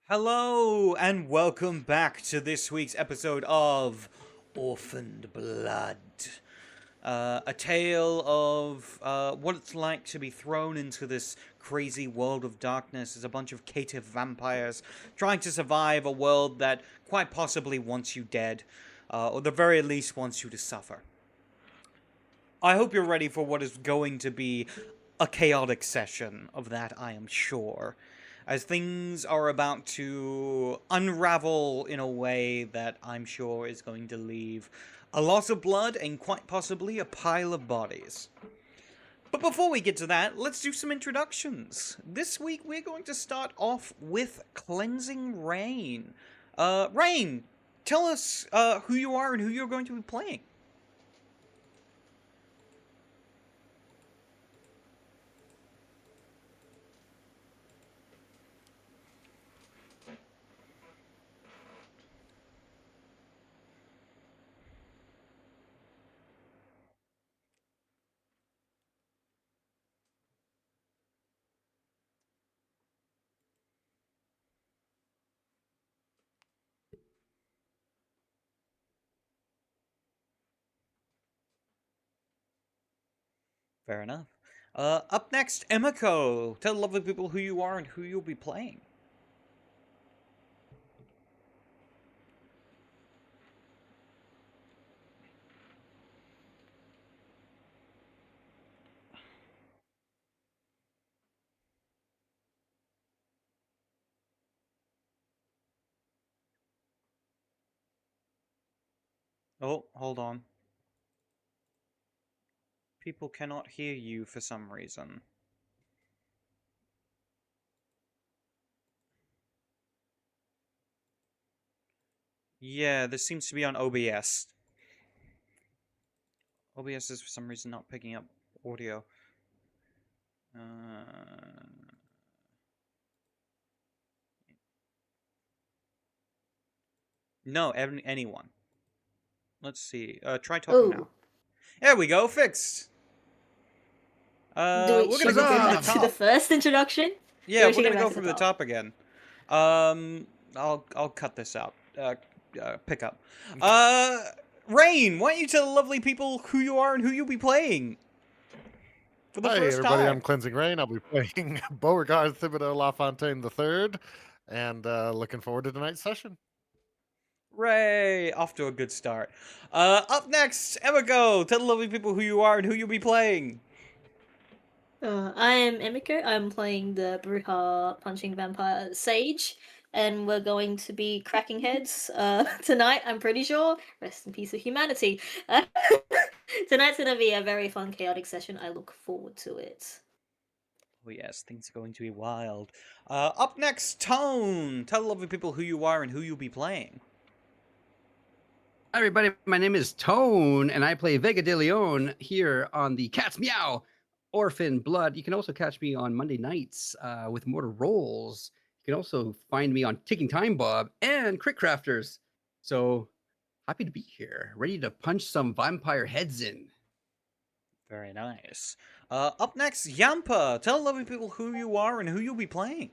Hello, and welcome back to this week's episode of Orphaned Blood. A tale of what it's like to be thrown into this crazy world of darkness as a bunch of caitiff vampires trying to survive a world that quite possibly wants you dead, or the very least wants you to suffer. I hope you're ready for what is going to be a chaotic session of that, I am sure, as things are about to unravel in a way that I'm sure is going to leave a lot of blood and quite possibly a pile of bodies. But before we get to that, let's do some introductions. This week we're going to start off with Cleansing Rain. Rain, tell us who you are and who you're going to be playing. Fair enough. Up next, Emiko. Tell the lovely people who you are and who you'll be playing. Oh, hold on. People cannot hear you for some reason. Yeah, this seems to be on OBS. OBS is for some reason not picking up audio. No, anyone. Let's see. Try talking now. Oh, There we go, fixed. We're gonna should we go go from the back to the top. first introduction? Yeah, Or we we're should go gonna back go to the from the top? top again. I'll cut this out. Pick up. Uh, Rain, why don't you tell the lovely people who you are and who you'll be playing for the Hi, first everybody. time? I'm Cleansing Rain. I'll be playing Beauregard Thibodeau LaFontaine III, and looking forward to tonight's session. Ray, off to a good start. Up next, Emiko, tell the lovely people who you are and who you'll be playing. I am Emiko. I'm playing the Bruja punching vampire Sage, and we're going to be cracking heads tonight, I'm pretty sure. Rest in peace of humanity. Tonight's gonna be a very fun, chaotic session. I look forward to it. Oh yes, things are going to be wild. Up next, Tone, tell the lovely people who you are and who you'll be playing. Hi, everybody. My name is Tone, and I play Vega de Leon here on the Cat's Meow Orphan Blood. You can also catch me on Monday nights with Mortar Rolls. You can also find me on Ticking Time Bob and Crit Crafters. So happy to be here, ready to punch some vampire heads in. Very nice. Up next, Yampa, tell the lovely people who you are and who you'll be playing.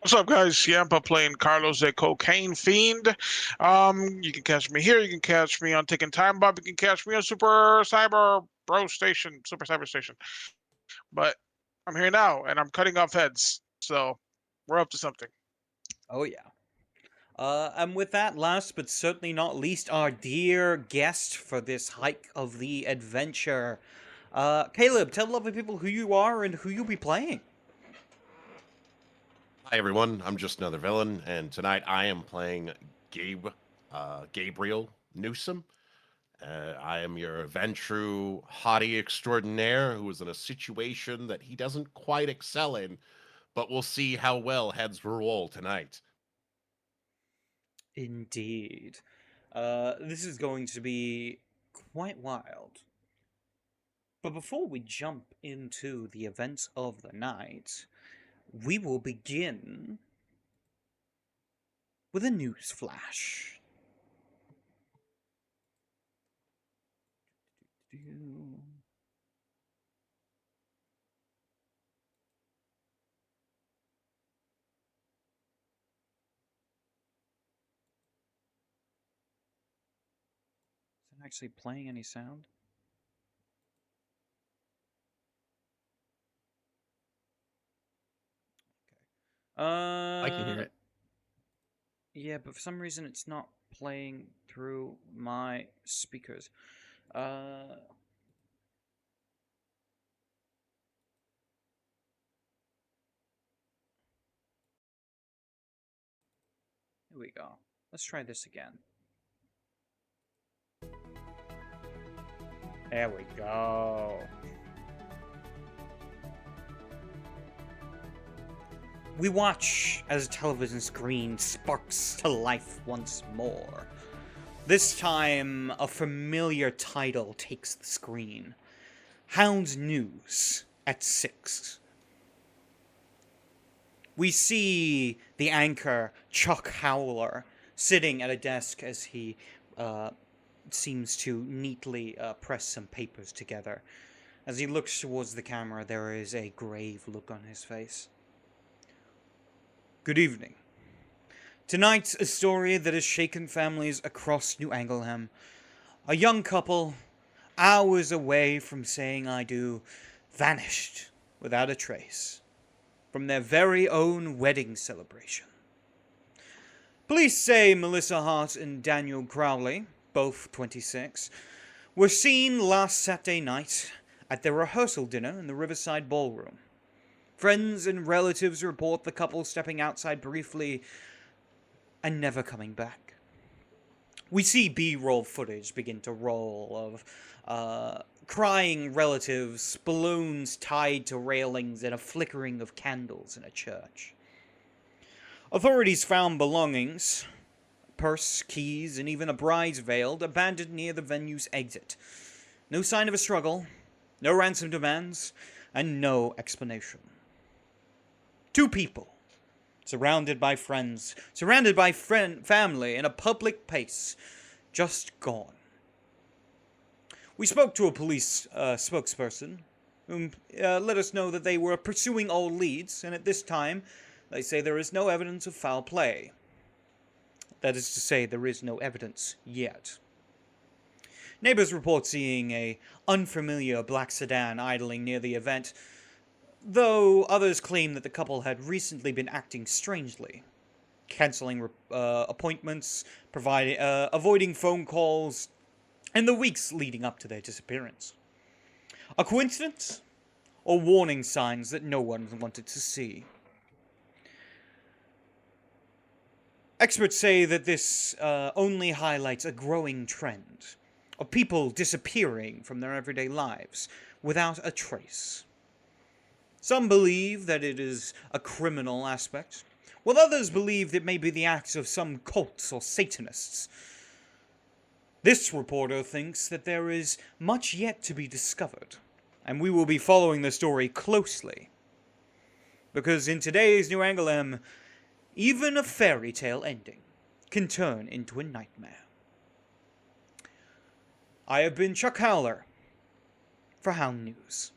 What's up, guys? Yampa playing Carlos the Cocaine Fiend. You can catch me here. You can catch me on Taking Time Bob. You can catch me on Super Cyber Bro Station, Super Cyber Station. But I'm here now, and I'm cutting off heads. So we're up to something. Oh yeah. And with that, last but certainly not least, our dear guest for this hike of the adventure. Caleb, tell the lovely people who you are and who you'll be playing. Hi everyone, I'm just another villain, and tonight I am playing Gabriel Newsom. I am your Ventru hottie extraordinaire who is in a situation that he doesn't quite excel in, but we'll see how well heads roll tonight. Indeed. This is going to be quite wild. But before we jump into the events of the night, we will begin with a news flash. actually playing any sound? Okay. I can hear it. Yeah, but for some reason it's not playing through my speakers. Here we go. Let's try this again. There we go. We watch as a television screen sparks to life once more. This time, a familiar title takes the screen. Hound's News at 6. We see the anchor, Chuck Howler, sitting at a desk as he seems to neatly press some papers together. As he looks towards the camera, there is a grave look on his face. Good evening. Tonight's a story that has shaken families across New Angleham. A young couple, hours away from saying I do, vanished without a trace from their very own wedding celebration. Police say Melissa Hart and Daniel Crowley, both 26, were seen last Saturday night at their rehearsal dinner in the Riverside Ballroom. Friends and relatives report the couple stepping outside briefly and never coming back. We see B-roll footage begin to roll of crying relatives, balloons tied to railings, and a flickering of candles in a church. Authorities found belongings, purse, keys, and even a bride's veil abandoned near the venue's exit. No sign of a struggle, no ransom demands, and no explanation. Two people, surrounded by friends, surrounded by family, in a public place, just gone. We spoke to a police spokesperson who let us know that they were pursuing all leads, and at this time, they say there is no evidence of foul play. That is to say, there is no evidence yet. Neighbors report seeing a unfamiliar black sedan idling near the event, though others claim that the couple had recently been acting strangely, canceling appointments, avoiding phone calls, in the weeks leading up to their disappearance. A coincidence? Or warning signs that no one wanted to see? Experts say that this only highlights a growing trend of people disappearing from their everyday lives without a trace. Some believe that it is a criminal aspect, while others believe it may be the acts of some cults or Satanists. This reporter thinks that there is much yet to be discovered, and we will be following the story closely. Because in today's New Angleham, even a fairy tale ending can turn into a nightmare. I have been Chuck Howler for Hound News.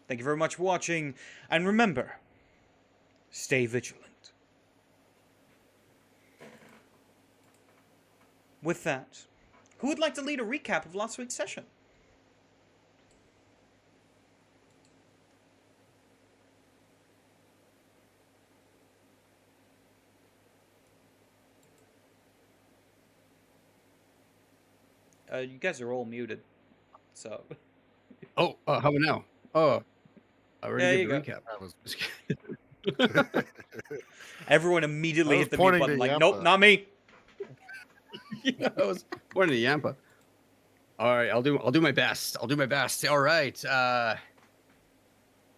Thank you very much for watching, and remember, stay vigilant. With that, who would like to lead a recap of last week's session? You guys are all muted, so... Oh, how about now? Oh, I already There gave the you recap. That was Everyone immediately I was hit the mute pointing button to like, Yampa. nope, not me. Yeah, I was born in Yampa. All right, I'll do my best. I'll do my best. All right,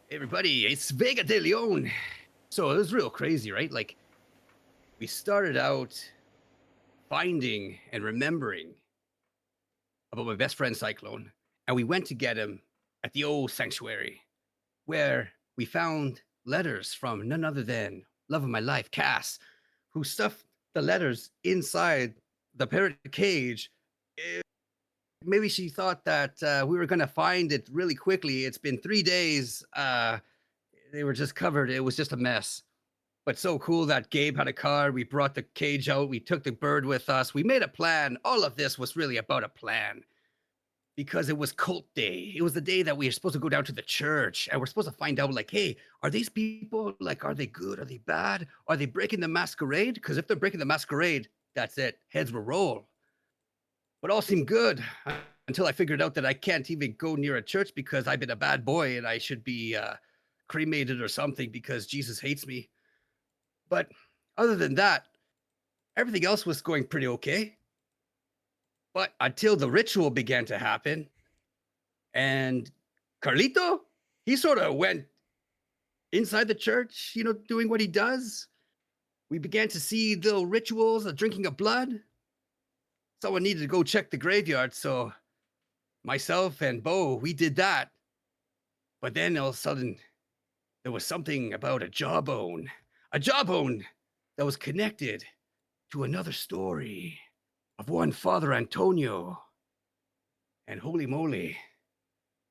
everybody, it's Vega de Leon. So it was real crazy, right? Like, we started out finding and remembering about my best friend Cyclone, and we went to get him at the old sanctuary, where we found letters from none other than love of my life, Cass, who stuffed the letters inside the parrot cage. Maybe she thought that we were going to find it really quickly. It's been 3 days. They were just covered. It was just a mess. But so cool that Gabe had a car. We brought the cage out. We took the bird with us. We made a plan. All of this was really about a plan. because it was cult day. It was the day that we were supposed to go down to the church and we're supposed to find out, like, hey, are these people, like, are they good? Are they bad? Are they breaking the masquerade? Because if they're breaking the masquerade, that's it. Heads will roll. But all seemed good until I figured out that I can't even go near a church because I've been a bad boy and I should be cremated or something because Jesus hates me. But other than that, everything else was going pretty okay. But until the ritual began to happen, and Carlito, he sort of went inside the church, doing what he does. We began to see little rituals of drinking of blood. Someone needed to go check the graveyard, so myself and Bo, we did that. But then all of a sudden, there was something about a jawbone that was connected to another story of one Father Antonio. And holy moly,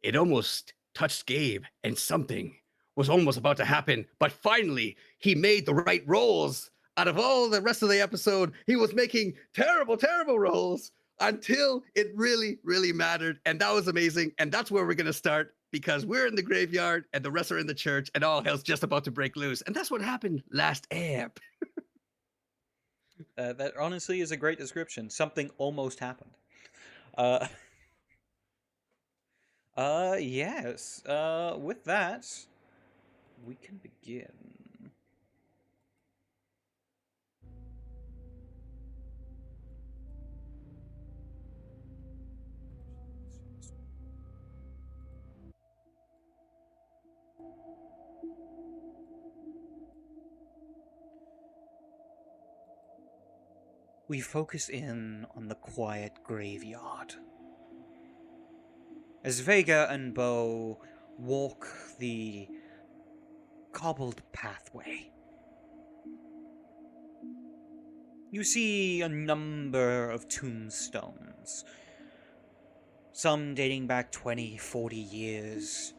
it almost touched Gabe, and something was almost about to happen. But finally, he made the right rolls. Out of all the rest of the episode, he was making terrible, terrible rolls until it really, really mattered. And that was amazing. And that's where we're going to start, because we're in the graveyard and the rest are in the church and all hell's just about to break loose. And that's what happened last ep. That honestly is a great description. Something almost happened. Yes. With that, we can begin. We focus in on the quiet graveyard. As Vega and Bo walk the cobbled pathway, you see a number of tombstones, some dating back 20, 40 years.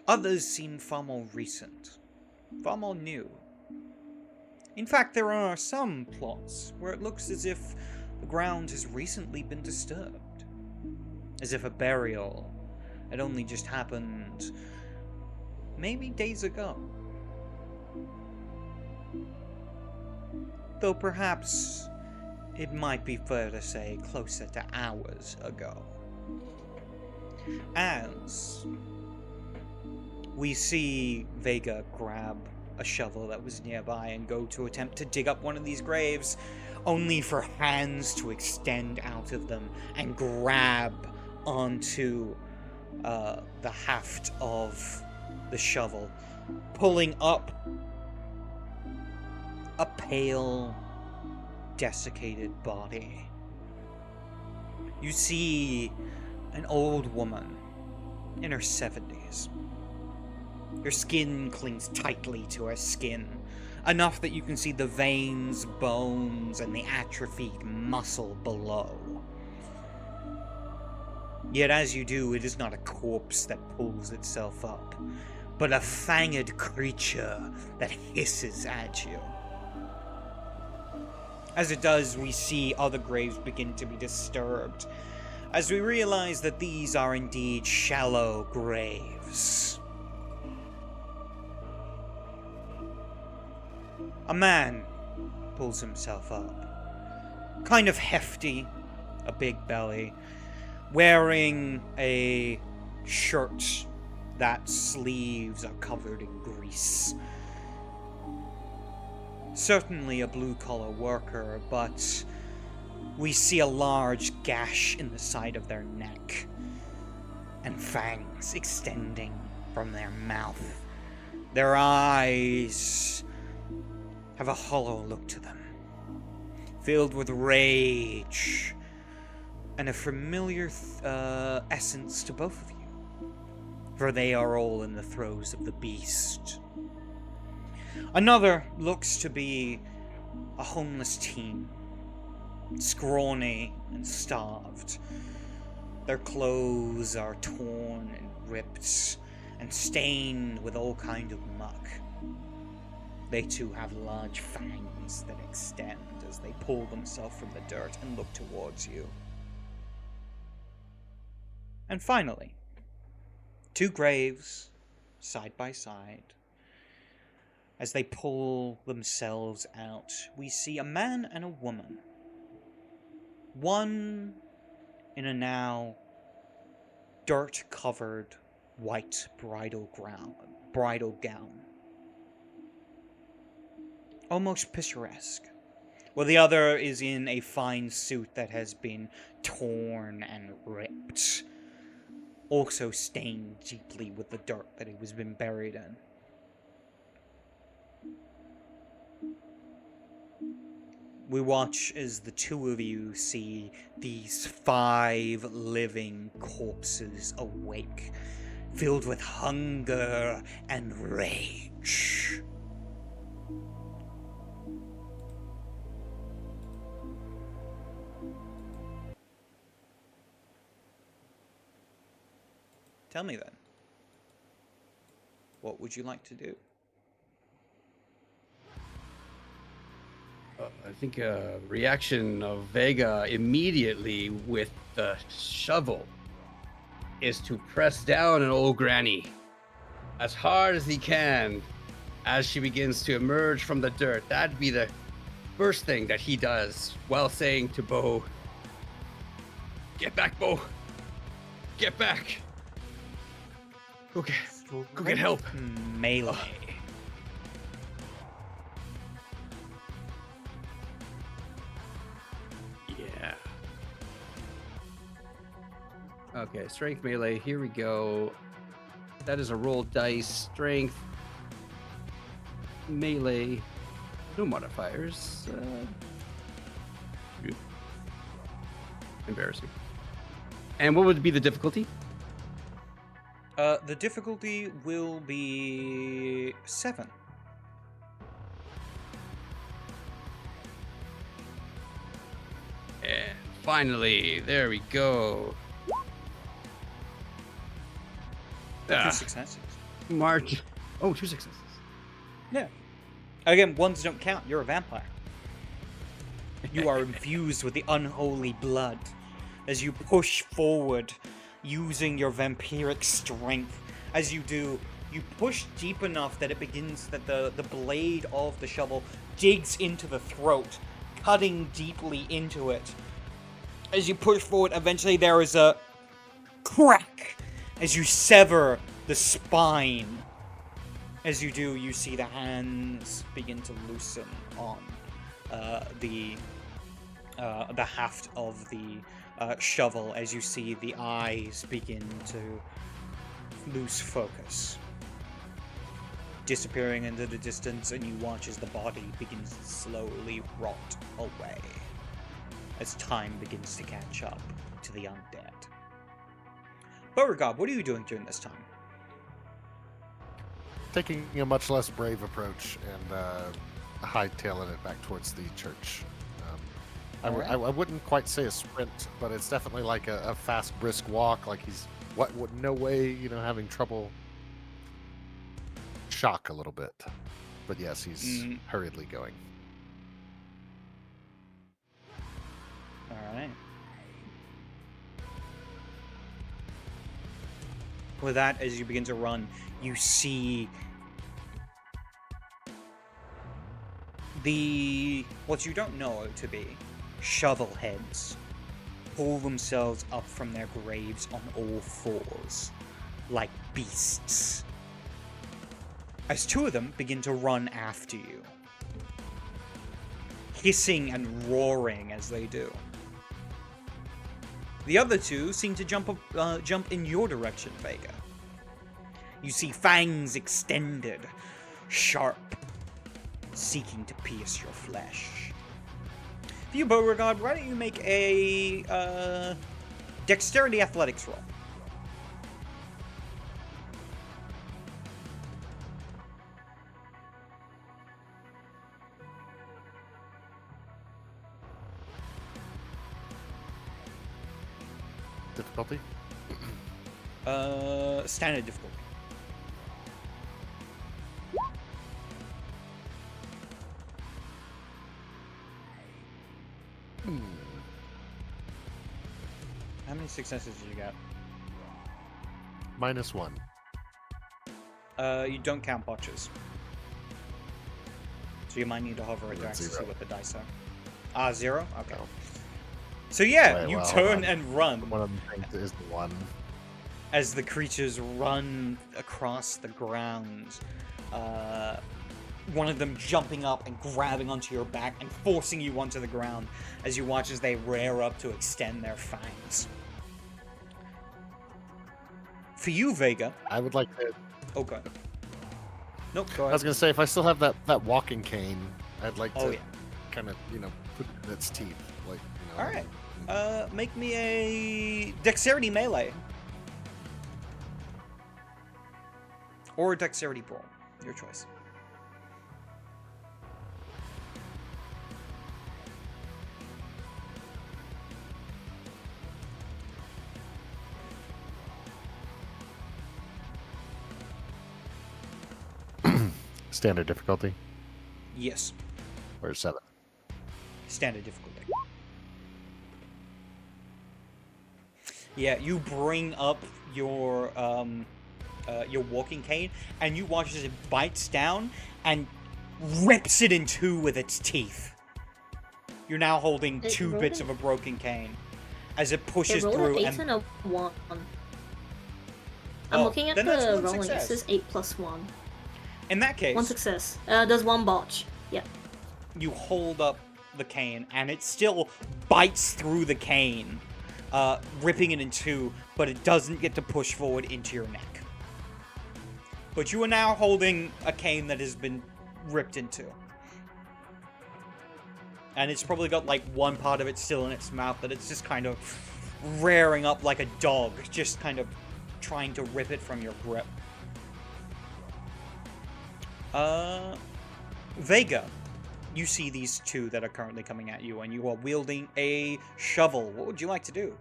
Others seem far more recent, far more new. In fact, there are some plots where it looks as if the ground has recently been disturbed, as if a burial had only just happened maybe days ago. Though perhaps it might be fair to say closer to hours ago. As we see Vega grab a shovel that was nearby and go to attempt to dig up one of these graves, only for hands to extend out of them and grab onto the haft of the shovel, pulling up a pale, desiccated body. You see an old woman in her 70s. Her skin clings tightly to her skin, enough that you can see the veins, bones, and the atrophied muscle below. Yet as you do, it is not a corpse that pulls itself up, but a fanged creature that hisses at you. As it does, we see other graves begin to be disturbed, as we realize that these are indeed shallow graves. A man pulls himself up, kind of hefty, a big belly, wearing a shirt that sleeves are covered in grease. Certainly a blue-collar worker, but we see a large gash in the side of their neck, and fangs extending from their mouth. Their eyes have a hollow look to them, filled with rage and a familiar essence to both of you, for they are all in the throes of the beast. Another looks to be a homeless teen, scrawny and starved. Their clothes are torn and ripped and stained with all kind of muck. They too have large fangs that extend as they pull themselves from the dirt and look towards you. And finally, two graves, side by side. As they pull themselves out, we see a man and a woman. One in a now dirt-covered white bridal gown. Almost picturesque. While the other is in a fine suit that has been torn and ripped. Also stained deeply with the dirt that it was been buried in. We watch as the two of you see these 5 living corpses awake, filled with hunger and rage. Tell me then, what would you like to do? I think a reaction of Vega immediately with the shovel is to press down an old granny as hard as he can as she begins to emerge from the dirt. That'd be the first thing that he does while saying to Bo, "Get back, Bo. Get back. Go get help." Melee. Yeah. Okay, strength melee. Here we go. That is a roll dice. Strength melee. No modifiers. Embarrassing. And what would be the difficulty? The difficulty will be 7. And finally, there we go. 2 successes. March. Oh, 2 successes. Yeah. Again, ones don't count. You're a vampire. You are infused with the unholy blood. As you push forward, using your vampiric strength. As you do, you push deep enough that it begins that the blade of the shovel digs into the throat, cutting deeply into it. As you push forward, eventually there is a crack as you sever the spine. As you do, you see the hands begin to loosen on the haft of the shovel, as you see the eyes begin to lose focus, disappearing into the distance, and you watch as the body begins to slowly rot away as time begins to catch up to the undead. Beauregard, what are you doing during this time? Taking a much less brave approach and hightailing it back towards the church. I wouldn't quite say a sprint, but it's definitely like a fast, brisk walk. Like he's no way, having trouble. Shock a little bit, but yes, he's hurriedly going. All right. With that, as you begin to run, you see what you don't know to be shovel heads pull themselves up from their graves on all fours, like beasts. As 2 of them begin to run after you, hissing and roaring as they do. The other 2 seem to jump in your direction, Vega. You see fangs extended, sharp, seeking to pierce your flesh. For you, Beauregard, why don't you make a dexterity athletics roll? Difficulty? Standard difficulty. How many successes did you get? -1. You don't count botches. So you might need to hover it Then to see 0. what the dice are. Ah, 0? Okay. No. So yeah, Wait, you well, hold turn on. and run One of the things is the 1. as the creatures run across the ground. One of them jumping up and grabbing onto your back and forcing you onto the ground as you watch as they rear up to extend their fangs. For you, Vega. I would like to. Oh, God. Nope, go I ahead. was gonna say if I still have that walking cane, I'd like Oh, to yeah. kind of put it in its teeth, like All right. Make me a dexterity melee. Or a dexterity brawl. Your choice. Standard difficulty Yes. or 7. Standard difficulty. Yeah, you bring up your walking cane, and you watch as it bites down and rips it in two with its teeth. You're now holding It two rolled bits it. of a broken cane as it It pushes rolled through an 8 and and a 1. I'm Oh, looking at then that's the one rolling. It success. says 8 plus 1. in that case, 1 success. There's 1 botch. Yeah. you hold up the cane, and it still bites through the cane, ripping it in two, but it doesn't get to push forward into your neck. But you are now holding a cane that has been ripped in two. And it's probably got, like, one part of it still in its mouth that it's just kind of rearing up like a dog, just kind of trying to rip it from your grip. Vega, you see these two that are currently coming at you, and you are wielding a shovel. What would you like to do?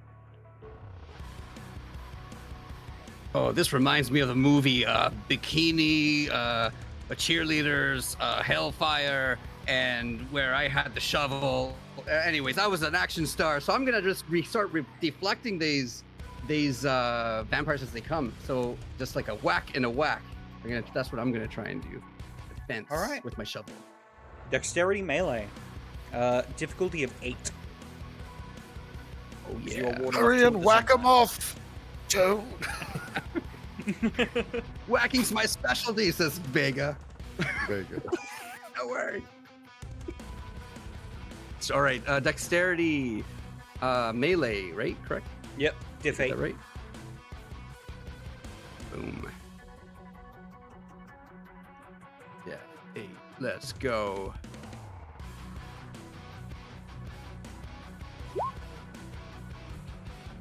Oh, this reminds me of the movie Bikini, Cheerleaders, Hellfire, and where I had the shovel. Anyways, I was an action star, so I'm gonna just start deflecting these vampires as they come. So just like a whack and a whack. That's what I'm gonna try and do. Defense All right. with my shovel. Dexterity melee. Difficulty of 8. Oh So you're yeah. warding off Hurry two at and the whack same them off, Joe. time. Whacking's my specialty, says Vega. Very good. No worry. All right, dexterity, melee, right? Correct. Yep, diff Is 8. that right? Boom. Yeah, 8. Let's go.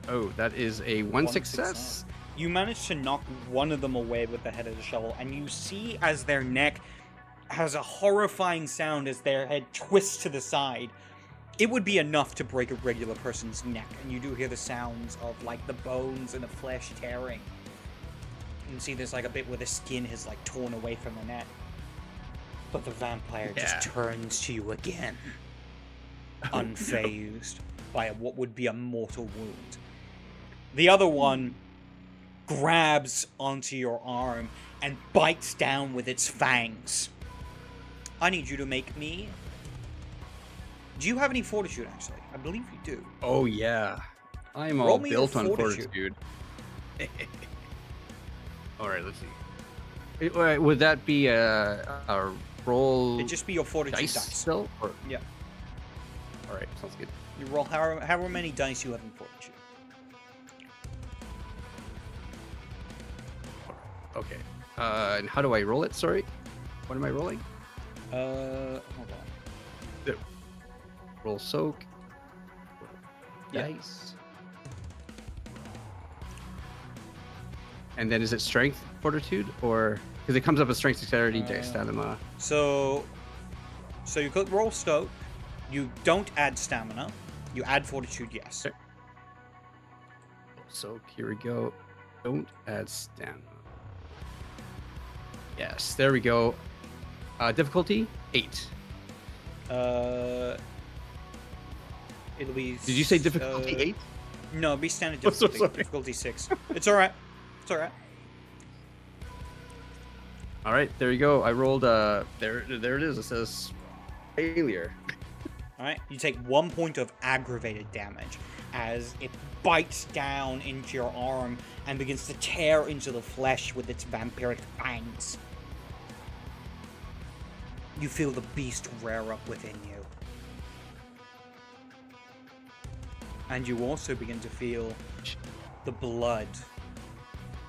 Oh, that is a one success. You manage to knock one of them away with the head of the shovel, and you see as their neck has a horrifying sound as their head twists to the side. It would be enough to break a regular person's neck, and you do hear the sounds of, like, the bones and the flesh tearing. You can see there's, like, a bit where the skin has, like, torn away from the neck. But the vampire just turns to you again, unfazed by what would be a mortal wound. The other one grabs onto your arm and bites down with its fangs. I need you to make me... Do you have any fortitude, actually? I believe you do. Oh yeah, I'm Roll all me your built on fortitude. fortitude. All right, let's see. Would that be a roll? It'd just be your fortitude dice dice. still? Or... Yeah. All right, sounds good. You roll however many dice you have in fortitude. Okay. And how do I roll it? Sorry. What am I rolling? Hold on. Roll soak. Yeah. Dice. And then is it strength, fortitude, or because it comes up as strength, dexterity, stamina? So you could roll stoke. You don't add stamina. You add fortitude, yes. Okay. Soak. Here we go. Don't add stamina. Yes, there we go. Difficulty 8. It'll be. Did you say difficulty 8? No, it'll be standard I'm so difficulty. sorry. Difficulty 6. It's all right. It's all right. All right, there you go. I rolled. There it is. It says failure. All right, you take 1 point of aggravated damage as it bites down into your arm and begins to tear into the flesh with its vampiric fangs. You feel the beast rear up within you. And you also begin to feel the blood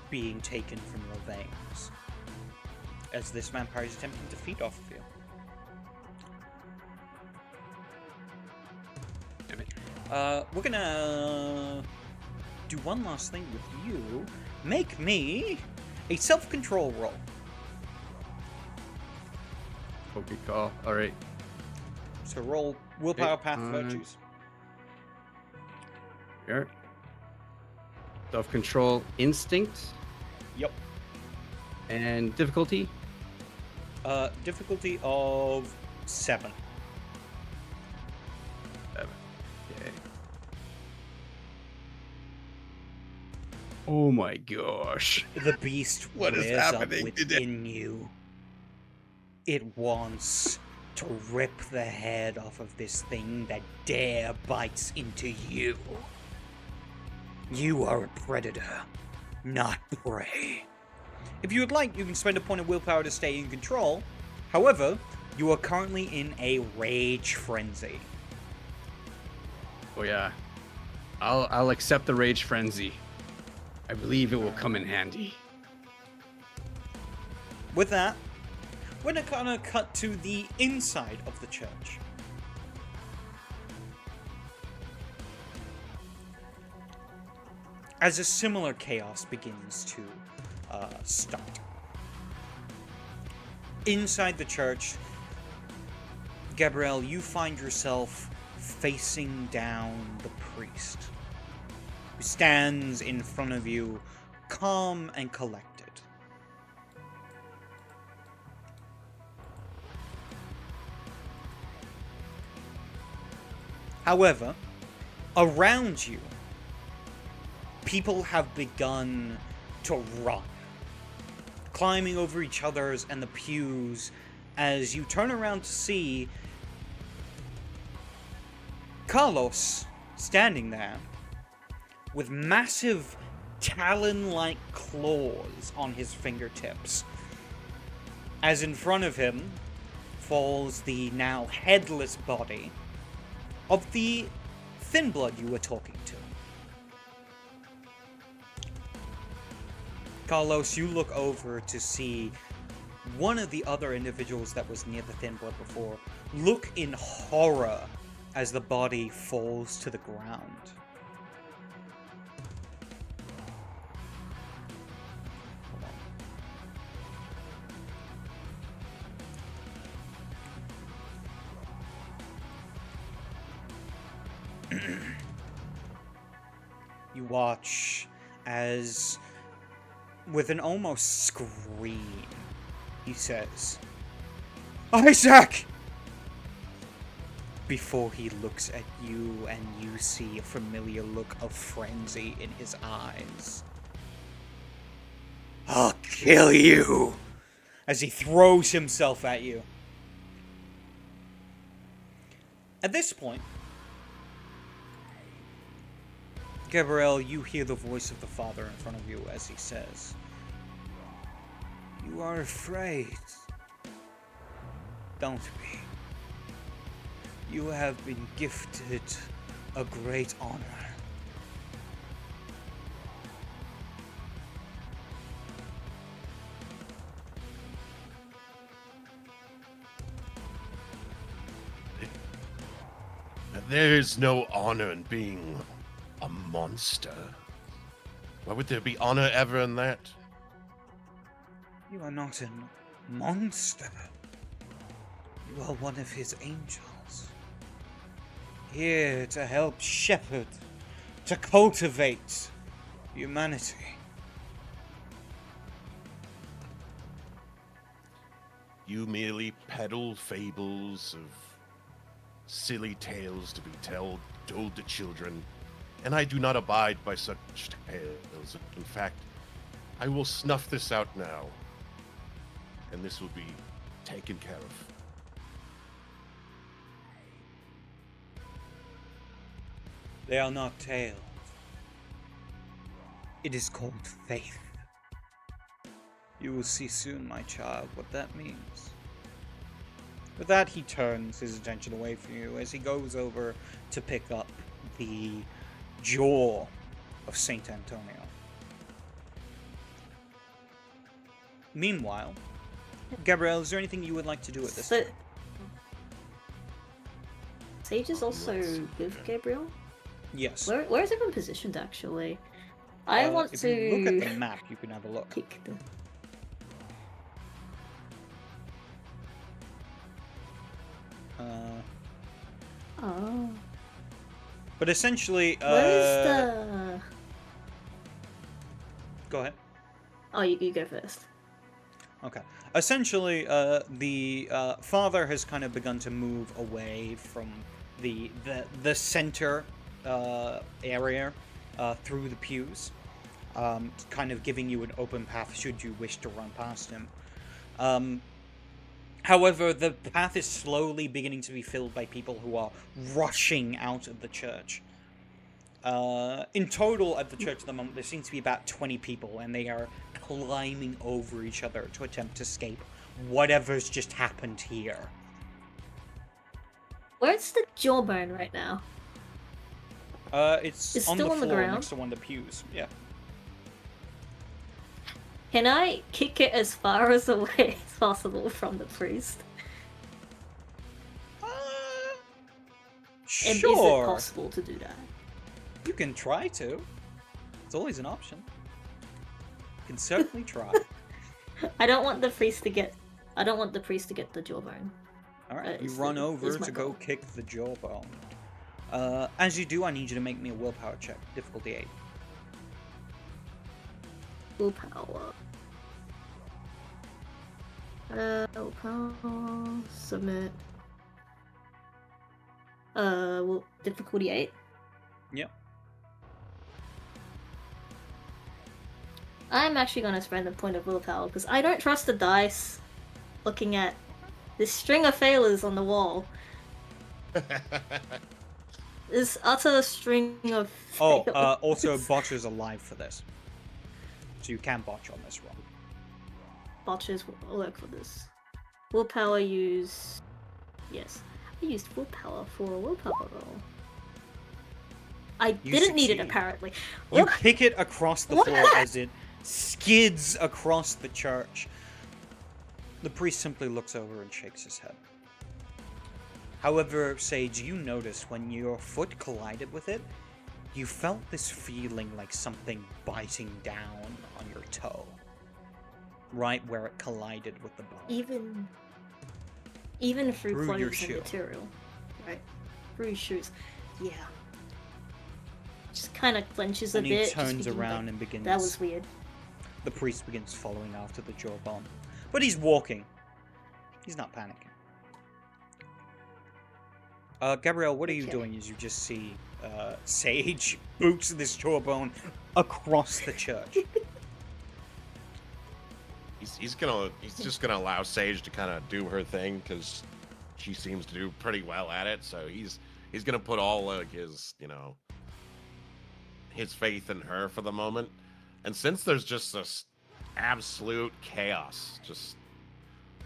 being taken from your veins as this vampire is attempting to feed off of you. We're gonna do one last thing with you. Make me a self-control roll. Okay, call. All right. So roll willpower, path, Eight, virtues. Here. Self-control, instinct, Yep. and difficulty. Difficulty of 7. Okay. Oh my gosh. The beast What is rears up happening today? within you. It wants to rip the head off of this thing that dare bites into you. You are a predator, not prey. If you would like, you can spend a point of willpower to stay in control. However, you are currently in a rage frenzy. Oh yeah. I'll accept the rage frenzy. I believe it will come in handy. With that, we're gonna cut to the inside of the church. As a similar chaos begins to start. Inside the church, Gabrielle, you find yourself facing down the priest, who stands in front of you, calm and collected. However, around you, people have begun to run, climbing over each other's and the pews as you turn around to see Carlos standing there with massive talon-like claws on his fingertips, as in front of him falls the now headless body of the Thin Blood you were talking to. Carlos, you look over to see one of the other individuals that was near the Thin Blood before look in horror as the body falls to the ground. Hold on. You watch as, with an almost scream, he says, "Isaac!" Before he looks at you and you see a familiar look of frenzy in his eyes. "I'll kill you!" As he throws himself at you. At this point, Gabrielle, you hear the voice of the father in front of you as he says, "You are afraid. Don't be. You have been gifted a great honor. There's no honor in being a monster. Why would there be honor ever in that? You are not a monster. You are one of his angels. Here to help shepherd, to cultivate humanity." You merely peddle fables of silly tales to be told to children, and I do not abide by such tales. In fact, I will snuff this out now. and this will be taken care of. They are not tales. It is called faith. You will see soon, my child, what that means. With that, he turns his attention away from you as he goes over to pick up the jaw of Saint Antonio. Meanwhile, Gabrielle, is there anything you would like to do at this time? Sage is also with Gabriel? Yes. Where is everyone positioned, actually? I want if to... you look at the map, you can have a look. Pick the... Oh. But essentially, Where is the... Go ahead. Oh, you go first. Okay. Essentially, the father has kind of begun to move away from the center area through the pews, kind of giving you an open path should you wish to run past him. However, the path is slowly beginning to be filled by people who are rushing out of the church. In total, at the church at the moment, there seems to be about 20 people, and they are climbing over each other to attempt to escape whatever's just happened here. Where's the jawbone right now? It's It's on still the on the floor ground? next to one of the pews. Yeah. Can I kick it as far as away as possible from the priest? And is it Sure. possible to do that? You can try to. It's always an option. You can certainly try. I don't want the priest to get the jawbone. All right, you It's run the- over it's my to go goal. kick the jawbone. As you do, I need you to make me a willpower check, difficulty 8. Willpower. Willpower. Submit. Difficulty 8. Yep. I'm actually gonna spend a point of willpower because I don't trust the dice. Looking at this string of failures on the wall, this utter string of failures. Also, Botcher's alive for this. So you can botch on this roll. Botches will work for this. Willpower use. Yes, I used willpower for a willpower roll. I You didn't need it succeed. apparently. You What? kick it across the What? floor as it skids across the church. The priest simply looks over and shakes his head. However, Sage, you notice when your foot collided with it, you felt this feeling like something biting down on your toe. Right where it collided with the bone. Even through Through your clothes and shoe. material, right? Through shoes, yeah. Just kind of clenches a And he bit. just turns thinking, around like, and begins... That was weird. The priest begins following after the jawbone. But he's walking. He's not panicking. Gabrielle, what are you Okay. doing as you just see Sage boots this jawbone across the church? He's just gonna allow Sage to kind of do her thing because she seems to do pretty well at it. So he's gonna put all like his his faith in her for the moment. And since there's just this absolute chaos,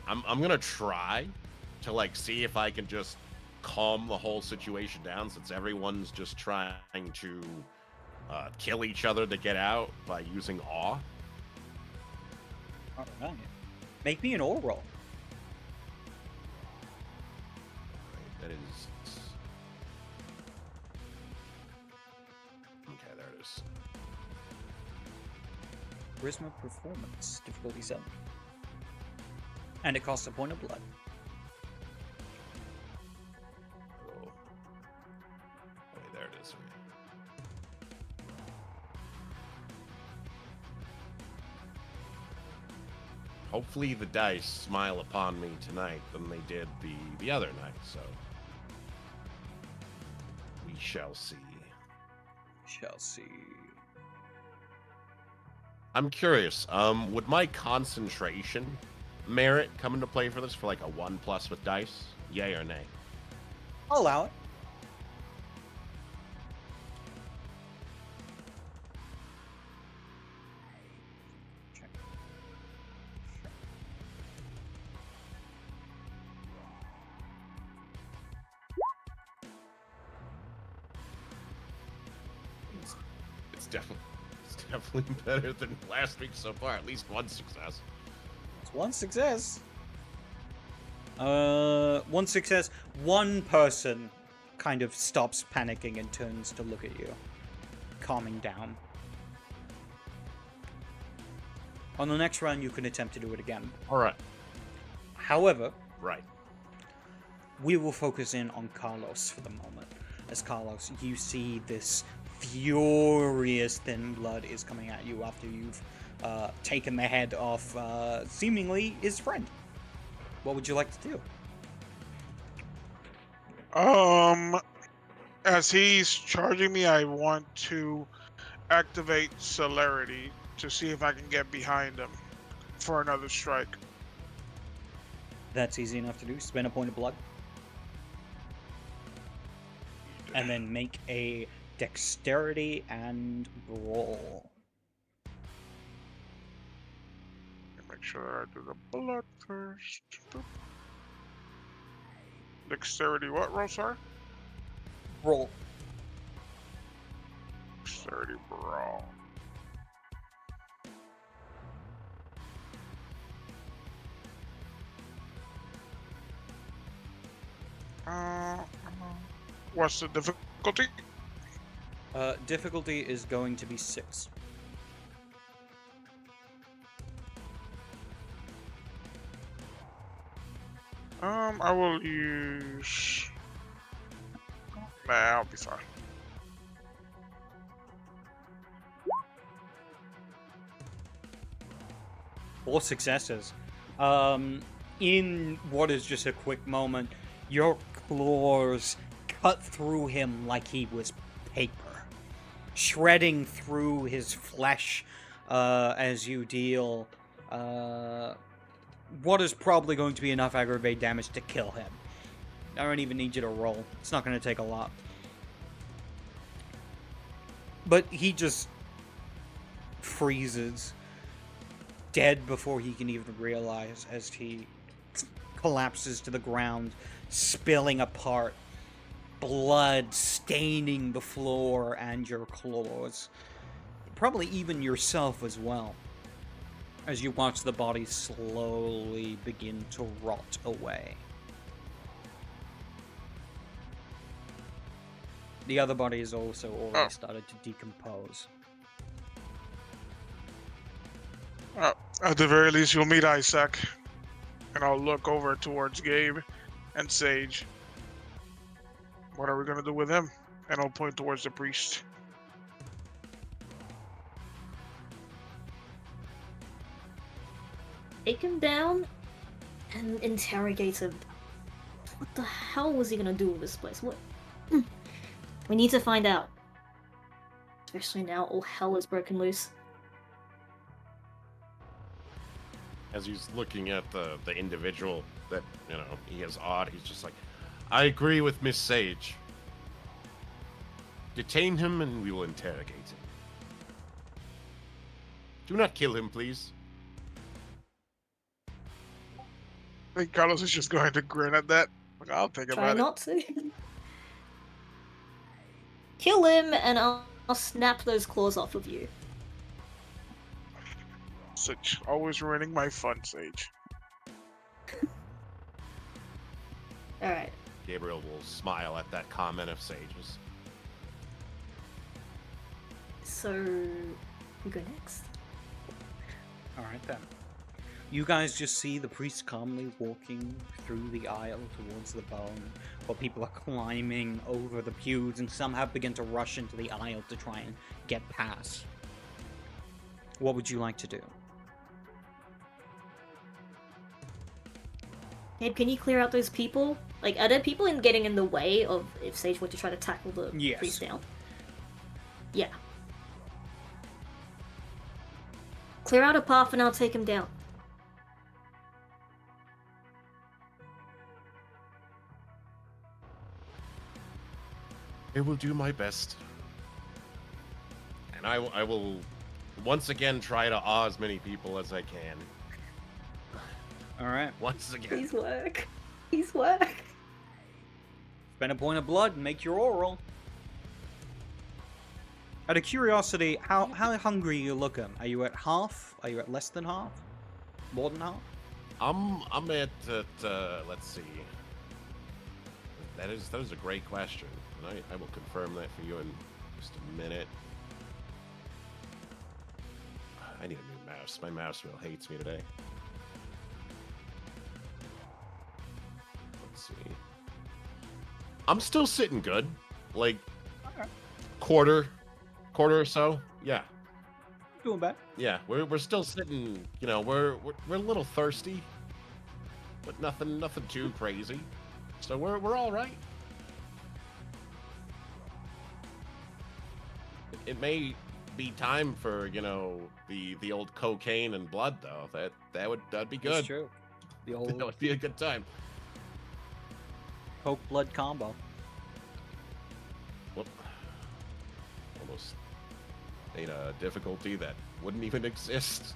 I'm gonna try to like see if I can just calm the whole situation down since everyone's just trying to kill each other to get out by using awe. Alright. Make me an aura roll. That is. Okay, there it is. Charisma performance, difficulty 7. And it costs a point of blood. Oh. Okay, there it is. Hopefully the dice smile upon me tonight than they did the other night, so we shall see. Shall see. I'm curious, would my concentration merit come into play for this for like a 1+ with dice? Yay or nay? I'll allow it. It's definitely better than last week so far. At least one success. It's one success. One success. One person kind of stops panicking and turns to look at you, calming down. On the next round, you can attempt to do it again. All right. However, Right. we will focus in on Carlos for the moment. As Carlos, you see this furious thin blood is coming at you after you've taken the head off seemingly his friend. What would you like to do? As he's charging me, I want to activate celerity to see if I can get behind him for another strike. That's easy enough to do. Spend a point of blood. And then make a dexterity and brawl. Make sure I do the blood first. Boop. Dexterity, what roll, sir? Roll. Dexterity brawl. What's the difficulty? Difficulty is going to be 6. I will use. Nah, I'll be fine. Four successes. In what is just a quick moment, your claws cut through him like he was paper, shredding through his flesh as you deal what is probably going to be enough aggravated damage to kill him. I don't even need you to roll. It's not going to take a lot. But he just freezes, dead before he can even realize, as he collapses to the ground, spilling apart, blood staining the floor and your claws. Probably even yourself as well, as you watch the body slowly begin to rot away. The other body has also already started to decompose. At the very least, you'll meet Isaac. And I'll look over towards Gabe and Sage. What are we gonna do with him? And I'll point towards the priest. Take him down and interrogate him. What the hell was he gonna do with this place? What? We need to find out. Especially now all hell is broken loose. As he's looking at the individual that, you know, he has awed, he's just like, I agree with Miss Sage. Detain him and we will interrogate him. Do not kill him, please. I think Carlos is just going to grin at that. Like, I'll think Try about not to. Kill him and I'll snap those claws off of you. it. Sage, always ruining my fun, Sage. Alright. Gabriel will smile at that comment of Sage's. So, who go next? Alright then. You guys just see the priest calmly walking through the aisle towards the bone, while people are climbing over the pews, and some have begun to rush into the aisle to try and get past. What would you like to do? Gabe, can you clear out those people? Like, are there people getting in the way of if Sage were to try to tackle the Yes. priest down? Yeah. Clear out a path and I'll take him down. I will do my best. And I will once again try to awe as many people as I can. All right. Once again. Please work. Please work. Spend a point of blood and make your oral. Out of curiosity, how hungry are you looking? Are you at half? Are you at less than half? More than half? I'm at let's see. That is a great question. And I will confirm that for you in just a minute. I need a new mouse. My mouse wheel hates me today. Let's see. I'm still sitting good. Like quarter or so. Yeah. Doing bad. Yeah, we're still sitting, you know, we're a little thirsty, but nothing too crazy. So we're all right. It may be time for, you know, the old cocaine and blood though. That'd be good. That's true. The That old would be a good time. coke blood combo. Whoop. Almost made a difficulty that wouldn't even exist.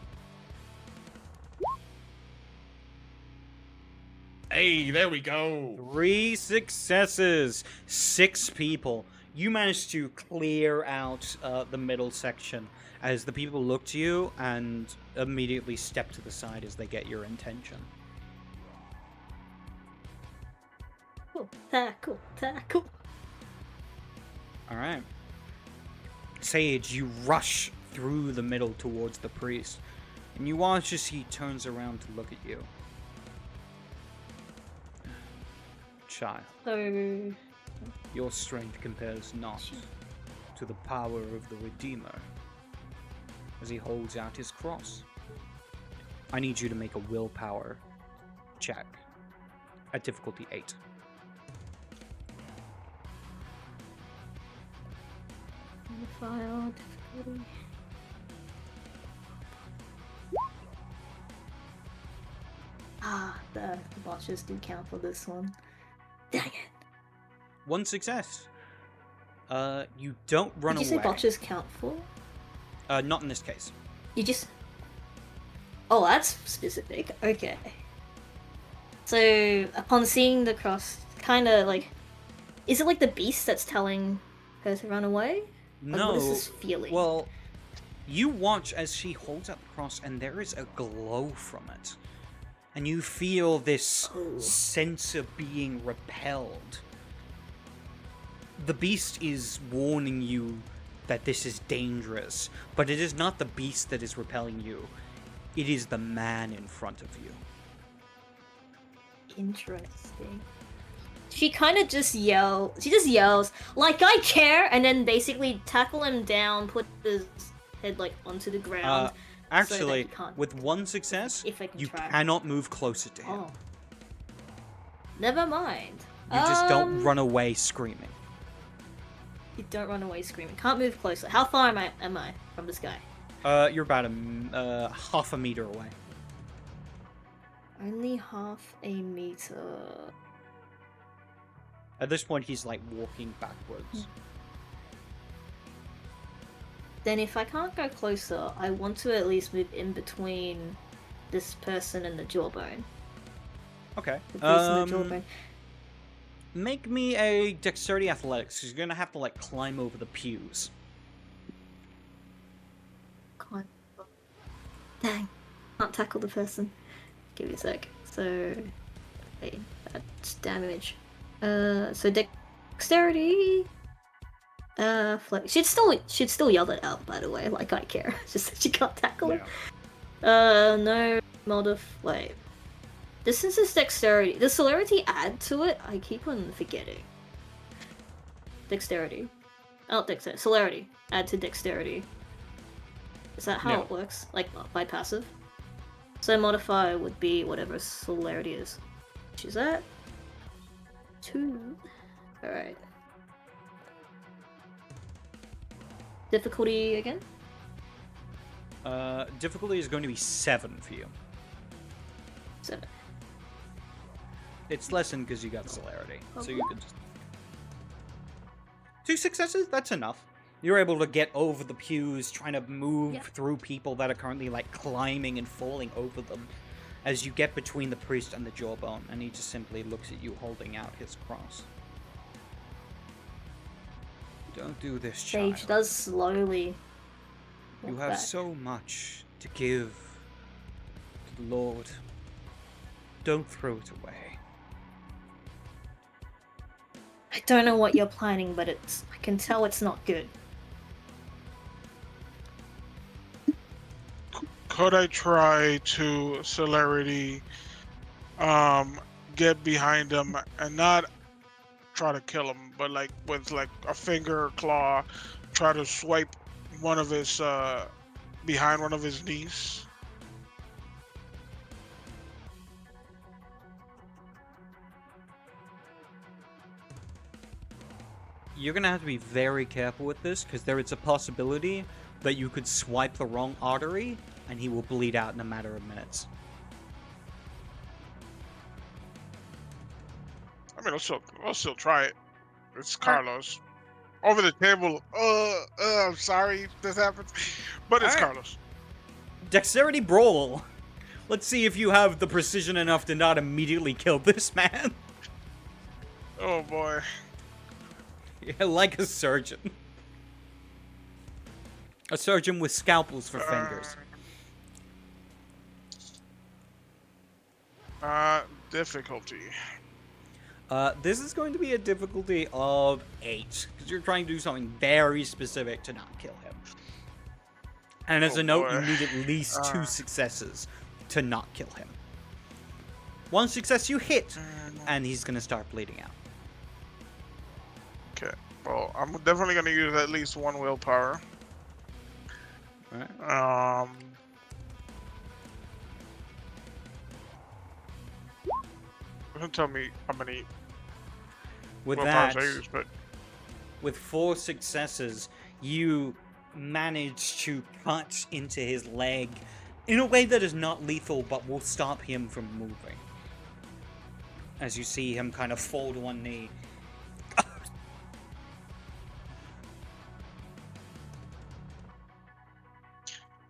Hey, there we go. 3 successes. 6 people. You managed to clear out the middle section as the people look to you and immediately step to the side as they get your intention. Cool. Tackle. Tackle. All right. Sage, you rush through the middle towards the priest, and you watch as he turns around to look at you. Child, So, your strength compares not to the power of the Redeemer. As he holds out his cross. I need you to make a willpower check at difficulty 8. file difficulty. The botches do count for this one. Dang it. 1 success. You don't run Did you away. say botches count for? Not in this case. You just... Oh, that's specific. Okay. So, upon seeing the cross, kind of like... Is it like the beast that's telling her to run away? Like, No. what is this feeling? Well, you watch as she holds out the cross, and there is a glow from it. And you feel this Oh. sense of being repelled. The beast is warning you that this is dangerous, but it is not the beast that is repelling you. It is the man in front of you. Interesting. She kind of just yells, like, I care, and then basically tackle him down, put his head, like, onto the ground. Actually, he can't- with 1 success, If I can you try. cannot move closer to him. Oh. Never mind. You just don't run away screaming. You don't run away screaming. Can't move closer. How far am I from this guy? You're about half a meter away. Only half a meter. At this point, he's like walking backwards. Then if I can't go closer, I want to at least move in between this person and the jawbone. Okay. The priest and the jawbone. Make me a dexterity athletics, because you're gonna have to like climb over the pews. Climb. Dang. Can't tackle the person. Give me a sec. So, okay, that's damage. So dexterity. Flex. She'd still yell it out, by the way. Like, I care. It's just that she can't tackle him. No wait. This is his dexterity. Does celerity add to it? I keep on forgetting. Dexterity. Oh, dexterity. Celerity. Add to dexterity. Is that how No. it works? Like, by passive? So modifier would be whatever celerity is. Which is that? 2. Alright. Difficulty again? Difficulty is going to be 7 for you. 7. It's lessened because you got celerity, so you can just. 2 successes? That's enough. You're able to get over the pews, trying to move Yeah. through people that are currently, like, climbing and falling over them as you get between the priest and the jawbone, and he just simply looks at you holding out his cross. Don't do this, child. Sage does slowly. You walk have back. so much to give to the Lord. Don't throw it away. I don't know what you're planning, but I can tell it's not good. Could I try to celerity get behind him and not try to kill him, but like with like a finger or claw, try to swipe one of his behind one of his knees? You're gonna have to be very careful with this, because there is a possibility that you could swipe the wrong artery, and he will bleed out in a matter of minutes. I mean, I'll still try it. It's Carlos. Over the table. I'm sorry this happens, but it's Alright. Carlos. Dexterity brawl! Let's see if you have the precision enough to not immediately kill this man. Oh boy. Yeah, like a surgeon. A surgeon with scalpels for fingers. Difficulty. This is going to be a difficulty of 8, because you're trying to do something very specific to not kill him. And as Oh, a note, boy. you need at least 2 successes to not kill him. 1 success you hit, and he's going to start bleeding out. Okay. Well, I'm definitely gonna use at least 1 willpower. Alright. Doesn't tell me how many With willpowers that, I use, but with 4 successes, you manage to punch into his leg in a way that is not lethal, but will stop him from moving. As you see him kind of fall to one knee.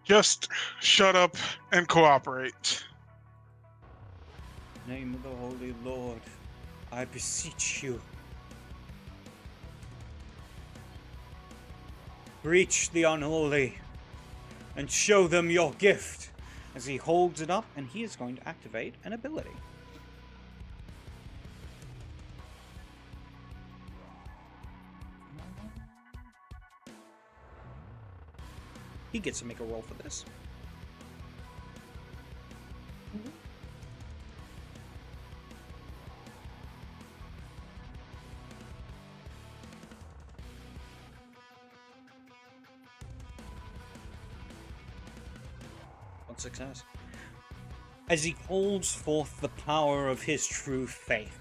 just shut up and cooperate. Name of the Holy Lord, I beseech you. Reach the unholy and show them your gift. As he holds it up, and he is going to activate an ability. He gets to make a roll for this. One success. As he holds forth the power of his true faith,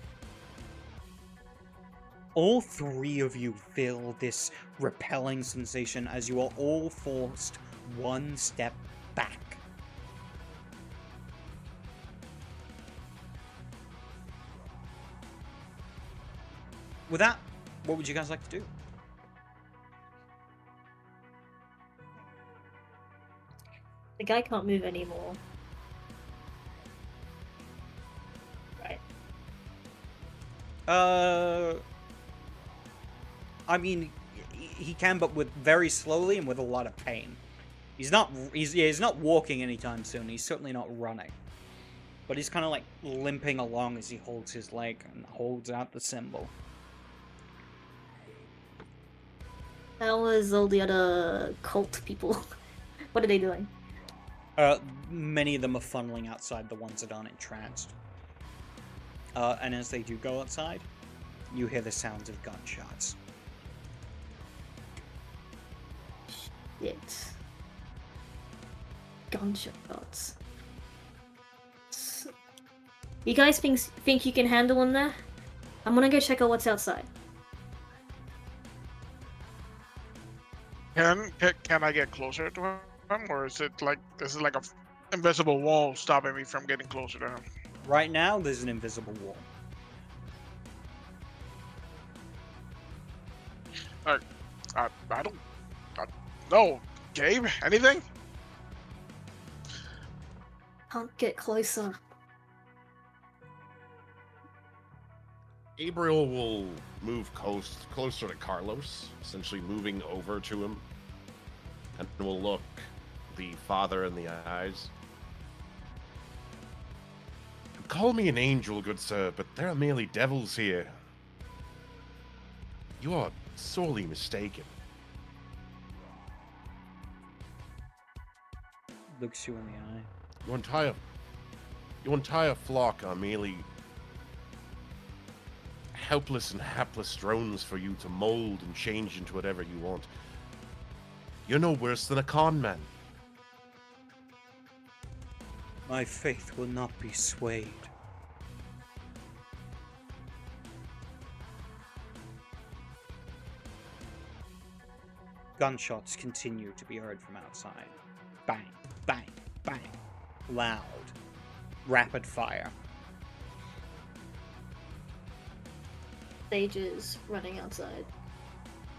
all 3 of you feel this repelling sensation as you are all forced 1 step back. With that, what would you guys like to do? The guy can't move anymore. Right. I mean, he can, but with very slowly and with a lot of pain. He's not walking anytime soon. He's certainly not running. But he's kind of like limping along as he holds his leg and holds out the symbol. How is all the other cult people? What are they doing? Many of them are funneling outside, the ones that aren't entranced. And as they do go outside, you hear the sounds of gunshots. Shit. Gunshots. You guys think you can handle in there? I'm gonna go check out what's outside. Can I get closer to him, or is it like a invisible wall stopping me from getting closer to him? Right now, there's an invisible wall. I don't. No, Gabe. Anything? Can't get closer. Gabriel will move closer to Carlos, essentially moving over to him, and will look the father in the eyes. Call me an angel, good sir, but there are merely devils here. You are sorely mistaken. Looks you in the eye. Your entire flock are merely helpless and hapless drones for you to mold and change into whatever you want. You're no worse than a con man. My faith will not be swayed. Gunshots continue to be heard from outside. Bang, bang, bang. Loud. Rapid fire. Sage is running outside.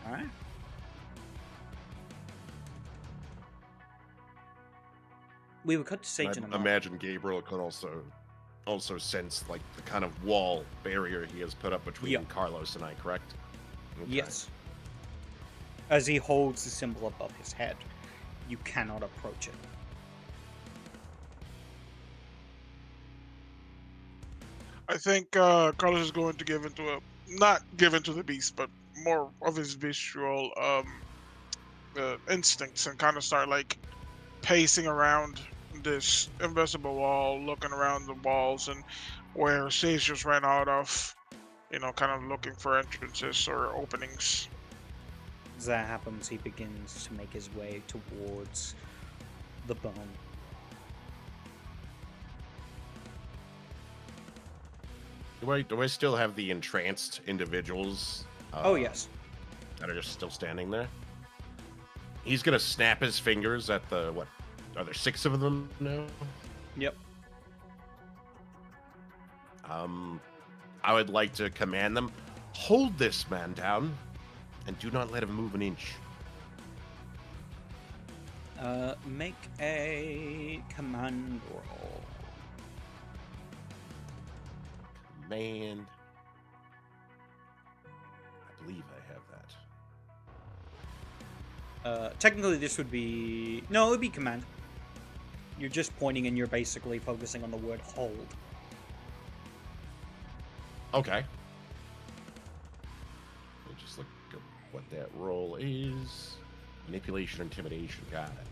Alright. We would cut to Sage in a I moment. imagine Gabriel can also sense like the kind of wall barrier he has put up between Yep. Carlos and I, correct? Okay. Yes. As he holds the symbol above his head, you cannot approach it. I think Carlos is going to not give into the beast, but more of his visual instincts, and kind of start like pacing around this invisible wall, looking around the walls and where Sage just ran out of, kind of looking for entrances or openings. As that happens, he begins to make his way towards the bone. Do I still have the entranced individuals? Oh, yes. That are just still standing there? He's gonna snap his fingers at the, what? Are there 6 of them now? Yep. I would like to command them, hold this man down, and do not let him move an inch. Make a command roll. Command. I believe I have that. Technically, this would be... No, it would be command. You're just pointing and you're basically focusing on the word hold. Okay. Let me just look at what that roll is. Manipulation, intimidation, got it.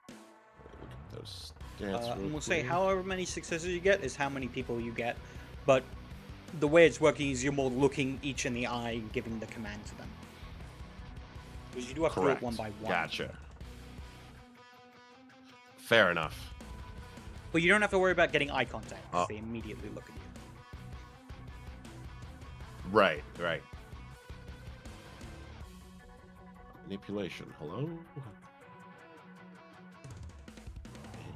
Look at those stats. And real we'll say quick. however many successes you get is how many people you get. But the way it's working is you're more looking each in the eye and giving the command to them. Because you do have to do it Correct. one by one. Gotcha. Fair enough. But you don't have to worry about getting eye contact, because Oh. they immediately look at you. Right, right. Manipulation, hello?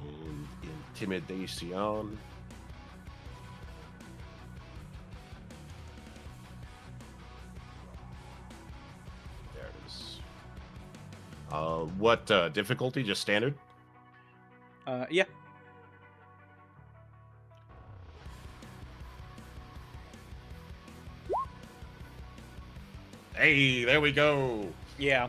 And intimidation. There it is. What difficulty? Just standard? Yeah. Hey, there we go. Yeah.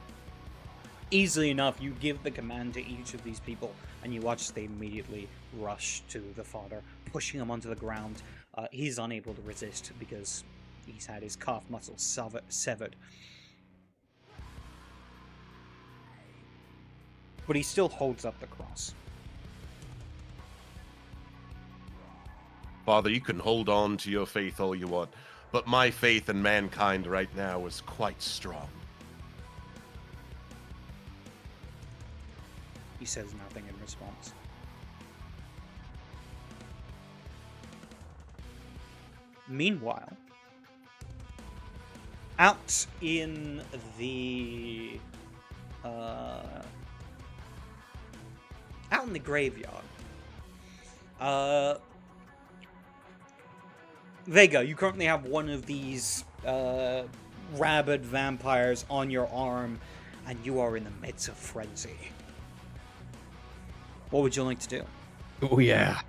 Easily enough, you give the command to each of these people, and you watch they immediately rush to the father, pushing him onto the ground. He's unable to resist because he's had his calf muscle severed. But he still holds up the cross. Father, you can hold on to your faith all you want, but my faith in mankind right now is quite strong. He says nothing in response. Meanwhile, out in the graveyard, Vega, you currently have one of these rabid vampires on your arm, and you are in the midst of frenzy. What would you like to do? Oh yeah.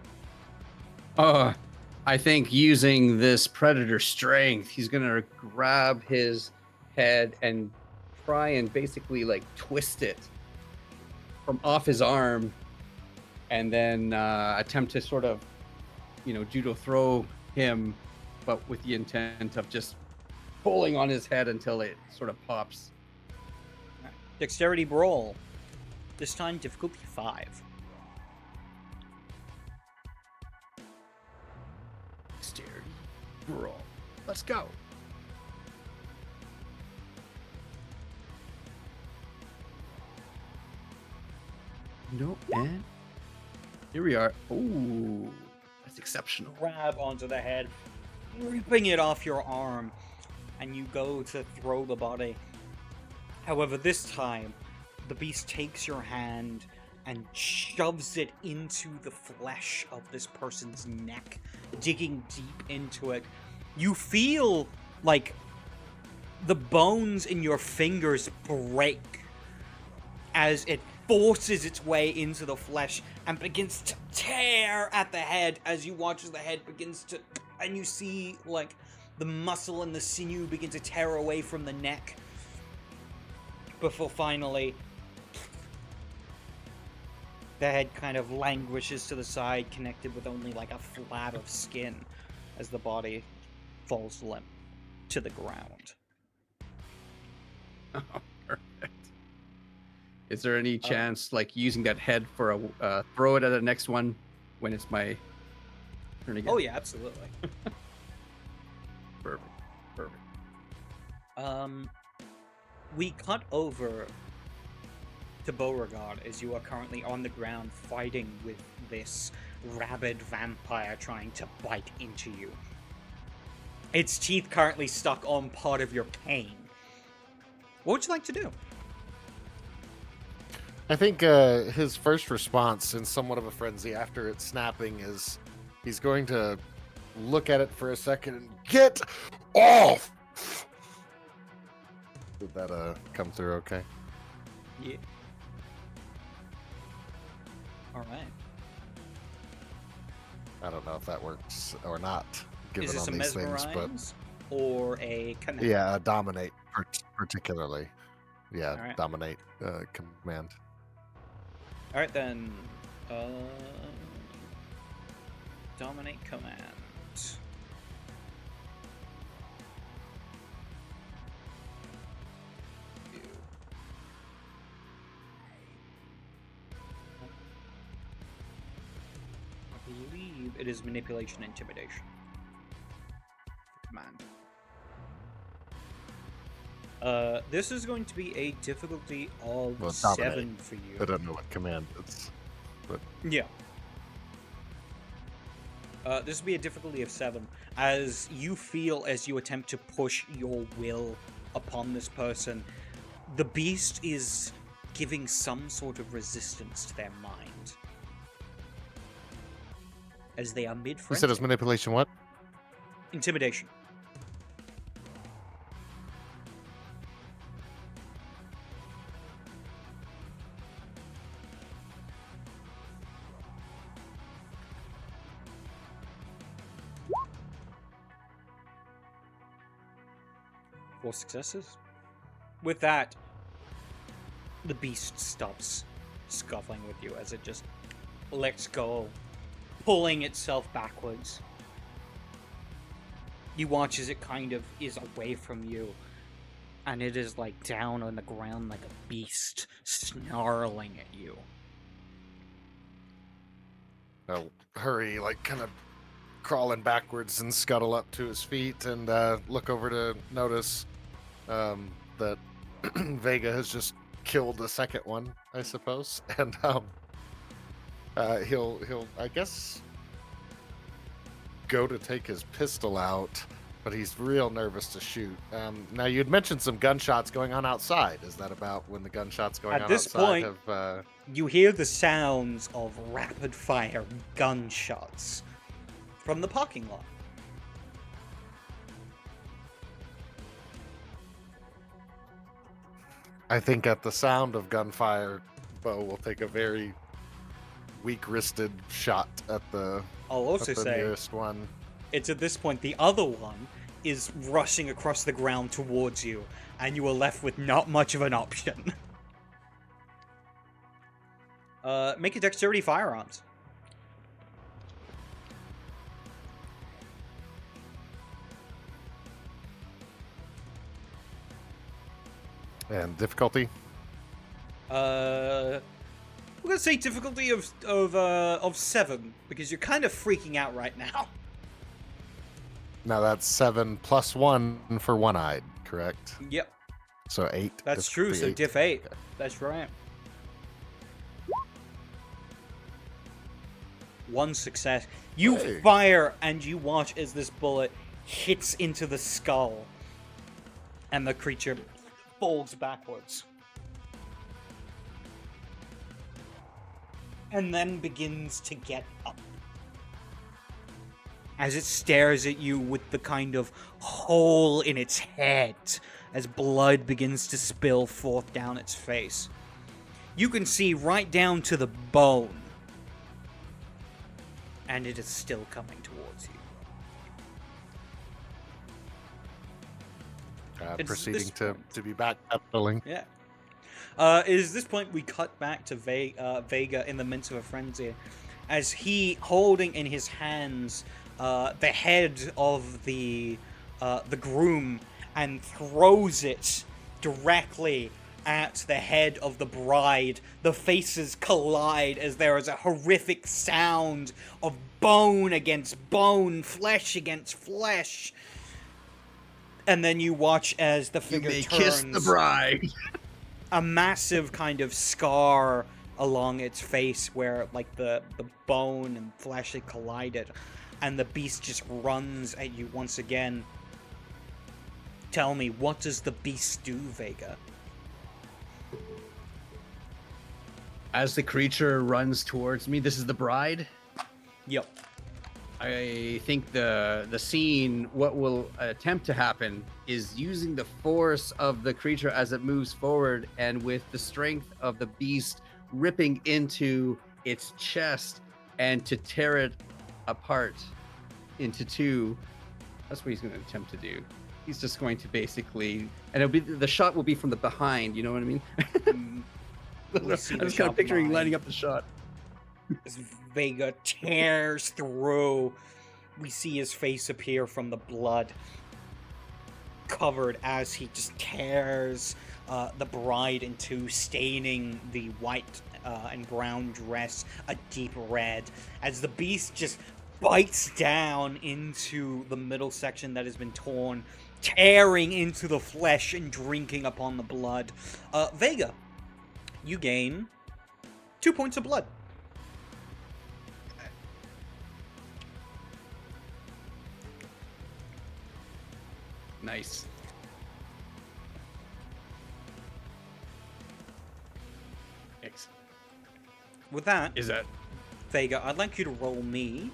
I think using this predator strength, he's gonna grab his head and try and basically like twist it from off his arm, and then attempt to sort of, judo throw him, but with the intent of just pulling on his head until it sort of pops. Dexterity brawl. This time difficulty 5. Dexterity brawl. Let's go. No, and here we are. Ooh, that's exceptional. Grab onto the head, ripping it off your arm, and you go to throw the body. However, this time, the beast takes your hand and shoves it into the flesh of this person's neck, digging deep into it. You feel like the bones in your fingers break as it forces its way into the flesh and begins to tear at the head as you watch as the head begins to... And you see, like, the muscle and the sinew begin to tear away from the neck before finally the head kind of languishes to the side, connected with only, like, a flab of skin as the body falls limp to the ground. Oh, perfect. Is there any chance, like, using that head for a throw it at the next one when it's my turn again? Oh yeah, absolutely. Perfect. Perfect. We cut over to Beauregard as you are currently on the ground fighting with this rabid vampire trying to bite into you. Its teeth currently stuck on part of your cane. What would you like to do? I think his first response, in somewhat of a frenzy after it snapping, is he's going to look at it for a second and get off. Did that come through okay? Yeah. Alright. I don't know if that works or not, given Is this on a these things, but mesmerize or a command? yeah, dominate particularly. Yeah, Alright. dominate command. Alright then. Dominate command. I believe it is manipulation intimidation. Command. This is going to be a difficulty of Well, 7 dominate. for you. I don't know what command it's, but Yeah. This will be a difficulty of 7, as you feel as you attempt to push your will upon this person, the beast is giving some sort of resistance to their mind. As they are you mid-frenzy. said it's manipulation. What? Intimidation. Four successes. With that, the beast stops scuffling with you as it just lets go, pulling itself backwards. You watch as it kind of is away from you, and it is like down on the ground like a beast, snarling at you. I'll hurry, like kind of crawling backwards and scuttle up to his feet and look over to notice that Vega has just killed the second one, I suppose, and he'll I guess go to take his pistol out, but he's real nervous to shoot. Now you'd mentioned some gunshots going on outside. Is that about when the gunshots going At on this outside point, have? You hear the sounds of rapid-fire gunshots from the parking lot. I think at the sound of gunfire, Bo will take a very weak-wristed shot at the I'll also say, nearest one. it's at this point the other one is rushing across the ground towards you, and you are left with not much of an option. Make a dexterity firearms. And difficulty? We're gonna say difficulty of 7, because you're kind of freaking out right now. Now that's 7 plus 1 for one-eyed, correct? Yep, So 8. that's true. So difficulty diff 8. That's right. 1 success. You Hey. fire and you watch as this bullet hits into the skull, and the creature falls backwards. And then begins to get up. As it stares at you with the kind of hole in its head, as blood begins to spill forth down its face. You can see right down to the bone. And it is still coming towards you. It's Proceeding this to point. be backpedaling. Yeah. Is this point we cut back to Vega in the midst of a frenzy, as he holding in his hands the head of the groom and throws it directly at the head of the bride. The faces collide as there is a horrific sound of bone against bone, flesh against flesh. And then you watch as the You figure may turns. kiss the bride. A massive kind of scar along its face where like the bone and flesh had collided, and the beast just runs at you once again. Tell me, what does the beast do, Vega? As the creature runs towards me, this is the bride. Yep. I think the scene, what will attempt to happen is using the force of the creature as it moves forward, and with the strength of the beast ripping into its chest and to tear it apart into two. That's what he's going to attempt to do. He's just going to basically, and it'll be, the shot will be from the behind. You know what I mean? We I'm see the just kind shot of picturing behind. lining up the shot. As Vega tears through, we see his face appear from the blood, covered as he just tears the bride in two, staining the white and brown dress a deep red, as the beast just bites down into the middle section that has been torn, tearing into the flesh and drinking upon the blood. Vega, you gain 2 points of blood. Nice. Excellent. With that, Is that Vega, I'd like you to roll me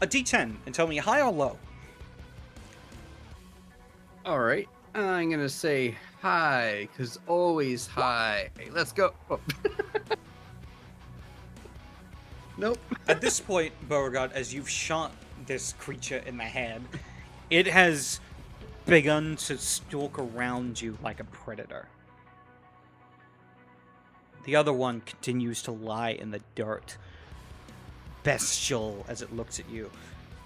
a d10 and tell me high or low. all right? I'm gonna say hi, cause always hi. Hey, let's go. Oh. Nope. At this point, Beauregard, as you've shot this creature in the head, it has begun to stalk around you like a predator. The other one continues to lie in the dirt, bestial as it looks at you.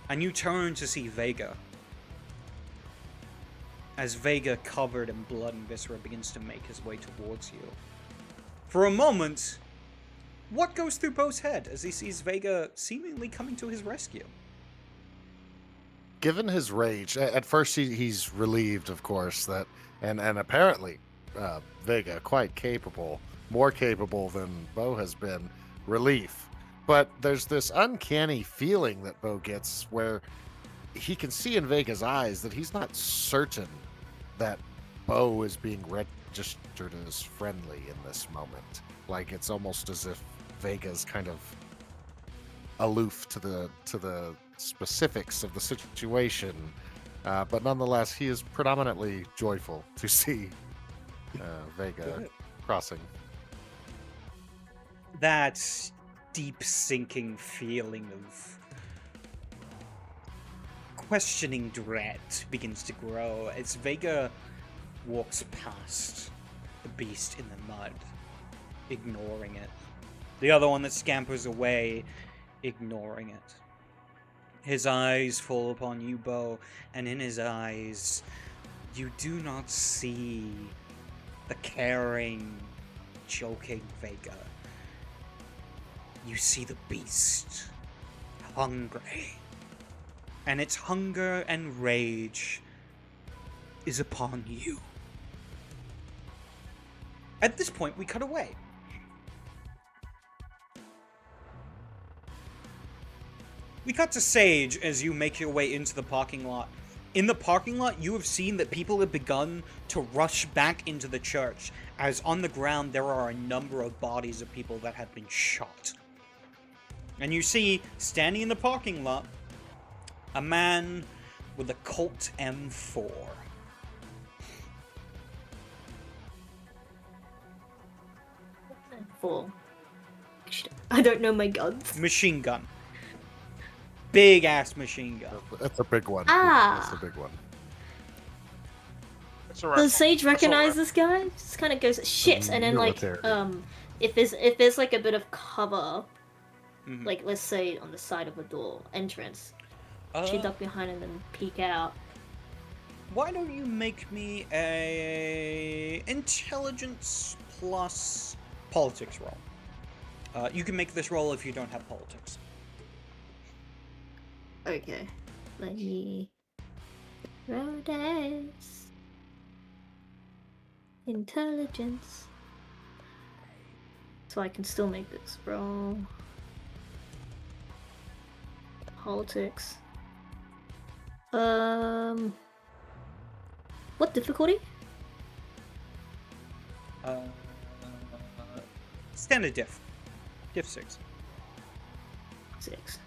And you turn to see Vega. As Vega, covered in blood and viscera, begins to make his way towards you. For a moment, what goes through Bo's head as he sees Vega seemingly coming to his rescue? Given his rage, at first he's relieved, of course, that and apparently Vega quite capable, more capable than Bo has been. Relief, but there's this uncanny feeling that Bo gets where he can see in Vega's eyes that he's not certain that Bo is being registered as friendly in this moment. Like it's almost as if Vega's kind of aloof to the specifics of the situation, But nonetheless, he is predominantly joyful to see Vega Good. crossing. That deep sinking feeling of questioning dread begins to grow as Vega walks past the beast in the mud, ignoring it. The other one that scampers away, ignoring it. His eyes fall upon you, Bo, and in his eyes, you do not see the caring, joking Vega. You see the beast, hungry. And its hunger and rage is upon you. At this point, we cut away. We cut to Sage as you make your way into the parking lot. In the parking lot, you have seen that people have begun to rush back into the church, as on the ground there are a number of bodies of people that have been shot. And you see, standing in the parking lot, a man with a Colt M4. Four. I don't know my guns. Machine gun. Big ass machine gun. That's a big one. Ah. That's a big one. It's a rifle. Does Sage That's all recognize right. this guy? Just kind of goes shit, and then like Military. if there's like a bit of cover, Mhm. like let's say on the side of a door entrance, she duck behind and then peek out. Why don't you make me a intelligence plus politics roll? You can make this roll if you don't have politics. Okay, let me roll dice. Intelligence. So I can still make this roll. Politics. What difficulty? Standard diff. Diff 6. 6.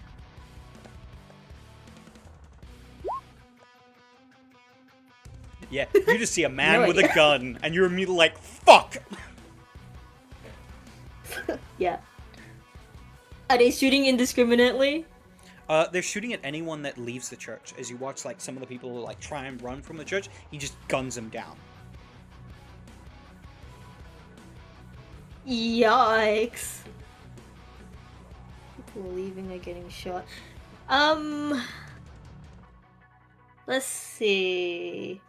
Yeah, you just see a man No with idea. a gun, and you're immediately like, fuck! Yeah. Are they shooting indiscriminately? They're shooting at anyone that leaves the church. As you watch, like, some of the people who, like, try and run from the church, he just guns them down. Yikes. People leaving or getting shot. Let's see.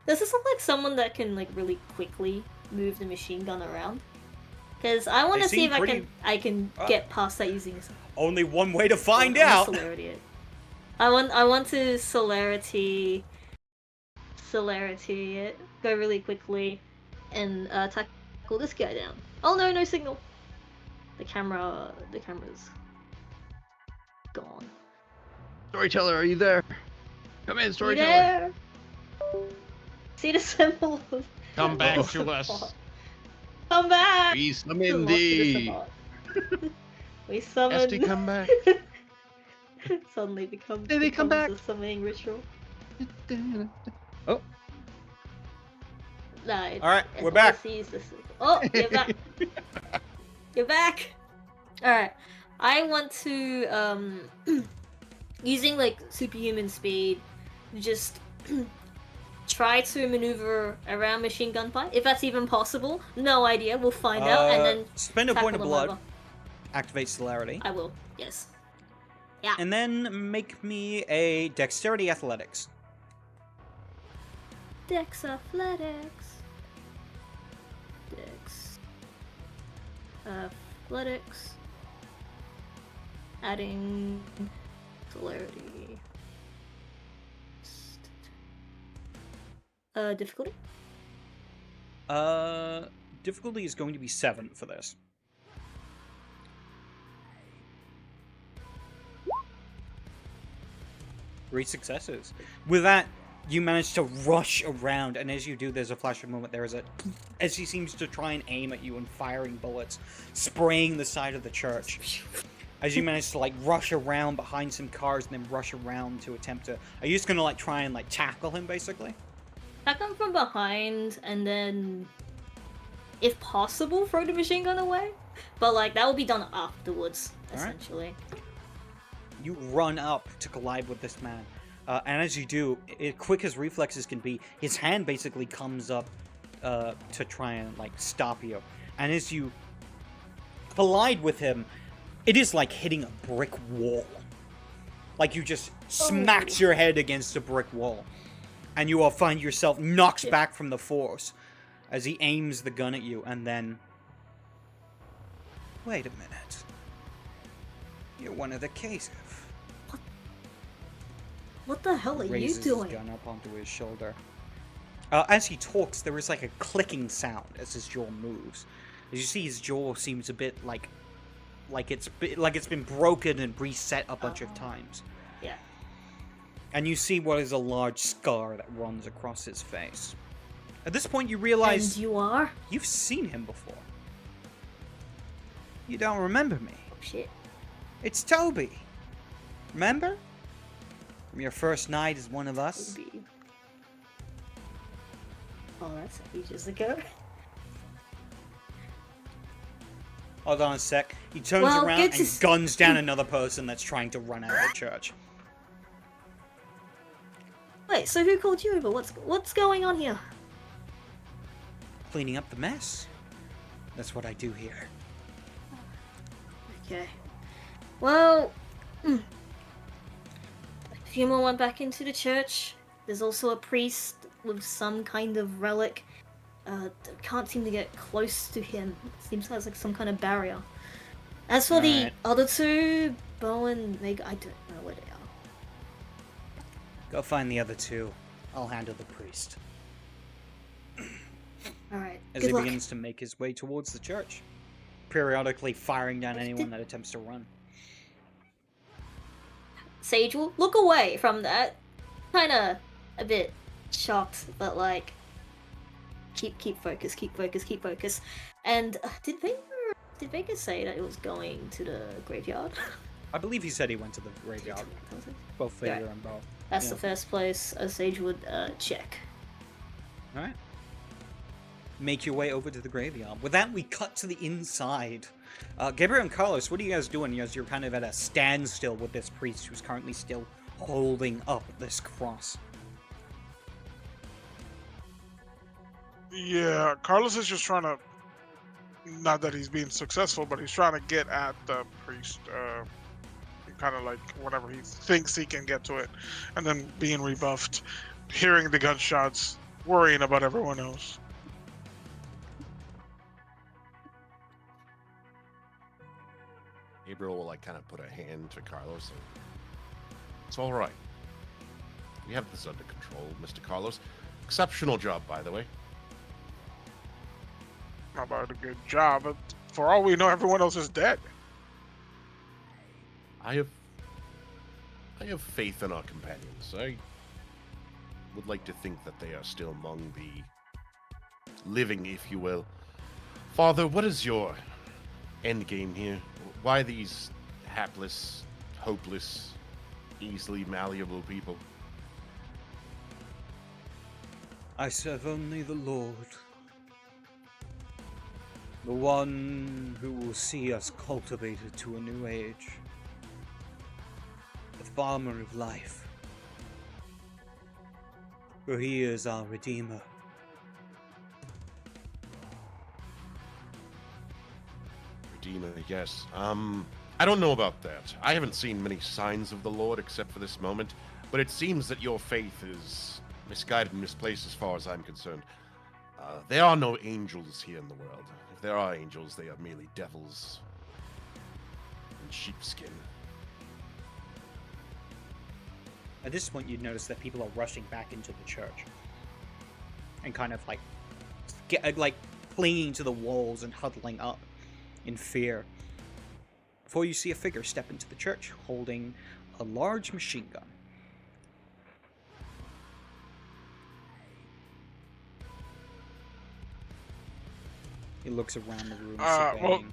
Does this look like someone that can like really quickly move the machine gun around? Because I want They to see seem if pretty- I can get past that using Only one way to find I wanna out! celerity it. I want to celerity it. Go really quickly and tackle this guy down. Oh no, no signal. The camera's gone. Storyteller, are you there? Come in, You storyteller. there? See the symbol of Come back lost to the us. plot. Come back! We The summon lost to the thee. spot. We summon. Esty, come back. Suddenly becomes Baby, come becomes back. a summoning ritual. Oh, Nah, it's, Alright, it's we're back. sees the symbol. Oh, you're back. You're back. Alright. I want to using like superhuman speed, just try to maneuver around machine gun fight, if that's even possible. No idea. We'll find out, and then Spend a point of tackle them blood, over. activate celerity, I will. Yes. and then make me a dexterity athletics. Dex athletics. Dex athletics. Adding celerity. Difficulty? Difficulty is going to be 7 for this. Three successes. With that, you manage to rush around, and as you do, there's a flash of moment. There is a, as he seems to try and aim at you and firing bullets, spraying the side of the church. As you manage to like rush around behind some cars and then rush around to attempt to. Are you just gonna like try and like tackle him basically? Attack him from behind, and then, if possible, throw the machine gun away. But like that will be done afterwards, Alright. essentially. You run up to collide with this man, and as you do, quick as reflexes can be, his hand basically comes up to try and like stop you. And as you collide with him, it is like hitting a brick wall. Like you just smacked your head against a brick wall, and you will find yourself knocked back from the force as he aims the gun at you, and then. Wait a minute. You're one of the cases. What the hell are you Raises doing? his gun up onto his shoulder. As he talks, there is like a clicking sound as his jaw moves. As you see, his jaw seems a bit like it's been broken and reset a bunch of times. Yeah. And you see what is a large scar that runs across his face. At this point, you realize And you are? you've seen him before. You don't remember me. Oh shit. It's Toby. Remember? From your first night as one of us. Maybe. Oh, that's ages ago. Hold on a sec. He turns Well, around good and to guns down another person that's trying to run out of the church. Wait, so who called you over? What's going on here? Cleaning up the mess. That's what I do here. Okay. Well, Fuma went back into the church. There's also a priest with some kind of relic. Can't seem to get close to him. Seems to have like some kind of barrier. As for the Alright. other two, Bo and Meg, I don't know where they are. Go find the other two. I'll handle the priest. Alright, As good he luck. begins to make his way towards the church, periodically firing down anyone that attempts to run. Sage will look away from that. Kinda a bit shocked, but like keep focus, keep focus, keep focus. And did Vega say that it was going to the graveyard? I believe he said he went to the graveyard. Both Vader Yeah. and Bo. That's Yeah. the first place a Sage would check. Alright. Make your way over to the graveyard. With that, we cut to the inside. Gabriel and Carlos, what are you guys doing? You're kind of at a standstill with this priest who's currently still holding up this cross. Yeah, Carlos is just trying to. Not that he's being successful, but he's trying to get at the priest. Kind of like whenever he thinks he can get to it, and then being rebuffed, hearing the gunshots, worrying about everyone else. Gabriel will like kind of put a hand to Carlos. And, it's all right. We have this under control, Mr. Carlos. Exceptional job, by the way. Not about a good job, but for all we know, everyone else is dead. I have faith in our companions. I would like to think that they are still among the living, if you will. Father, what is your end game here? Why these hapless, hopeless, easily malleable people? I serve only the Lord. The one who will see us cultivated to a new age. The farmer of life. For he is our Redeemer. Redeemer, yes. I don't know about that. I haven't seen many signs of the Lord except for this moment, but it seems that your faith is misguided and misplaced as far as I'm concerned. There are no angels here in the world. If there are angels, they are merely devils in sheepskin. At this point, you'd notice that people are rushing back into the church. And kind of like clinging to the walls and huddling up in fear. Before you see a figure step into the church holding a large machine gun. He looks around the room, Well- surveying.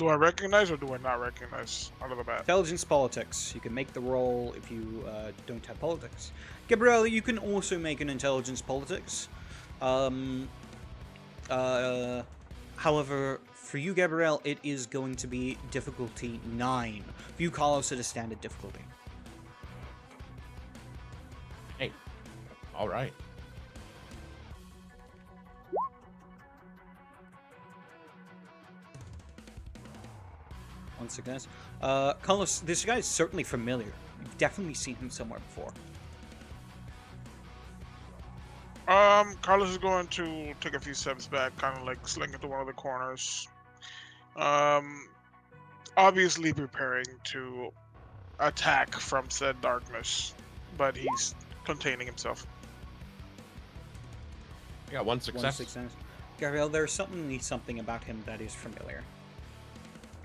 Do I recognize or do I not recognize out of the bat? Intelligence politics. You can make the roll if you don't have politics. Gabrielle, you can also make an intelligence politics. However, for you, Gabrielle, it is going to be difficulty 9. For you, Carlos, it is standard difficulty. Hey, all right. Once again, Carlos, this guy is certainly familiar. You've definitely seen him somewhere before. Carlos is going to take a few steps back, kind of like slink into one of the corners. Obviously preparing to attack from said darkness, but he's containing himself. Yeah, one success. One success. Gabrielle, there's something about him that is familiar.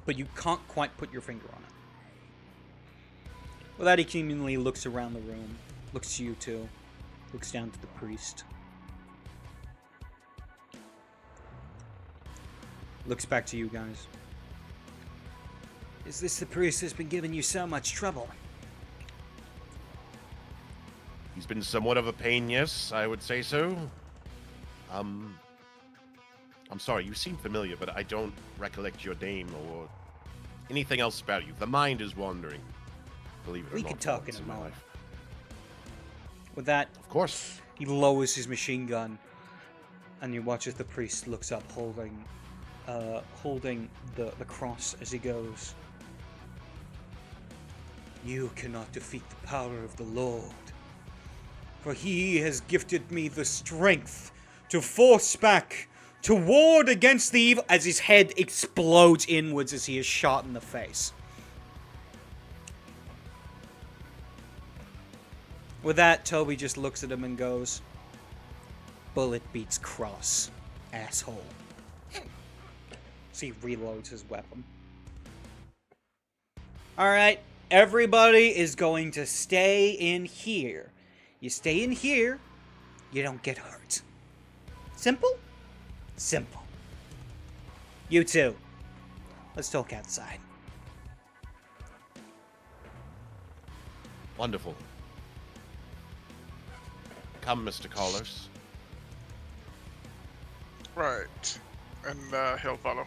But you can't quite put your finger on it. Well, that he communally looks around the room, looks to you two, looks down to the priest. Looks back to you guys. Is this the priest that's been giving you so much trouble? He's been somewhat of a pain, yes, I would say so. I'm sorry, you seem familiar, but I don't recollect your name or anything else about you. The mind is wandering. Believe it or not. We can talk in once a my moment. life. With that, Of course. he lowers his machine gun, and you watch as the priest looks up, holding the cross as he goes. You cannot defeat the power of the Lord, for he has gifted me the strength to force back, to ward against the evil, as his head explodes inwards as he is shot in the face. With that, Toby just looks at him and goes, bullet beats cross, asshole. So he reloads his weapon. Alright, everybody is going to stay in here. You stay in here, you don't get hurt. Simple? Simple. You two, let's talk outside. Wonderful. Come, Mr. Carlos. Right. And he'll follow.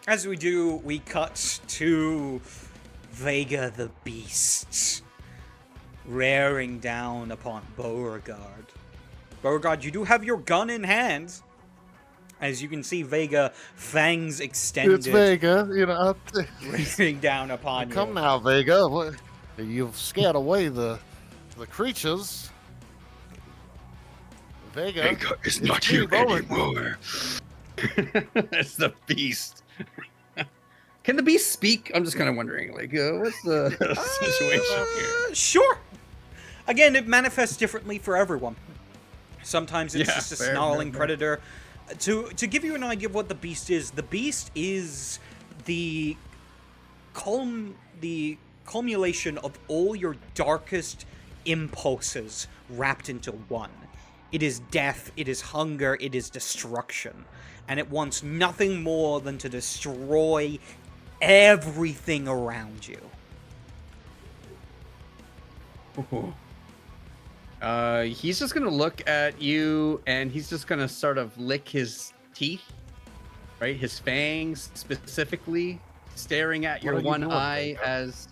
As we do, we cut to Vega the Beast raring down upon Beauregard. Beauregard, you do have your gun in hand. As you can see, Vega, fangs extended, It's Vega, you know. raring down upon you. Come now, Vega. You've scared away the creatures. Vega is not here anymore. That's the beast. Can the beast speak? I'm just kind of wondering, like, what's the situation here? Sure. Again, it manifests differently for everyone. Sometimes it's Yeah, just a fair, snarling fair. predator. To give you an idea of what the beast is the culmination of all your darkest impulses wrapped into one. It is death, it is hunger, it is destruction. And it wants nothing more than to destroy everything around you. He's just gonna look at you, and he's just gonna sort of lick his teeth, right? His fangs specifically, staring at your are you one doing, eye Vega? as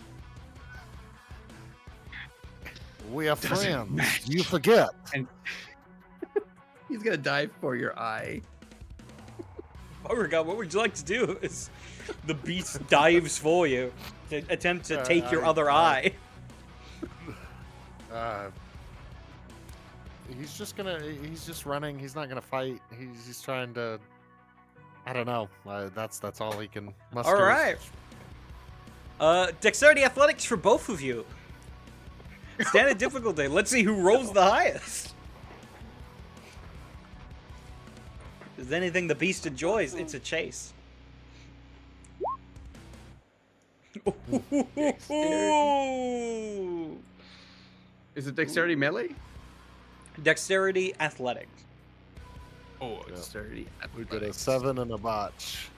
We are Doesn't friends. match. You forget. he's gonna dive for your eye. Beauregard, what would you like to do? Is the beast dives for you to attempt to take your other eye. He's just running. He's not gonna fight. He's trying to. I don't know. That's all he can muster. All right. Dexterity athletics for both of you. Standard difficulty. Let's see who rolls the highest. If there's anything the beast enjoys, it's a chase. Is it dexterity melee? Dexterity athletics. Oh, Yeah. dexterity. We did a athletics. 7 and a botch.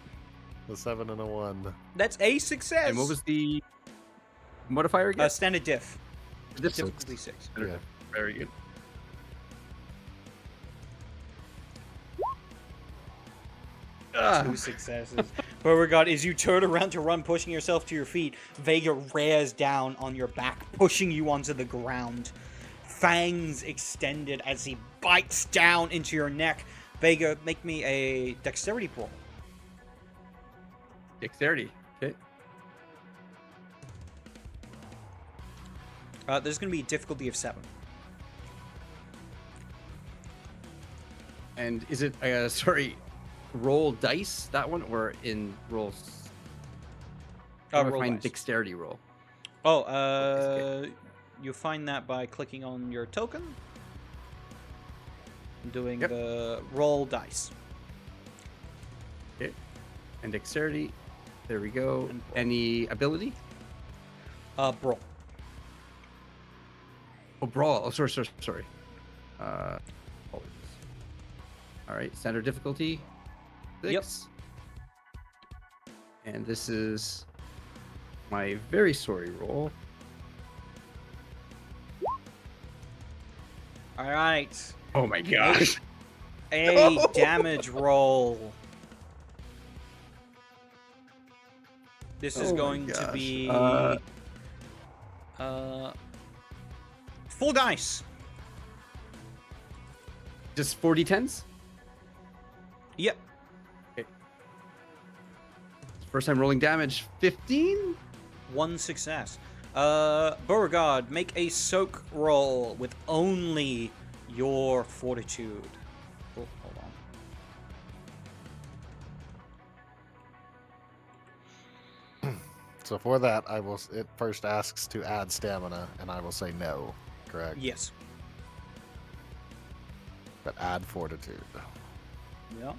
A 7 and a 1. That's a success. And what was the modifier again? Standard diff? Diff- Difficulty 6. Yeah. Very good. Two successes. Beauregard, as you turn around to run, pushing yourself to your feet, Vega rears down on your back, pushing you onto the ground. Fangs extended as he bites down into your neck. Vega, make me a dexterity roll. Dexterity. Okay. There's going to be a difficulty of 7. And is it roll dice, that one, or in rolls? How do I Roll find dice. dexterity roll? Oh, you find that by clicking on your token, and doing Yep. the roll dice. Okay. And dexterity. There we go. And brawl. Any ability? Brawl. Oh, brawl. Oh, sorry. All right. Standard difficulty. 6. Yep. And this is my very sorry roll. All right. Oh my gosh. A damage roll. This is Oh my going to gosh. be full dice. Just 4d10s? Yep. First time rolling damage. 15? 1 success. Beauregard, make a soak roll with only your fortitude. Oh, hold on. So for that, it first asks to add stamina, and I will say no. Correct. Yes. But add fortitude. Yeah.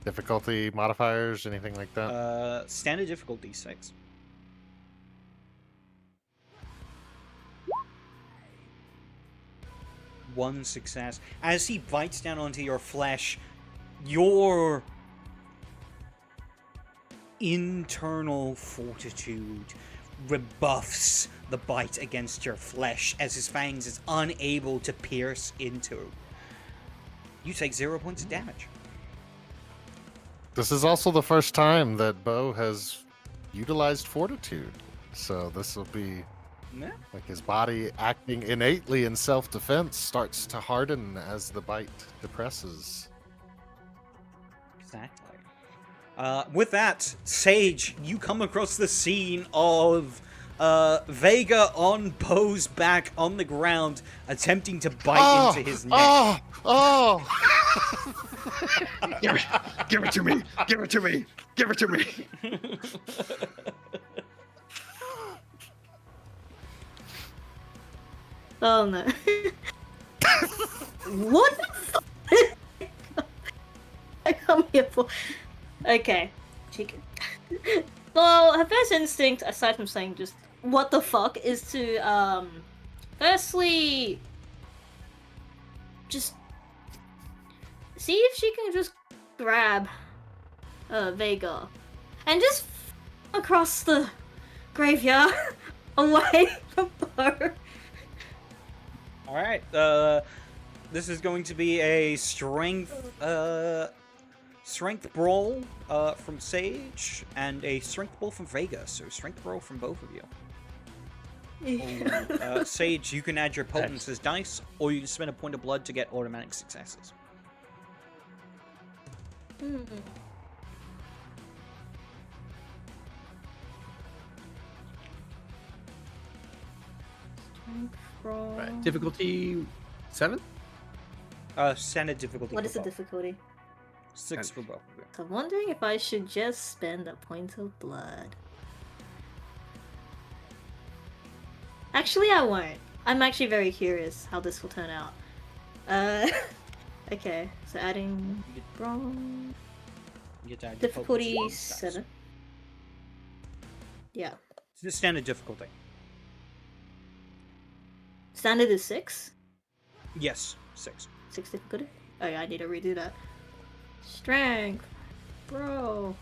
Difficulty modifiers, anything like that? Standard difficulty 6. One success. As he bites down onto your flesh, your internal fortitude rebuffs the bite against your flesh as his fangs is unable to pierce into. You take 0 points of damage. This is also the first time that Bo has utilized fortitude. So this will be Yeah. like his body acting innately in self-defense starts to harden as the bite depresses. Exactly. With that, Sage, you come across the scene of Vega on Bo's back on the ground, attempting to bite into his neck. Oh! Give it to me! Give it to me! Give it to me! Oh no. What the fuck? I come here for. Okay, chicken. Well, her first instinct, aside from saying just what the fuck, is to firstly just see if she can just grab Vega and just across the graveyard away from her. All right. This is going to be a strength brawl from Sage and a strength brawl from Vega. So strength brawl from both of you. Sage, you can add your potence as dice, or you can spend a point of blood to get automatic successes. Right. Difficulty 7? Standard difficulty. What for is the both. difficulty? 6 for both of you. I'm wondering if I should just spend a point of blood. Actually, I won't. I'm actually very curious how this will turn out. Okay, so adding wrong. You get to add your potence Difficulty to these dice. 7. Yeah. It's the standard difficulty. standard is 6? Yes, 6. 6 difficulty? Oh yeah, I need to redo that. Strength. Bro.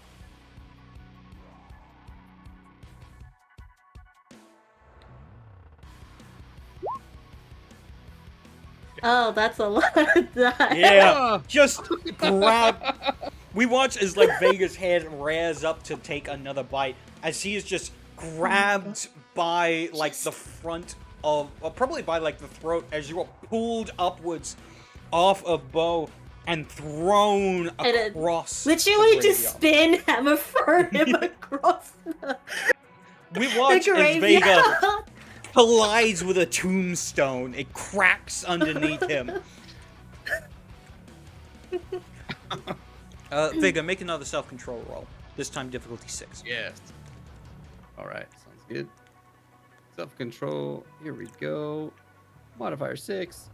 Oh, that's a lot of that. Yeah, just grab. We watch as like Vega's head rears up to take another bite, as he is just grabbed by like the front of, or probably by like the throat, as you are pulled upwards off a bow and thrown And across. Literally the just graveyard. spin hammer throw him across the, We watch as Vega graveyard. collides with a tombstone. It cracks underneath him. Vega, make another self-control roll. This time difficulty 6. Yes. All right. Sounds good. Self-control. Here we go. Modifier 6.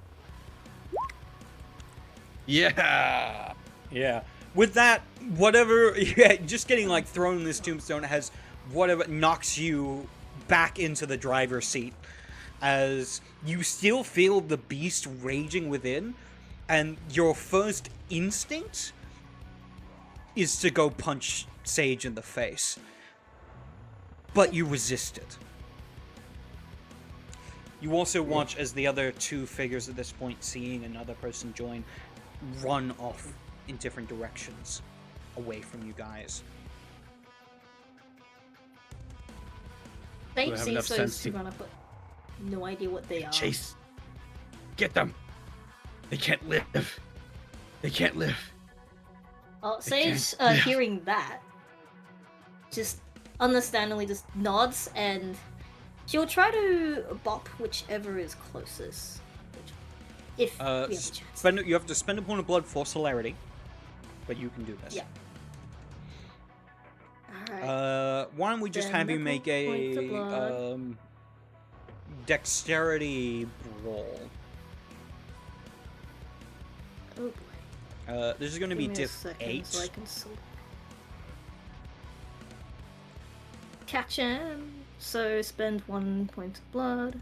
Yeah. Yeah. With that, whatever, yeah, just getting like thrown in this tombstone has whatever knocks you back into the driver's seat, as you still feel the beast raging within, and your first instinct is to go punch Sage in the face. But you resist it. You also watch as the other two figures at this point, seeing another person join, run off in different directions away from you guys. Sage have sees enough those sense two to- run up, but no idea what they are. Chase. Get them. They can't live. They can't live. Sage, can't- hearing that, just understandably just nods, and she'll try to bop whichever is closest. If we have a chance. You have to spend a point of blood for celerity, but you can do this. Yeah. Alright. Why don't we just Then have you knuckle make points of a blood. dexterity roll. Oh boy. This is going to be Give me a diff second 8. so I can catch him. So spend 1 point of blood.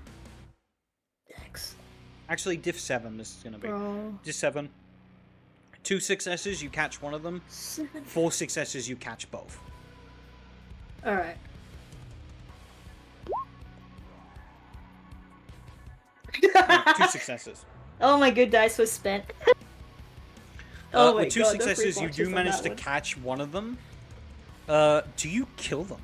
Dex. Actually, diff 7 this is going to be. Bro. Diff 7. 2 successes, you catch one of them. 7. 4 successes, you catch both. Alright. No, 2 successes. Oh my good dice was spent. Oh my with 2 god, the successes, free you boxes do on manage that to one. catch one of them. Do you kill them?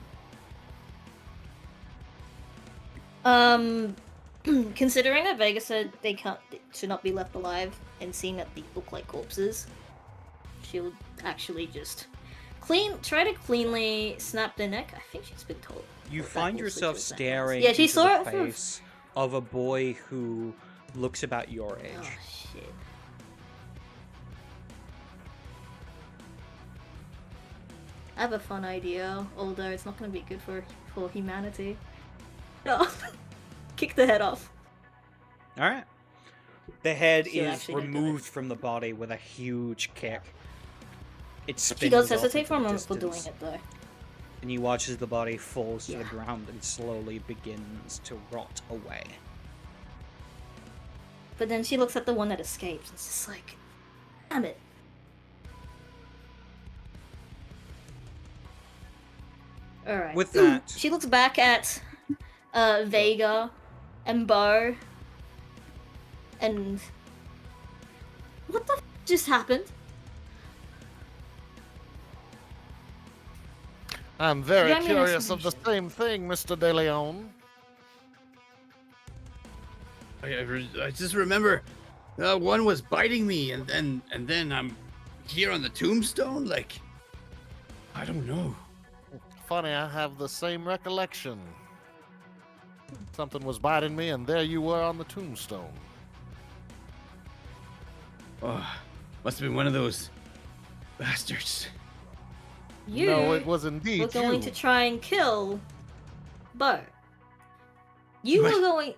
Considering that Vega said they should not be left alive, and seeing that they look like corpses, she'll actually just try to cleanly snap their neck. I think she's been told. You what that find whole yourself situation staring is. Yeah, she into saw the it from. face of a boy who looks about your age. Oh shit. I have a fun idea, although it's not going to be good for humanity. No. Kick the head off. All right. The head She'll is actually do it. removed from the body with a huge kick. It spins She does off hesitate into for a the moment for doing distance, it though. and you watch as the body falls to the Yeah. ground and slowly begins to rot away. But then she looks at the one that escapes and it's just like, damn it. Alright. With that- She looks back at Vega and Bo and what the just happened? I'm very Give me an curious of the explanation. same thing, Mr. De Leon. I just remember one was biting me, and then I'm here on the tombstone. Like, I don't know. Funny, I have the same recollection. Something was biting me, and there you were on the tombstone. Oh, must have been one of those bastards. You No, it was indeed were going you. to try and kill Bo. You What? were going.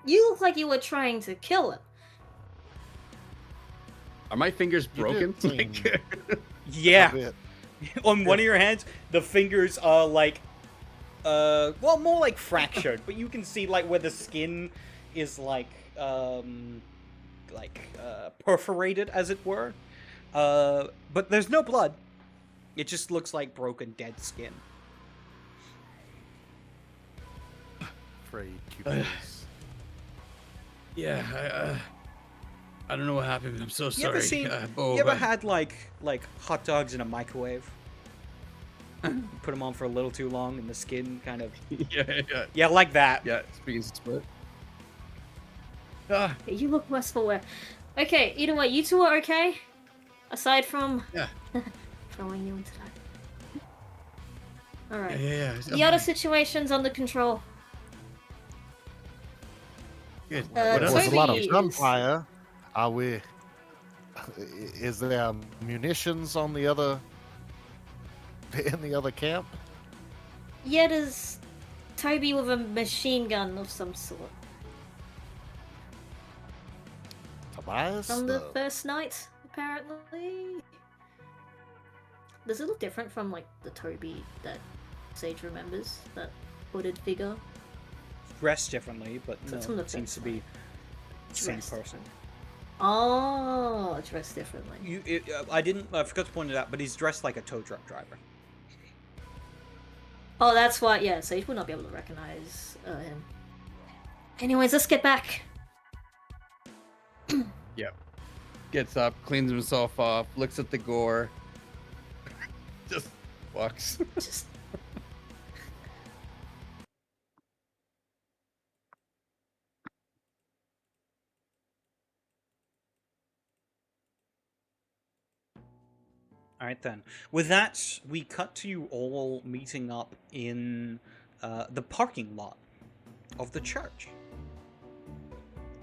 You look like you were trying to kill him. Are my fingers You did broken? Like, seem a Yeah. bit. On one of your hands, the fingers are like, well, more like fractured, but you can see like where the skin is perforated, as it were. But there's no blood. It just looks like broken, dead skin. Afraid cucumbers. Yeah, I don't know what happened. I'm so You sorry. ever seen? Bo, You ever but- had like hot dogs in a microwave? You put them on for a little too long, and the skin kind of yeah, like that. yeah. Speaking of split. You look worse for wear. Okay, either way, you two are okay? Aside from... Yeah. throwing you into that. Alright. Yeah. The other situation's under control. Good. Uh, What else? There's a lot of Toby is- gunfire. Are we? Is there munitions on the other? In the other camp? Yeah, there's Toby with a machine gun of some sort. Tobias? From the first night, apparently. Does it look different from, like, the Toby that Sage remembers? That hooded figure? Dressed differently, but So it's no, from the it seems first to be the same Dressed. person. Oh, dressed differently. I forgot to point it out, but he's dressed like a tow truck driver. Oh, that's why, yeah, Sage would not be able to recognize him. Anyways, let's get back. Gets up, cleans himself off, looks at the gore, just walks. Just... All right then. With that, we cut to you all meeting up in the parking lot of the church,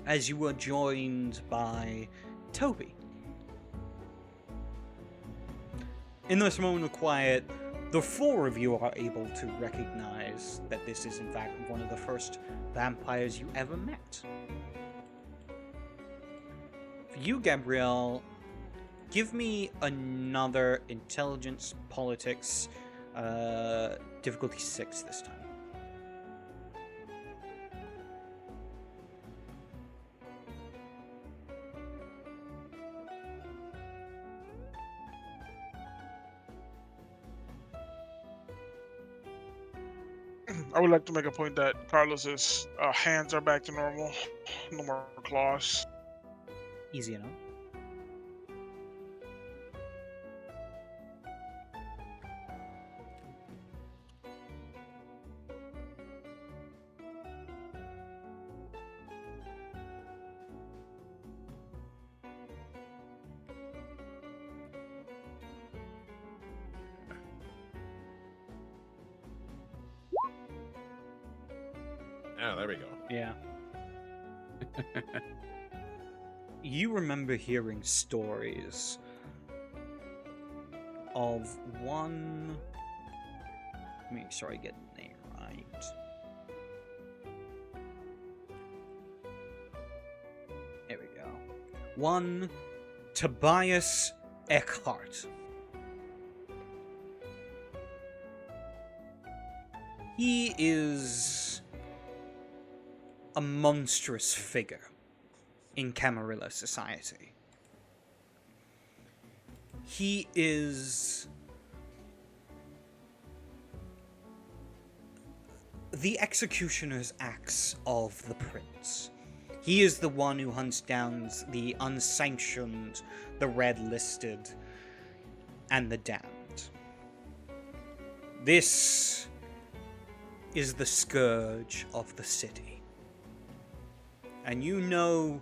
as you were joined by Toby. In this moment of quiet, the four of you are able to recognize that this is in fact one of the first vampires you ever met. For you, Gabrielle, give me another intelligence politics, difficulty 6 this time. I would like to make a point that Carlos's hands are back to normal. No more claws. Easy enough. Oh, there we go. Yeah. You remember hearing stories of one... Make sure I get the name right. There we go. One Tobias Eckhart. He is a monstrous figure in Camarilla society. He is the executioner's axe of the prince. He is the one who hunts down the unsanctioned, the red-listed, and the damned. This is the scourge of the city. And you know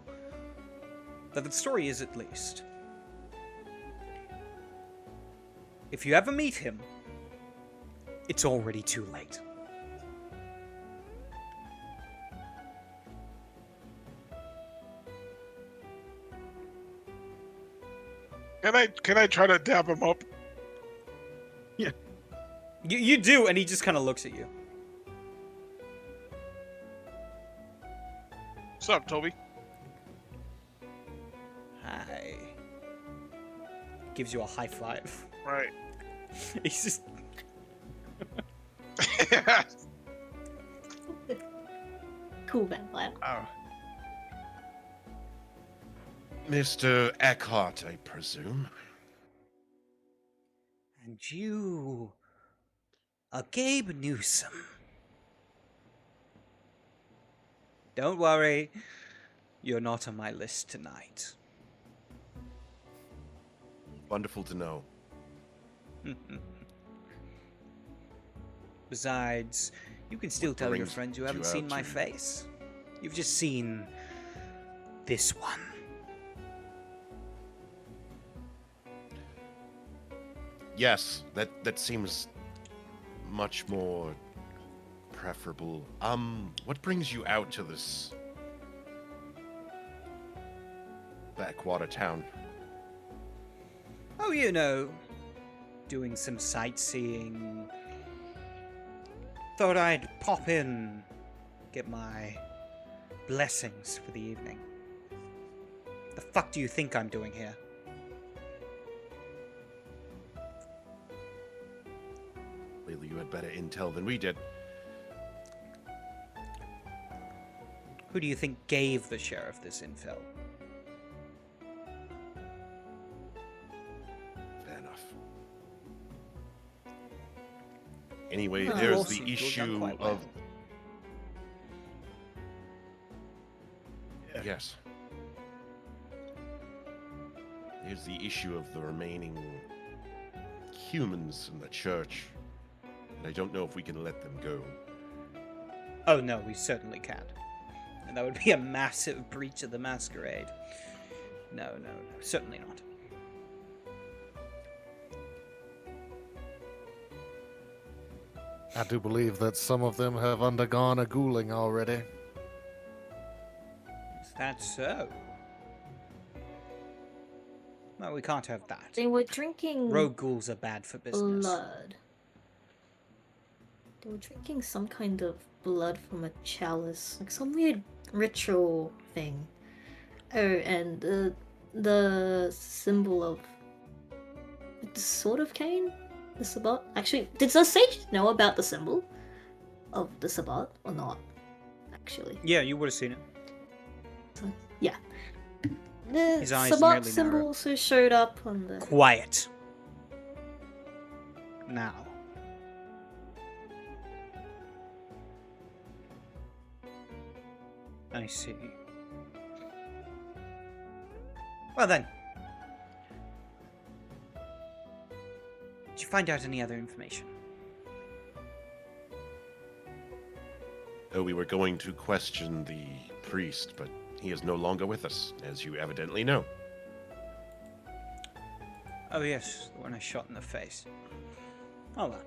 that the story is at least, if you ever meet him, it's already too late. Can I try to dab him up? You do, and he just kind of looks at you. What's up, Toby? Hi. Gives you a high five. Right. He's just... Cool vampire. Oh, Mr. Eckhart, I presume. And you are Gabe Newsom. Don't worry, you're not on my list tonight. Wonderful to know. Besides, you can still What tell your brings friends you you haven't seen out my to- face. You've just seen this one. Yes, that seems much more preferable. What brings you out to this backwater town? Oh, you know, doing some sightseeing. Thought I'd pop in, get my blessings for the evening. The fuck do you think I'm doing here? Clearly you had better intel than we did. Who do you think gave the sheriff this intel? Fair enough. Anyway, Well, there's lawsuit, the you've done issue quite well. of... Yes. There's the issue of the remaining humans in the church. And I don't know if we can let them go. Oh no, we certainly can't. And that would be a massive breach of the Masquerade. No, certainly not. I do believe that some of them have undergone a ghouling already. Is that so? Well, we can't have that. They were drinking Rogue ghouls are bad for business. blood. They were drinking some kind of blood from a chalice, like some weird ritual thing. Oh, and the symbol of the sword of Caine, the Sabbat. Actually, did the sage know about the symbol of the Sabbat or not? Actually, Yeah, you would have seen it. yeah. The His eyes Sabbat merely symbol narrow. also showed up on the. Quiet. Now. I see. Well then. Did you find out any other information? Oh, we were going to question the priest, but he is no longer with us, as you evidently know. Oh yes, the one I shot in the face. Oh well.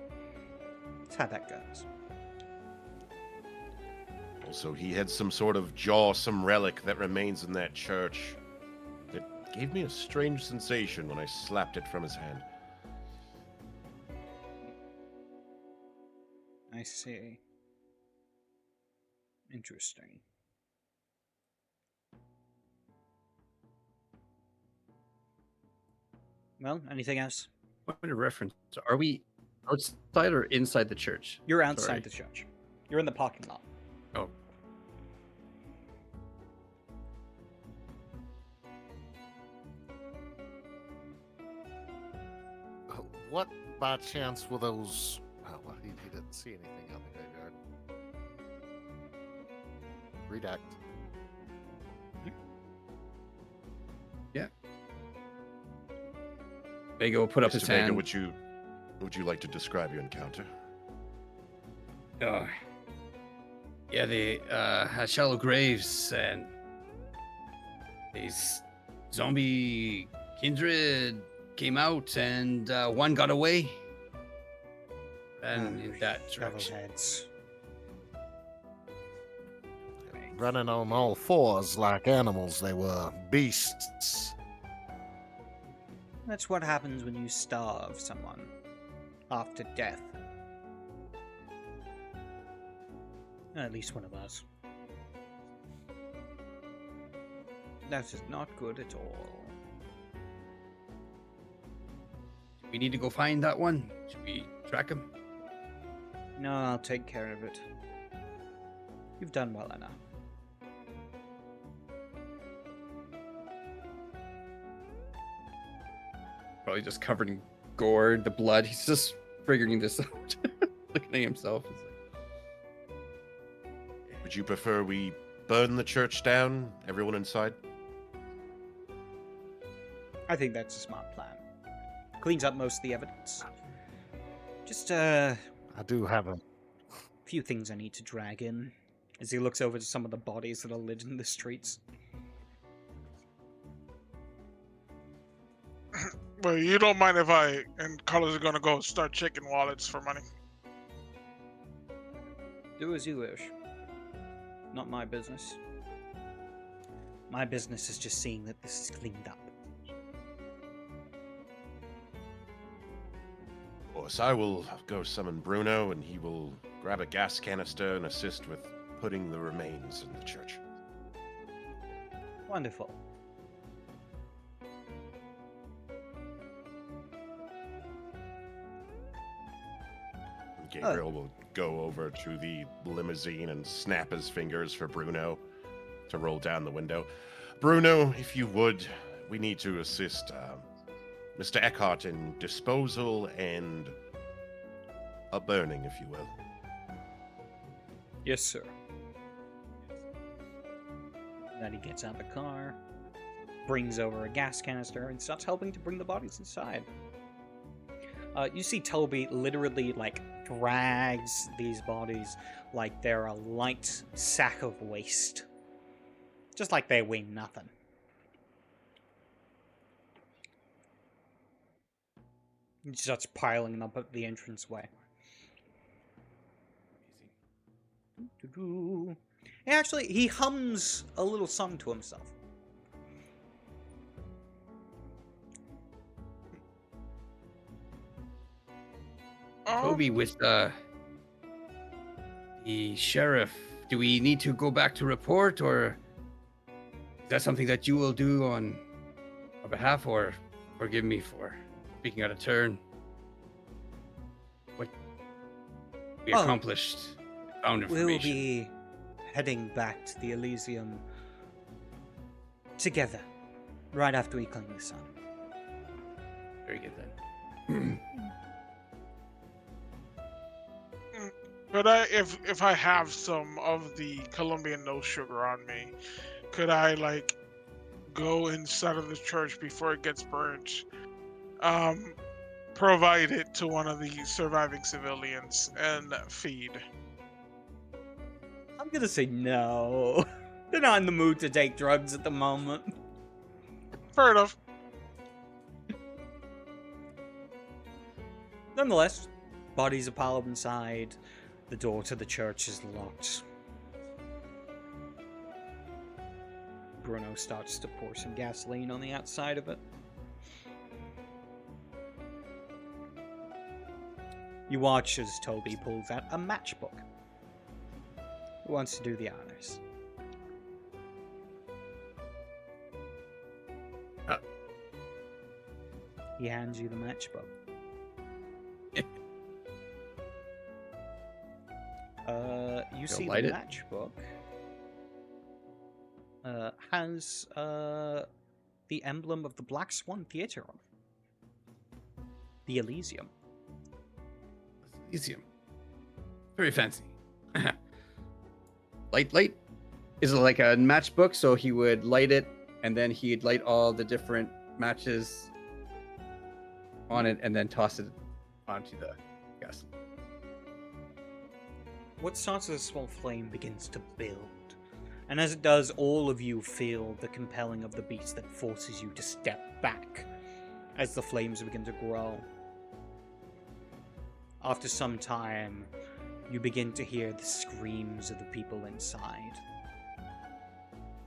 That's how that goes. Also, he had some sort of jaw, some relic that remains in that church. It gave me a strange sensation when I slapped it from his hand. I see. Interesting. Well, anything else? Point of reference. Are we outside or inside the church? You're outside Sorry. the church. You're in the parking lot. Oh. What, by chance, were those... Oh, well, he didn't see anything out in the graveyard. Redact. Vega will put up Mr. his Vega, hand. would you like to describe your encounter? Oh. Yeah, they had shallow graves and these zombie kindred came out and one got away. And in that direction. Heads. Running on all fours like animals they were. Beasts. That's what happens when you starve someone after death. At least one of us. That is not good at all. We need to go find that one. Should we track him? No, I'll take care of it. You've done well enough. probably just covered in gore, the blood. He's just figuring this out, looking at himself. It's like, Would you prefer we burn the church down? Everyone inside? I think that's a smart plan. Cleans up most of the evidence. Just a I do have a. few things I need to drag in. As he looks over to some of the bodies that are littered the streets. Well, you don't mind if I and Carlos are gonna go start checking wallets for money. Do as you wish. Not my business. My business is just seeing that this is cleaned up. Of course, I will go summon Bruno, and he will grab a gas canister and assist with putting the remains in the church. Wonderful. Gabriel will go over to the limousine and snap his fingers for Bruno to roll down the window. Bruno, if you would, we need to assist Mr. Eckhart in disposal and a burning, if you will. Yes, sir. Then he gets out of the car, brings over a gas canister, and starts helping to bring the bodies inside. You see Toby literally, drags these bodies like they're a light sack of waste. Just like they weigh nothing. He starts piling them up at the entranceway. Actually, he hums a little song to himself. Toby, with the sheriff, do we need to go back to report, or is that something that you will do on our behalf, or forgive me for speaking out of turn? What we accomplished, found information. We'll be heading back to the Elysium together, right after we clean this up. Very good then. Could I, if I have some of the Colombian no sugar on me, could I go inside of the church before it gets burnt, provide it to one of the surviving civilians and feed? I'm gonna say no. They're not in the mood to take drugs at the moment. Fair enough. Nonetheless, bodies are piled up inside. The door to the church is locked. Bruno starts to pour some gasoline on the outside of it. You watch as Toby pulls out a matchbook. Who wants to do the honors? He hands you the matchbook. You see the matchbook has the emblem of the Black Swan Theatre on it. The Elysium. Elysium. Very fancy. Light. Is it like a matchbook? So he would light it, and then he'd light all the different matches on it, and then toss it onto the gas. What starts as a small flame begins to build. And as it does, all of you feel the compelling of the beast that forces you to step back as the flames begin to grow. After some time, you begin to hear the screams of the people inside,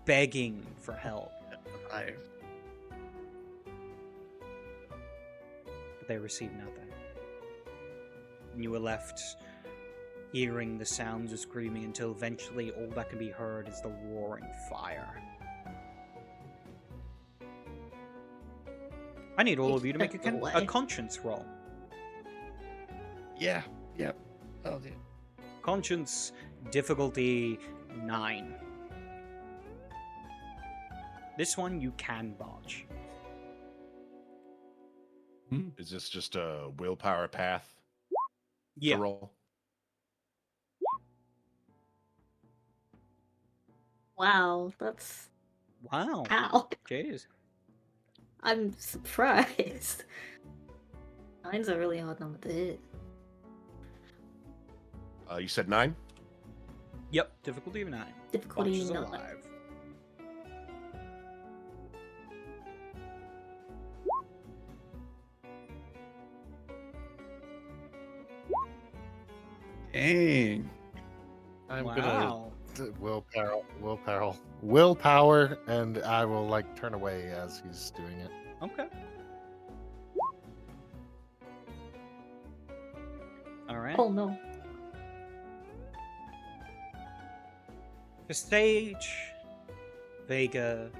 begging for help. But they receive nothing. And you are left hearing the sounds of screaming until eventually all that can be heard is the roaring fire. I need all of you to make a conscience roll. Yeah. That'll do. Conscience, difficulty 9. This one you can botch. Is this just a willpower path Yeah. to roll? Wow, that's Wow. ow. Jeez. I'm surprised. 9's a really hard number to hit. You said 9? Yep. Difficulty of 9. Difficulty Bunch is 9. alive. Dang. I'm Wow. gonna willpower, and I will like turn away as he's doing it. Okay. All right. Oh no. The stage, Vega,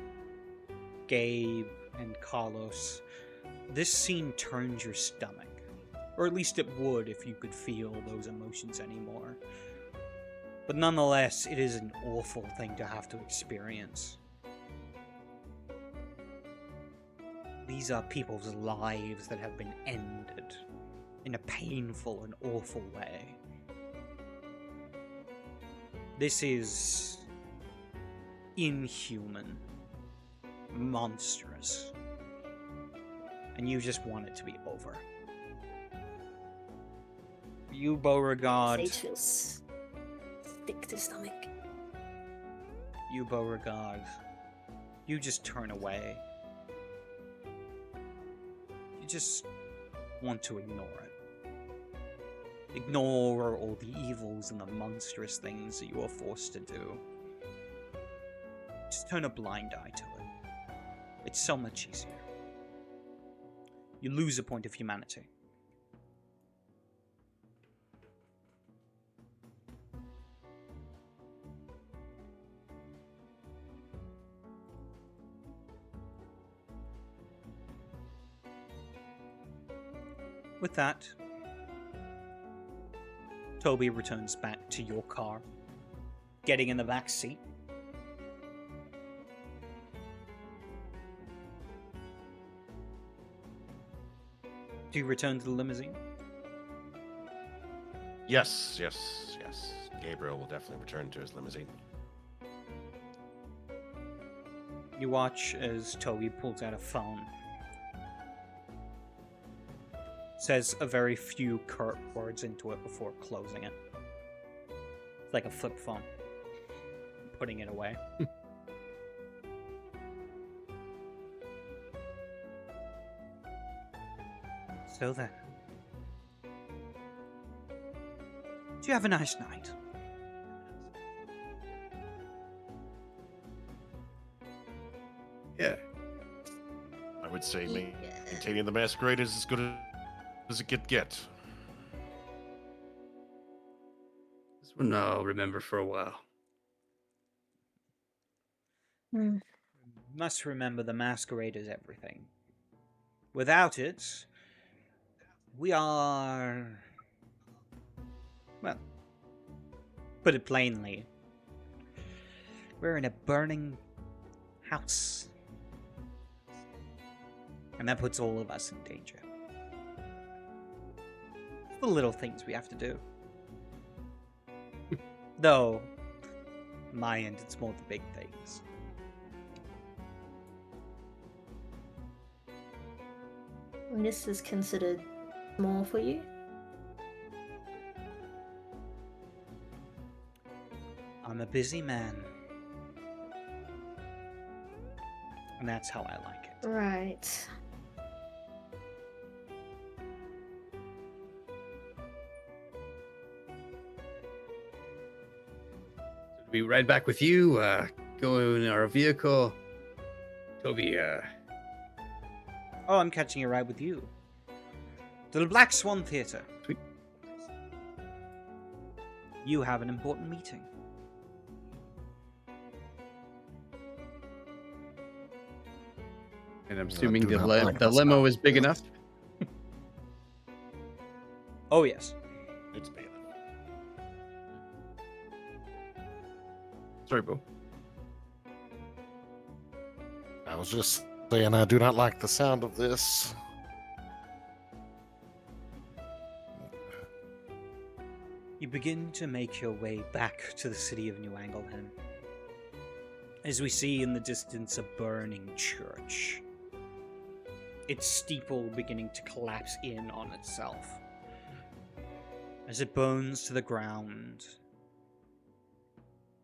Gabe, and Carlos. This scene turns your stomach. Or at least it would if you could feel those emotions anymore. But nonetheless, it is an awful thing to have to experience. These are people's lives that have been ended in a painful and awful way. This is inhuman, monstrous, and you just want it to be over. You, Beauregard, Sage feels thick to stomach. you, Beauregard, you just turn away. You just want to ignore it. Ignore all the evils and the monstrous things that you are forced to do. Just turn a blind eye to it. It's so much easier. You lose a point of humanity. With that, Toby returns back to your car, getting in the back seat. Do you return to the limousine? Yes. Gabriel will definitely return to his limousine. You watch as Toby pulls out a phone. Says a very few curt words into it before closing it. It's like a flip phone. Putting it away. So then. Do you have a nice night? Yeah. I would say Yeah. maintaining the Masquerade is as good as it could get. This one I'll remember for a while. Must remember the Masquerade is everything. Without it, we are... Well, put it plainly, we're in a burning house. And that puts all of us in danger. It's the little things we have to do. Though, on my end, it's more the big things. And this is considered small for you? I'm a busy man. And that's how I like it. Right. We ride back with you, go in our vehicle. Toby, Oh, I'm catching a ride with you. To the Black Swan Theatre. Sweet. You have an important meeting. and I'm I assuming do the, not like the this limo sound. is big enough. Oh, yes. It's big enough. Sorry, Bo. I was just saying I do not like the sound of this. You begin to make your way back to the city of New Angleton. As we see in the distance a burning church, its steeple beginning to collapse in on itself. As it burns to the ground,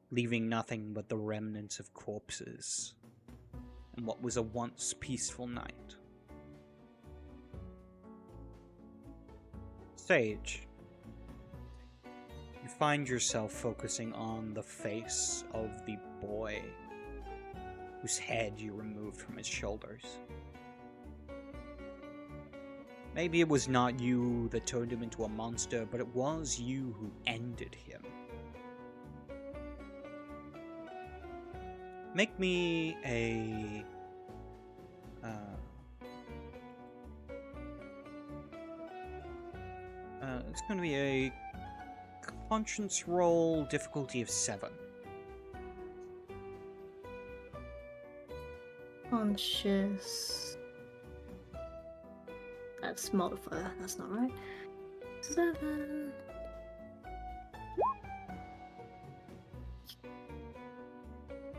leaving nothing but the remnants of corpses and what was a once peaceful night. Sage, you find yourself focusing on the face of the boy whose head you removed from his shoulders. Maybe it was not you that turned him into a monster, but it was you who ended him. Make me a... it's going to be a conscience roll, difficulty of 7. Conscious. That's modifier. That's not right. 7.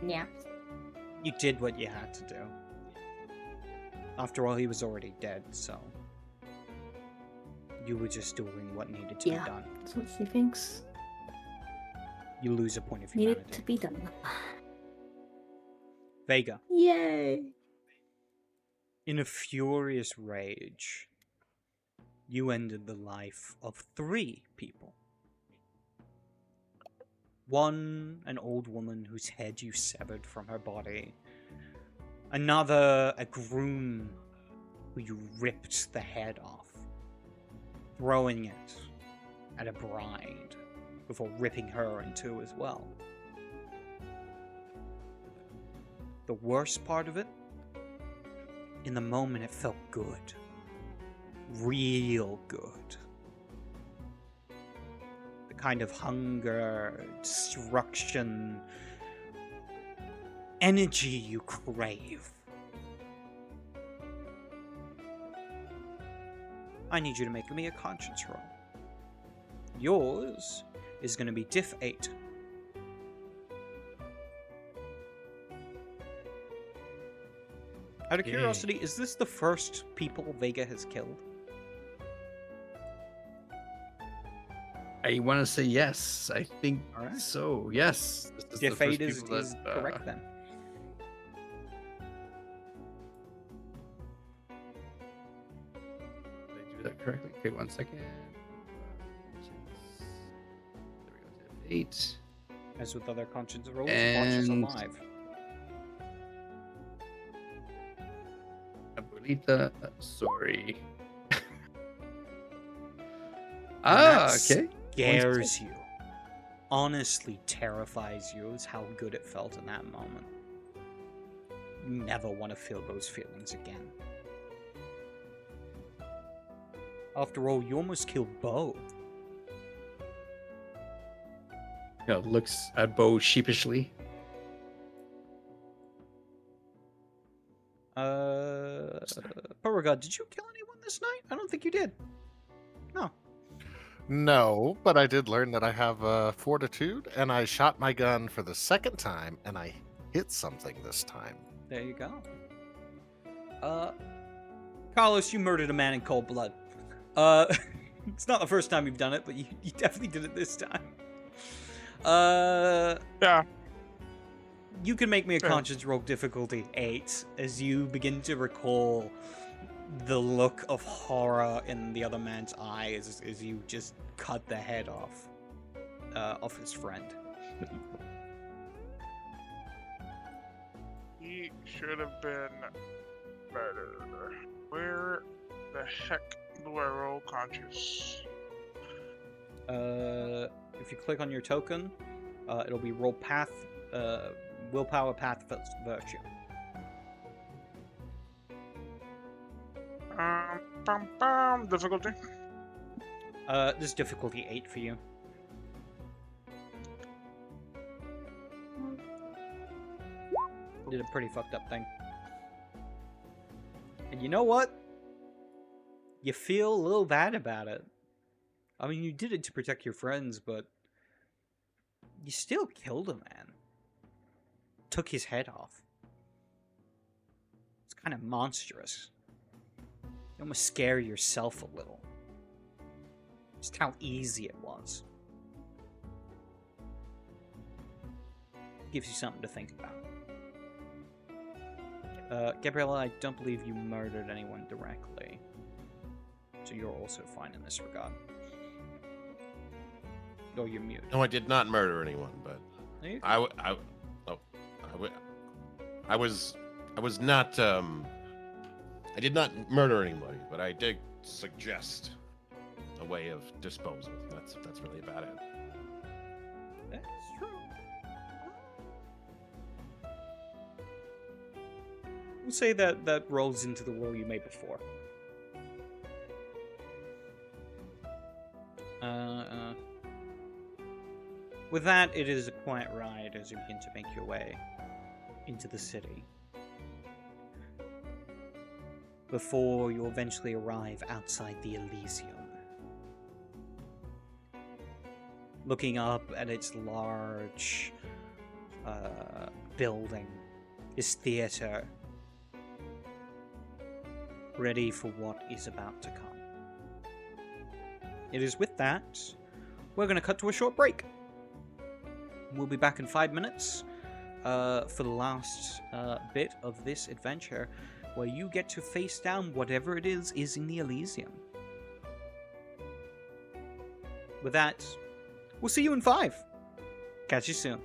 Yeah. You did what you had to do. After all, he was already dead, so... You were just doing what needed to be done. That's what she thinks. You lose a point of humanity. Needed to be done. Vega. Yay! In a furious rage, you ended the life of 3 people. One, an old woman whose head you severed from her body. Another, a groom who you ripped the head off, throwing it at a bride before ripping her in two as well. The worst part of it? In the moment it felt good. Real good. The kind of hunger, destruction, energy you crave. I need you to make me a conscience roll. Yours is going to be diff 8. Out of curiosity, is this the first people Vega has killed? I want to say yes. I think Alright. so. Yes. This is the Diff first 8 is people that, correct then. Did I do that correctly? Okay, 1 second. There we go. 8. As with other conscience rolls, And- Watch is alive. Abuelita, sorry. that Okay. Scares you. Honestly terrifies you is how good it felt in that moment. You never want to feel those feelings again. After all, you almost killed Bo. Looks at Bo sheepishly. Beauregard, did you kill anyone this night? I don't think you did. No. No, but I did learn that I have fortitude, and I shot my gun for the second time, and I hit something this time. There you go. Carlos, you murdered a man in cold blood. It's not the first time you've done it, but you definitely did it this time. Yeah. You can make me a Yeah. conscience roll difficulty 8 as you begin to recall the look of horror in the other man's eyes as you just cut the head off his friend. He should have been better. Where the heck do I roll conscious? If you click on your token, it'll be roll path, willpower path virtue. Difficulty. This is difficulty 8 for you. Did a pretty fucked up thing. And you know what? You feel a little bad about it. I mean, you did it to protect your friends, but you still killed a man. Took his head off. It's kind of monstrous. You almost scare yourself a little. Just how easy it was. Gives you something to think about. Gabriella, I don't believe you murdered anyone directly. So you're also fine in this regard. Or you're mute. No, I did not murder anyone, but There you go. I was not I did not murder anybody, but I did suggest a way of disposal. That's really about it. That's true. We'll say that rolls into the roll you made before. With that, it is a quiet ride as you begin to make your way into the city. Before you eventually arrive outside the Elysium. Looking up at its large building, this theater, ready for what is about to come. It is with that, we're going to cut to a short break. We'll be back in 5 minutes for the last bit of this adventure, where you get to face down whatever it is in the Elysium. With that, we'll see you in 5. Catch you soon.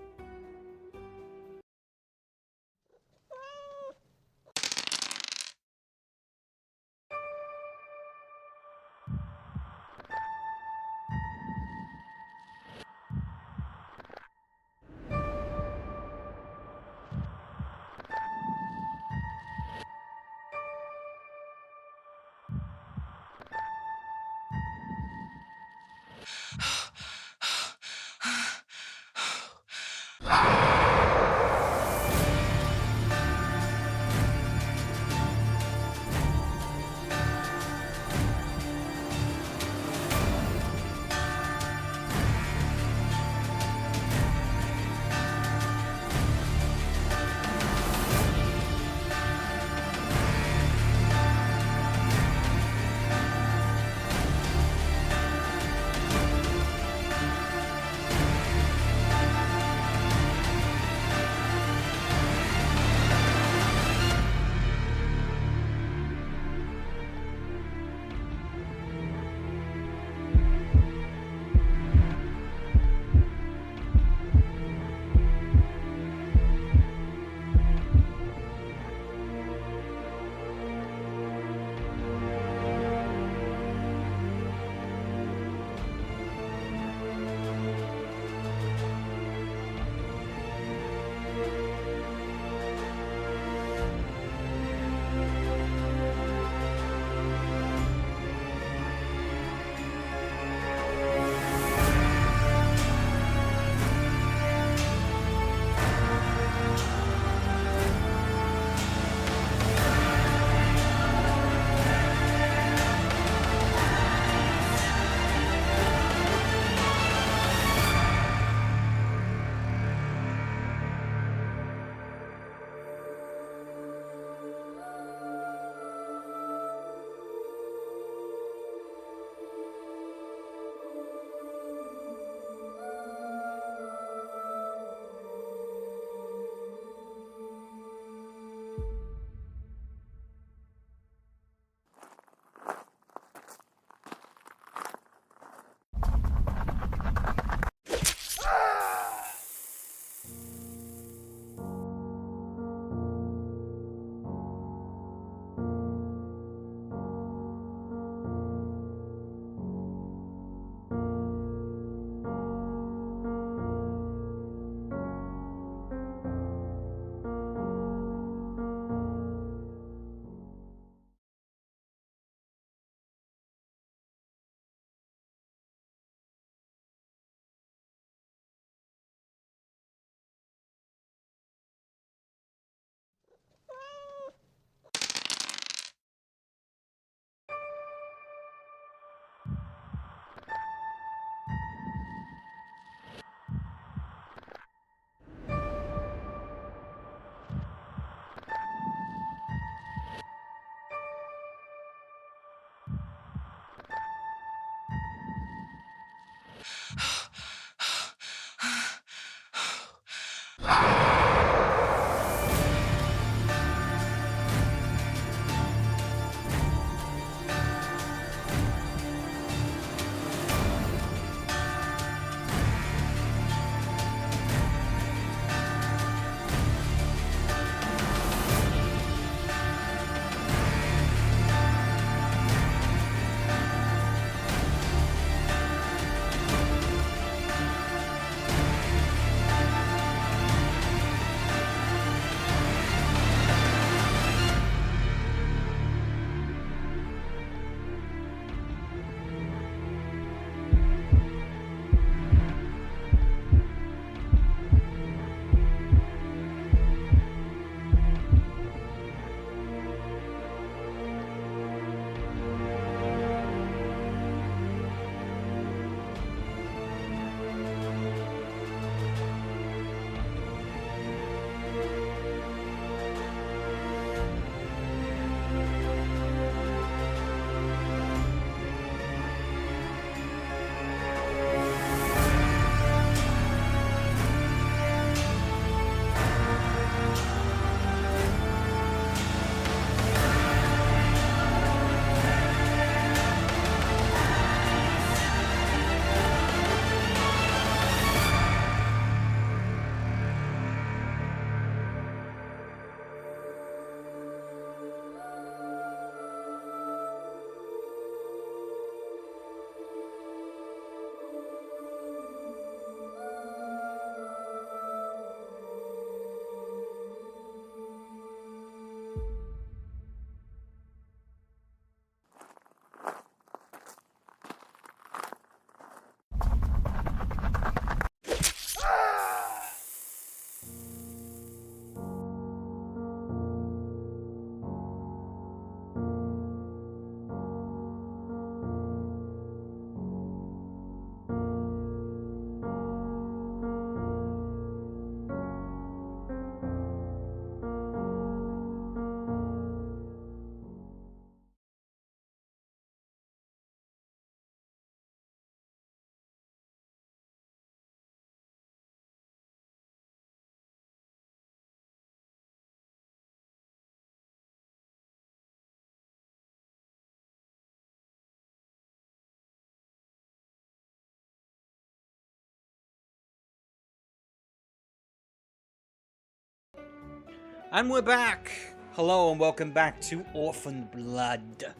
And we're back! Hello and welcome back to Orphaned Blood.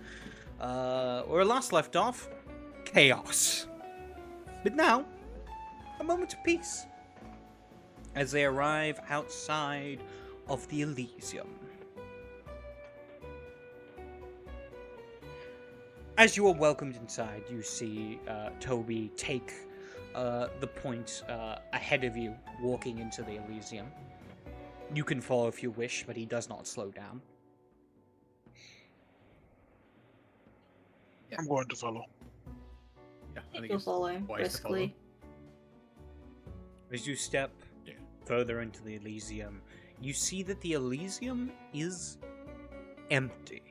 Where we last left off, chaos. But now, a moment of peace. As they arrive outside of the Elysium. As you are welcomed inside, you see Toby take the point ahead of you, walking into the Elysium. You can follow if you wish, but he does not slow down. I'm going to follow. Yeah, I think You'll it's follow, wise to follow. briskly. As you step further into the Elysium, you see that the Elysium is empty.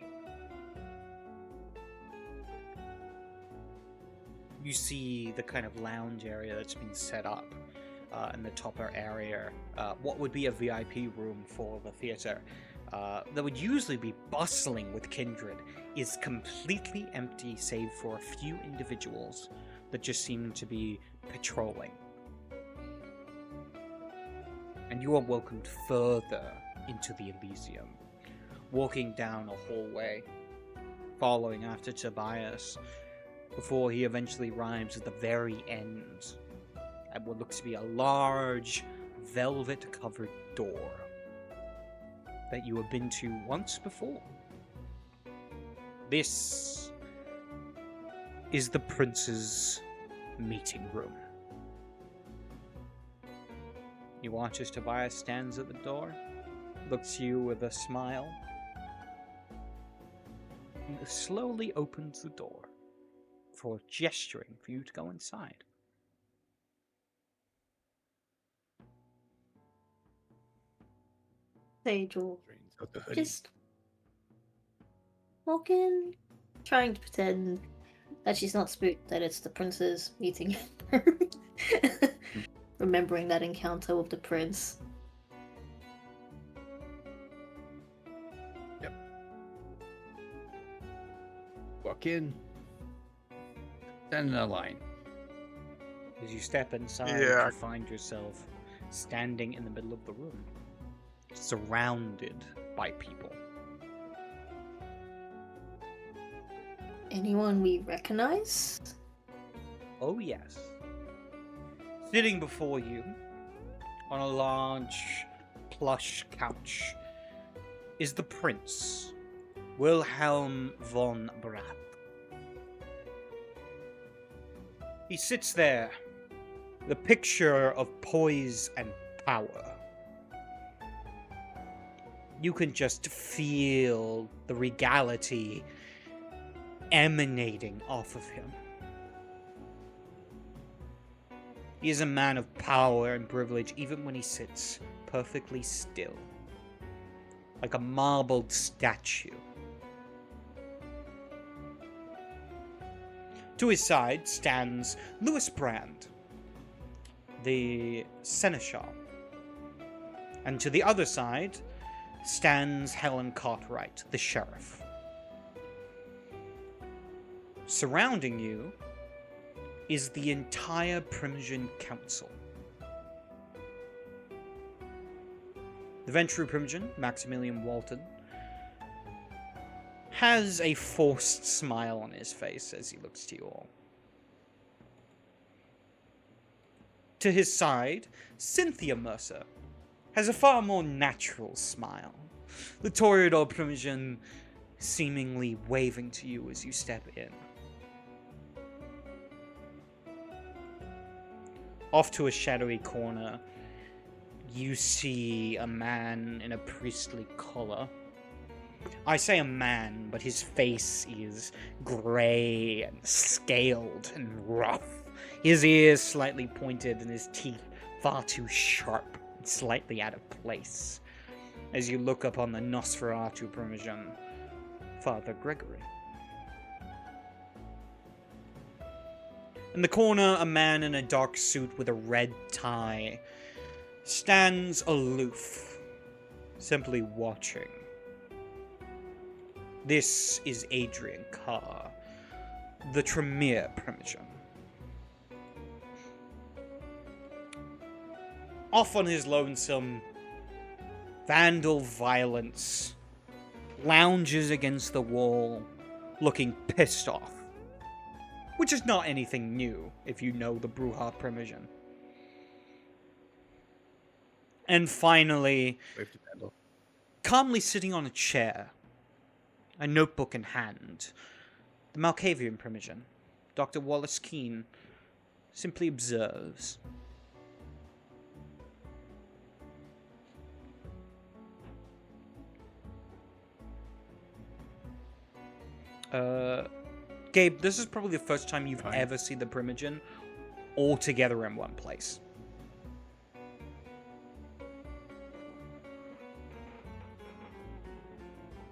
You see the kind of lounge area that's been set up in the topper area. What would be a VIP room for the theater that would usually be bustling with kindred is completely empty save for a few individuals that just seem to be patrolling. And you are welcomed further into the Elysium, walking down a hallway, following after Tobias, before he eventually arrives at the very end at what looks to be a large, velvet-covered door that you have been to once before. This is the prince's meeting room. You watch as Tobias stands at the door, looks to you with a smile, and slowly opens the door, before gesturing for you to go inside. Sage will Drains out the hoodie. just walk in, trying to pretend that she's not spooked, that it's the prince's meeting. Remembering that encounter with the prince. Walk in. Stand in a line. As you step inside, Yeah. you find yourself standing in the middle of the room, surrounded by people. Anyone we recognize? Oh yes. Sitting before you, on a large, plush couch, is the prince, Wilhelm von Brath. He sits there, the picture of poise and power. You can just feel the regality emanating off of him. He is a man of power and privilege even when he sits perfectly still, like a marbled statue. To his side stands Louis Brand, the seneschal. And to the other side stands Helen Cartwright, the sheriff. Surrounding you is the entire Primogen Council. The Ventru Primogen, Maximilian Walton, has a forced smile on his face as he looks to you all. To his side, Cynthia Mercer has a far more natural smile. The Toreador Primogen seemingly waving to you as you step in. Off to a shadowy corner, you see a man in a priestly collar. I say a man, but his face is grey and scaled and rough. His ears slightly pointed and his teeth far too sharp and slightly out of place. As you look upon the Nosferatu Primogen, Father Gregory. In the corner, a man in a dark suit with a red tie stands aloof, simply watching. This is Adrian Carr, the Tremere Primogen. Off on his lonesome, Vandal Violence lounges against the wall, looking pissed off. Which is not anything new, if you know the Bruja Primogen. And finally, Wave to Vandal. calmly sitting on a chair, a notebook in hand, the Malkavian Primogen, Dr. Wallace Caine, simply observes. Gabe, this is probably the first time you've ever seen the Primogen all together in one place.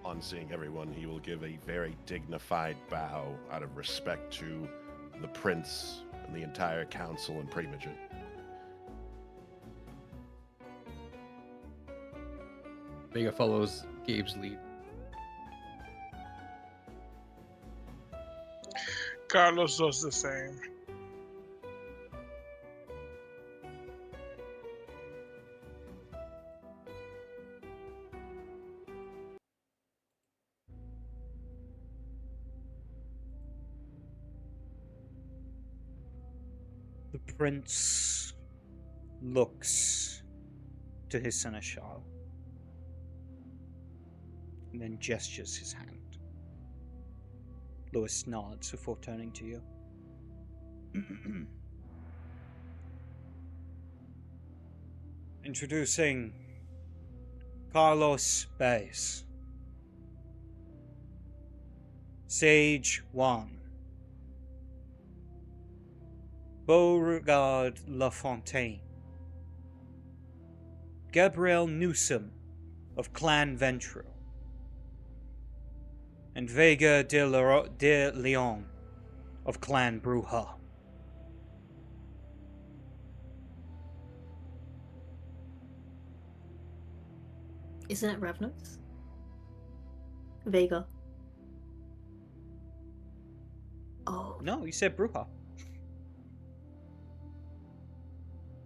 On seeing everyone, he will give a very dignified bow out of respect to the prince and the entire council and Primogen. Vega follows Gabe's lead. Carlos does the same. The prince looks to his seneschal and then gestures his hand. Lewis nods before turning to you. Introducing Carlos Baez, Sage 1, Beauregard LaFontaine, Gabriel Newsom of Clan Ventru, and Vega de Leon of Clan Bruja. Isn't it Ravnos? Vega. Oh. No, you said Bruja.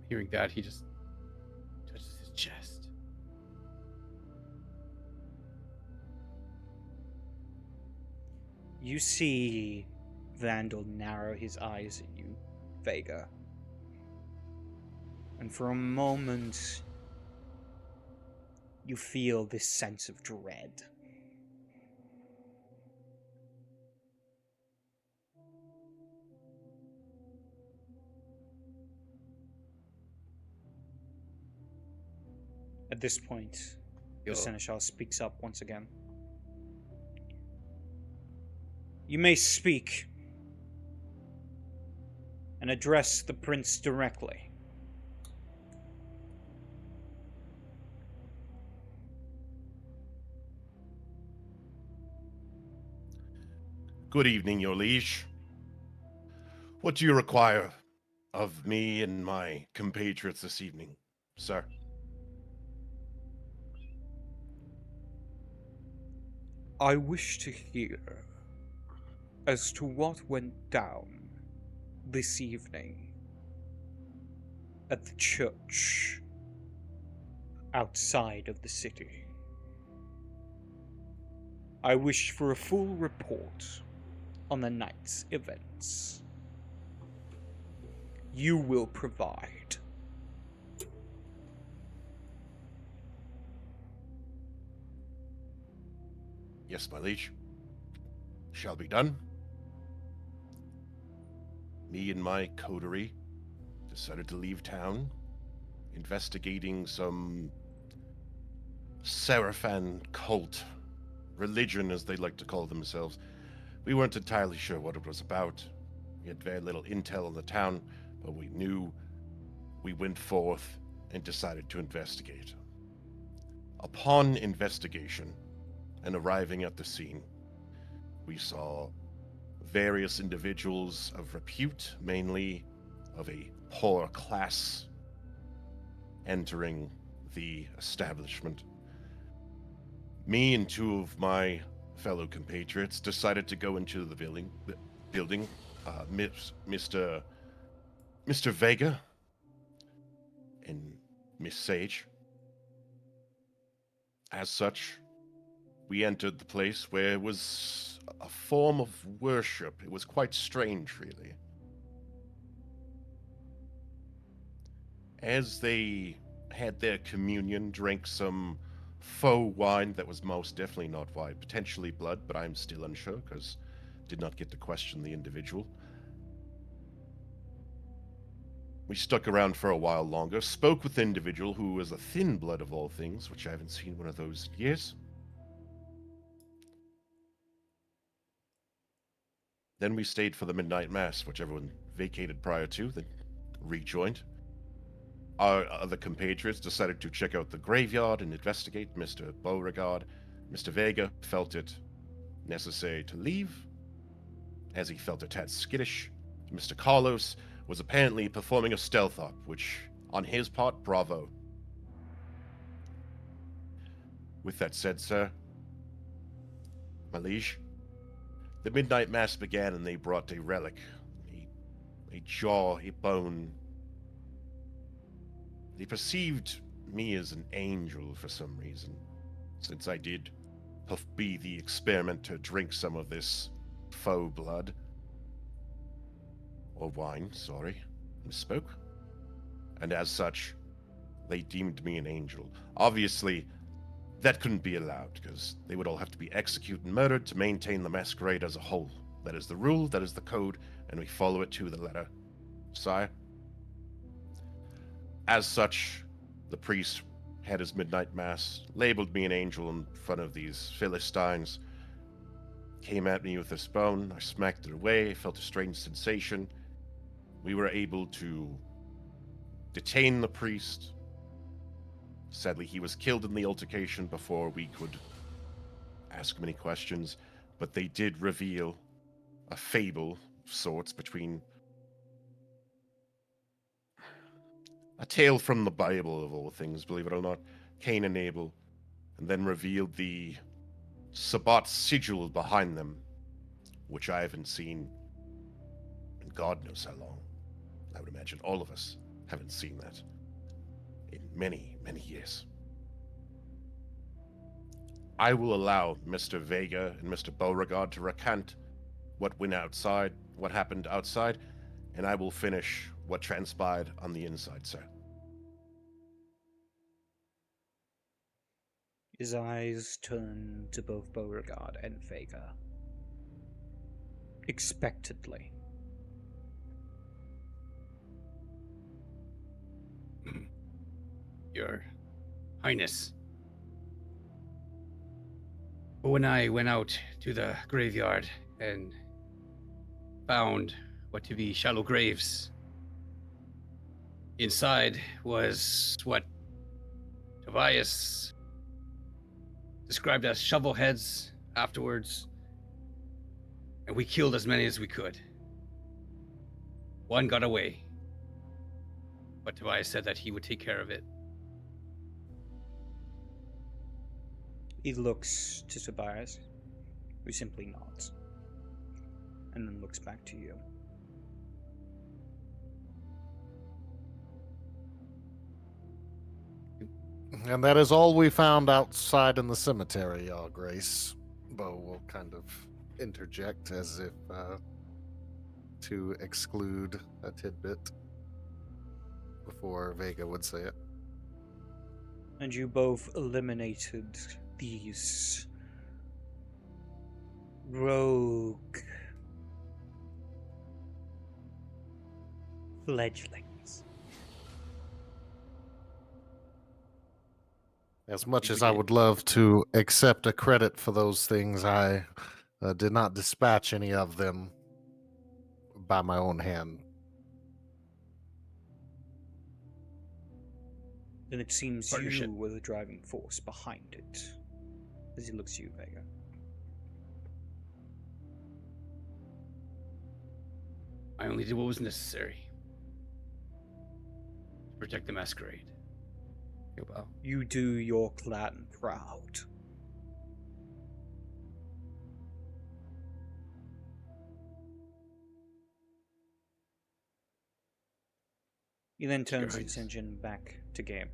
Hearing that, he just touches his chest. You see Vandal narrow his eyes at you, Vega. And for a moment, you feel this sense of dread. At this point, the Seneschal speaks up once again. You may speak and address the prince directly. Good evening, your liege. What do you require of me and my compatriots this evening, sir? I wish to hear as to what went down this evening at the church outside of the city. I wish for a full report on the night's events. You will provide. Yes, my liege. Shall be done. Me and my coterie decided to leave town, investigating some Seraphan cult, religion as they like to call themselves. We weren't entirely sure what it was about. We had very little intel on the town, but we knew. We went forth and decided to investigate. Upon investigation and arriving at the scene, we saw various individuals of repute, mainly of a poor class, entering the establishment. Me and two of my fellow compatriots decided to go into the building. Mr. Vega and Miss Sage. As such, we entered the place where it was a form of worship. It was quite strange, really. As they had their communion, drank some faux wine that was most definitely not wine, potentially blood, but I'm still unsure because did not get to question the individual. We stuck around for a while longer, spoke with the individual who was a thin blood of all things, which I haven't seen one of those in years. Then we stayed for the midnight mass, which everyone vacated prior to, then rejoined. Our other compatriots decided to check out the graveyard and investigate. Mr. Beauregard, Mr. Vega felt it necessary to leave, as he felt a tad skittish. Mr. Carlos was apparently performing a stealth op, which, on his part, bravo. With that said, sir, my liege, the midnight mass began and they brought a relic, a jaw, a bone. They perceived me as an angel for some reason, since I did be the experiment to drink some of this faux blood. Or wine, sorry, misspoke. And as such, they deemed me an angel. Obviously, that couldn't be allowed, because they would all have to be executed and murdered to maintain the masquerade as a whole. That is the rule, that is the code, and we follow it to the letter. Sire? As such, the priest had his midnight mass, labeled me an angel in front of these Philistines, came at me with this bone, I smacked it away, felt a strange sensation. We were able to detain the priest. Sadly, he was killed in the altercation before we could ask him any questions, but they did reveal a fable of sorts between a tale from the Bible of all things, believe it or not, Cain and Abel, and then revealed the Sabbat sigil behind them, which I haven't seen in God knows how long. I would imagine all of us haven't seen that in many, many years. I will allow Mr. Vega and Mr. Beauregard to recant what happened outside, and I will finish what transpired on the inside, sir. His eyes turn to both Beauregard and Vega. Expectantly. Your Highness. When I went out to the graveyard and found what to be shallow graves, inside was what Tobias described as shovel heads afterwards, and we killed as many as we could. One got away, but Tobias said that he would take care of it. He looks to Tobias, who simply nods, and then looks back to you. And that is all we found outside in the cemetery, Your Grace. Bo will kind of interject as if to exclude a tidbit before Vega would say it. And you both eliminated these rogue fledglings. As much as I would love to accept a credit for those things, I did not dispatch any of them by my own hand. Then it seems Partnership. you were the driving force behind it. As he looks at you, Vega. I only did what was necessary to protect the masquerade. Well, You do your clan proud. He then turns his Highness. attention back to game.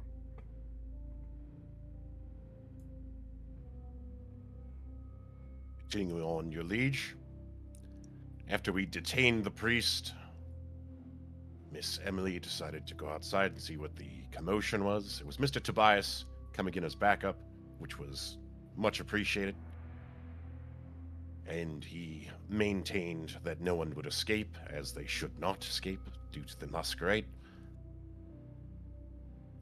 Continuing on, your liege. After we detained the priest, Miss Emily decided to go outside and see what the commotion was. It was Mr. Tobias coming in as backup, which was much appreciated. And he maintained that no one would escape, as they should not escape due to the Masquerade.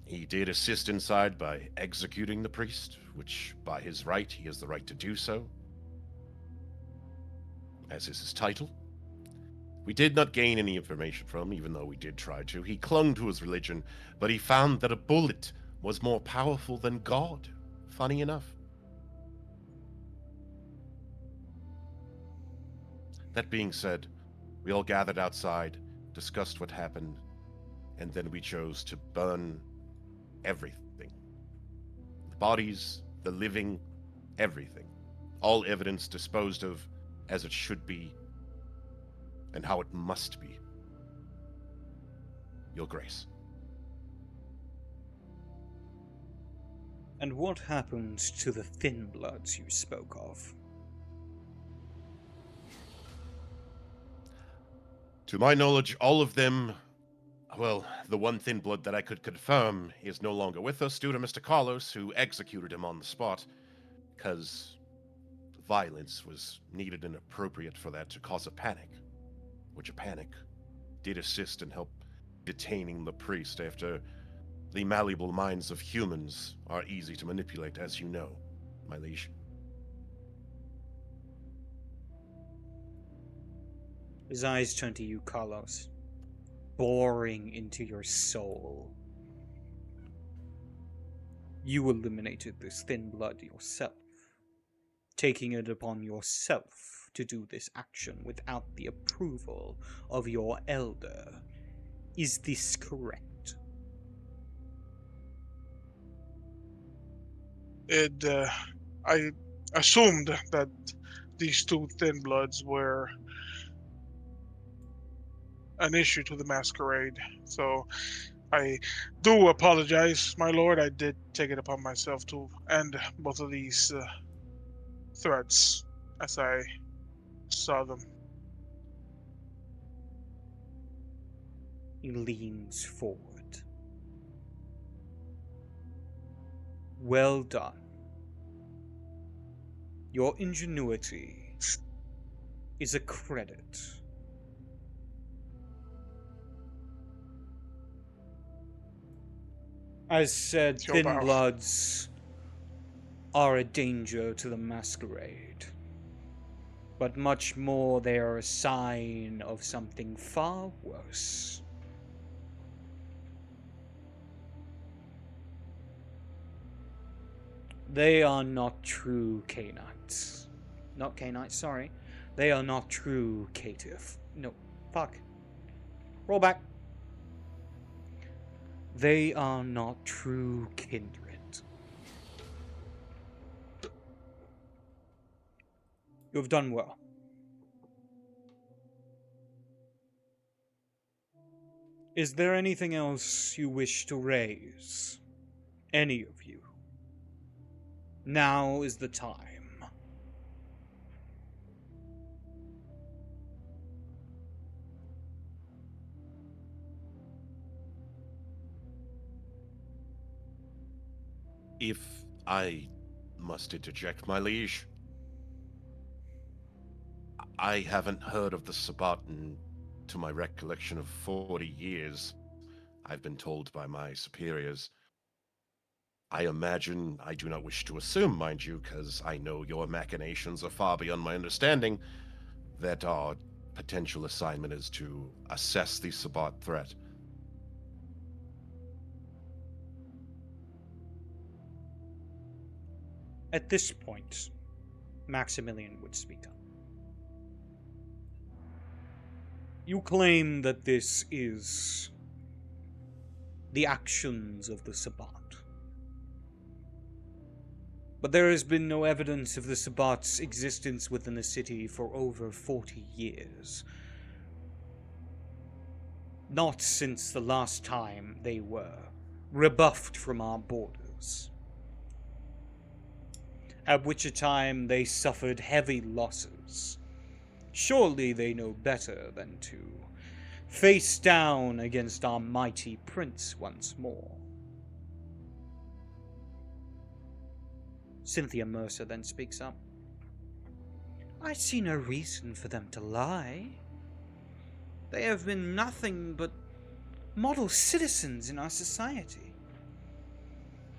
He did assist inside by executing the priest, which by his right, he has the right to do so, as is his title. We did not gain any information from him, even though we did try to. He clung to his religion, but he found that a bullet was more powerful than God. Funny enough. That being said, we all gathered outside, discussed what happened, and then we chose to burn everything. The bodies, the living, everything. All evidence disposed of as it should be, and how it must be. Your Grace. And what happened to the thin bloods you spoke of? To my knowledge, all of them, well, the one thin blood that I could confirm is no longer with us due to Mr. Carlos, who executed him on the spot, because violence was needed and appropriate for that to cause a panic, which a panic did assist and help detaining the priest after the malleable minds of humans are easy to manipulate, as you know, my liege. His eyes turn to you, Carlos, boring into your soul. You eliminated this thin blood yourself, taking it upon yourself to do this action without the approval of your elder. Is this correct? I assumed that these two thin bloods were an issue to the Masquerade, so I do apologize, my lord. I did take it upon myself to end both of these threats as I saw them. He leans forward. Well done. Your ingenuity is a credit. As said, Your thin bow. bloods are a danger to the Masquerade. But much more, they are a sign of something far worse. They are not true Cainites. Not Cainites, sorry. They are not true caitiff. No, fuck. Roll back. They are not true kindred. You have done well. Is there anything else you wish to raise? Any of you? Now is the time. If I must interject, my liege, I haven't heard of the Sabaton to my recollection of 40 years. I've been told by my superiors. I imagine, I do not wish to assume, mind you, because I know your machinations are far beyond my understanding, that our potential assignment is to assess the Sabat threat. At this point, Maximilian would speak up. You claim that this is the actions of the Sabbat. But there has been no evidence of the Sabbat's existence within the city for over 40 years. Not since the last time they were rebuffed from our borders. at which a time they suffered heavy losses. Surely they know better than to face down against our mighty prince once more. Cynthia Mercer then speaks up. I see no reason for them to lie. They have been nothing but model citizens in our society.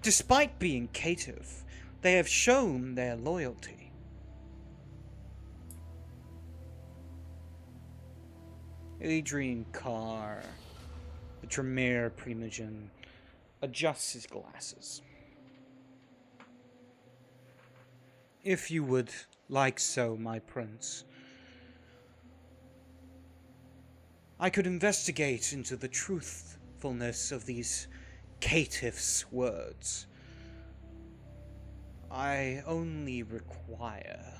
Despite being caitiff, they have shown their loyalty. Adrian Carr, the Tremere Primogen, adjusts his glasses. If you would like so, my prince, I could investigate into the truthfulness of these caitiffs' words. I only require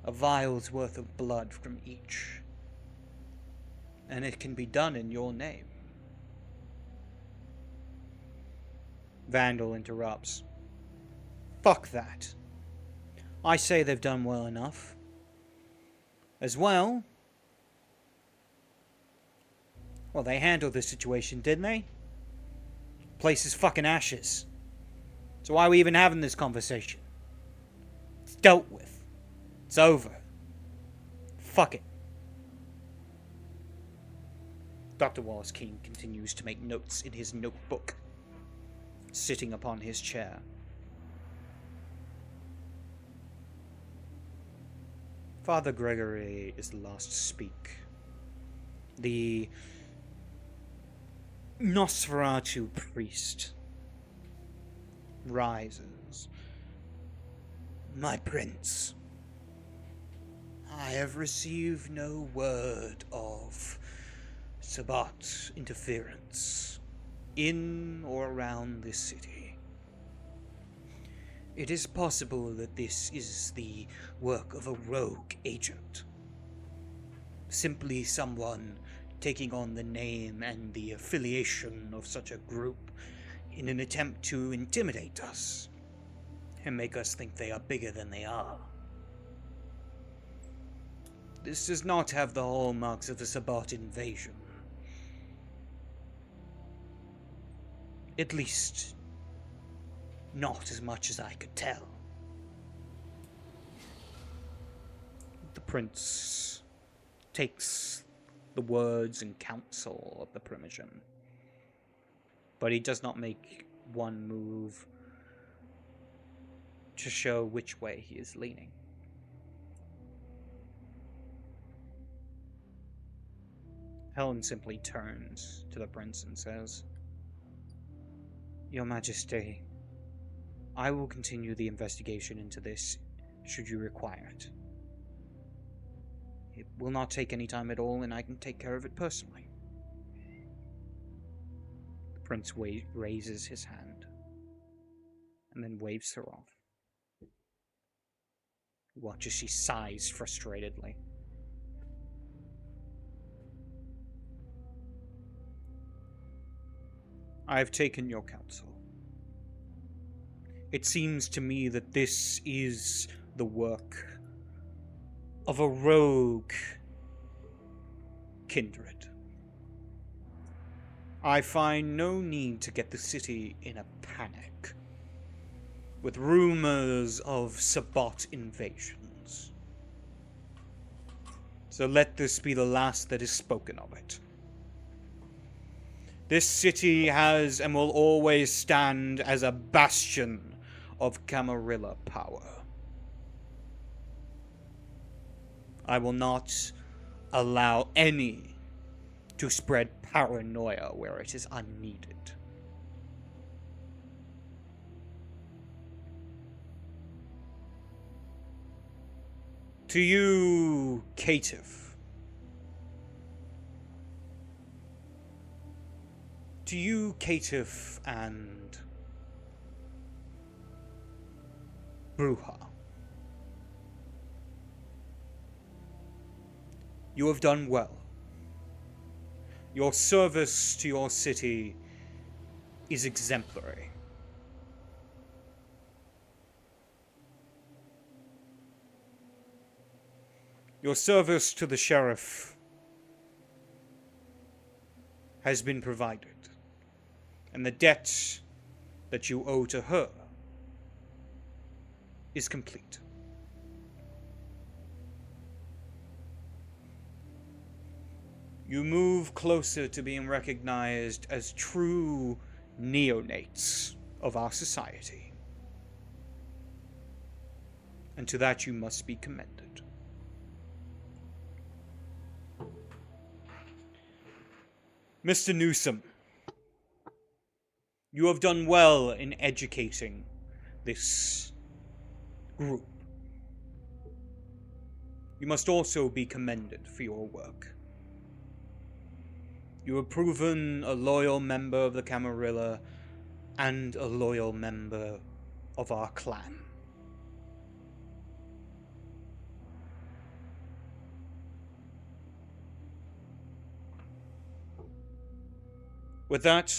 a vial's worth of blood from each, and it can be done in your name. Vandal interrupts. Fuck that. I say they've done well enough. As well, they handled this situation, didn't they? Place is fucking ashes. So why are we even having this conversation? It's dealt with. It's over. Fuck it. Dr. Wallace Caine continues to make notes in his notebook, sitting upon his chair. Father Gregory is the last to speak. The Nosferatu priest rises. My prince, I have received no word of Sabbat interference in or around this city. It is possible that this is the work of a rogue agent. Simply someone taking on the name and the affiliation of such a group in an attempt to intimidate us and make us think they are bigger than they are. This does not have the hallmarks of a Sabbat invasion. At least, not as much as I could tell. The prince takes the words and counsel of the Primogen, but he does not make one move to show which way he is leaning. Helen simply turns to the prince and says, Your Majesty, I will continue the investigation into this, should you require it. It will not take any time at all, and I can take care of it personally. The prince raises his hand, and then waves her off. You watch as she sighs frustratedly. I have taken your counsel. It seems to me that this is the work of a rogue kindred. I find no need to get the city in a panic with rumors of Sabbat invasions. So let this be the last that is spoken of it. This city has and will always stand as a bastion of Camarilla power. I will not allow any to spread paranoia where it is unneeded. To you, caitiff. To you, caitiff and Bruja. You have done well. Your service to your city is exemplary. Your service to the sheriff has been provided, and the debt that you owe to her is complete. You move closer to being recognized as true neonates of our society. And to that you must be commended. Mr. Newsom, you have done well in educating this group. You must also be commended for your work. You have proven a loyal member of the Camarilla and a loyal member of our clan. With that,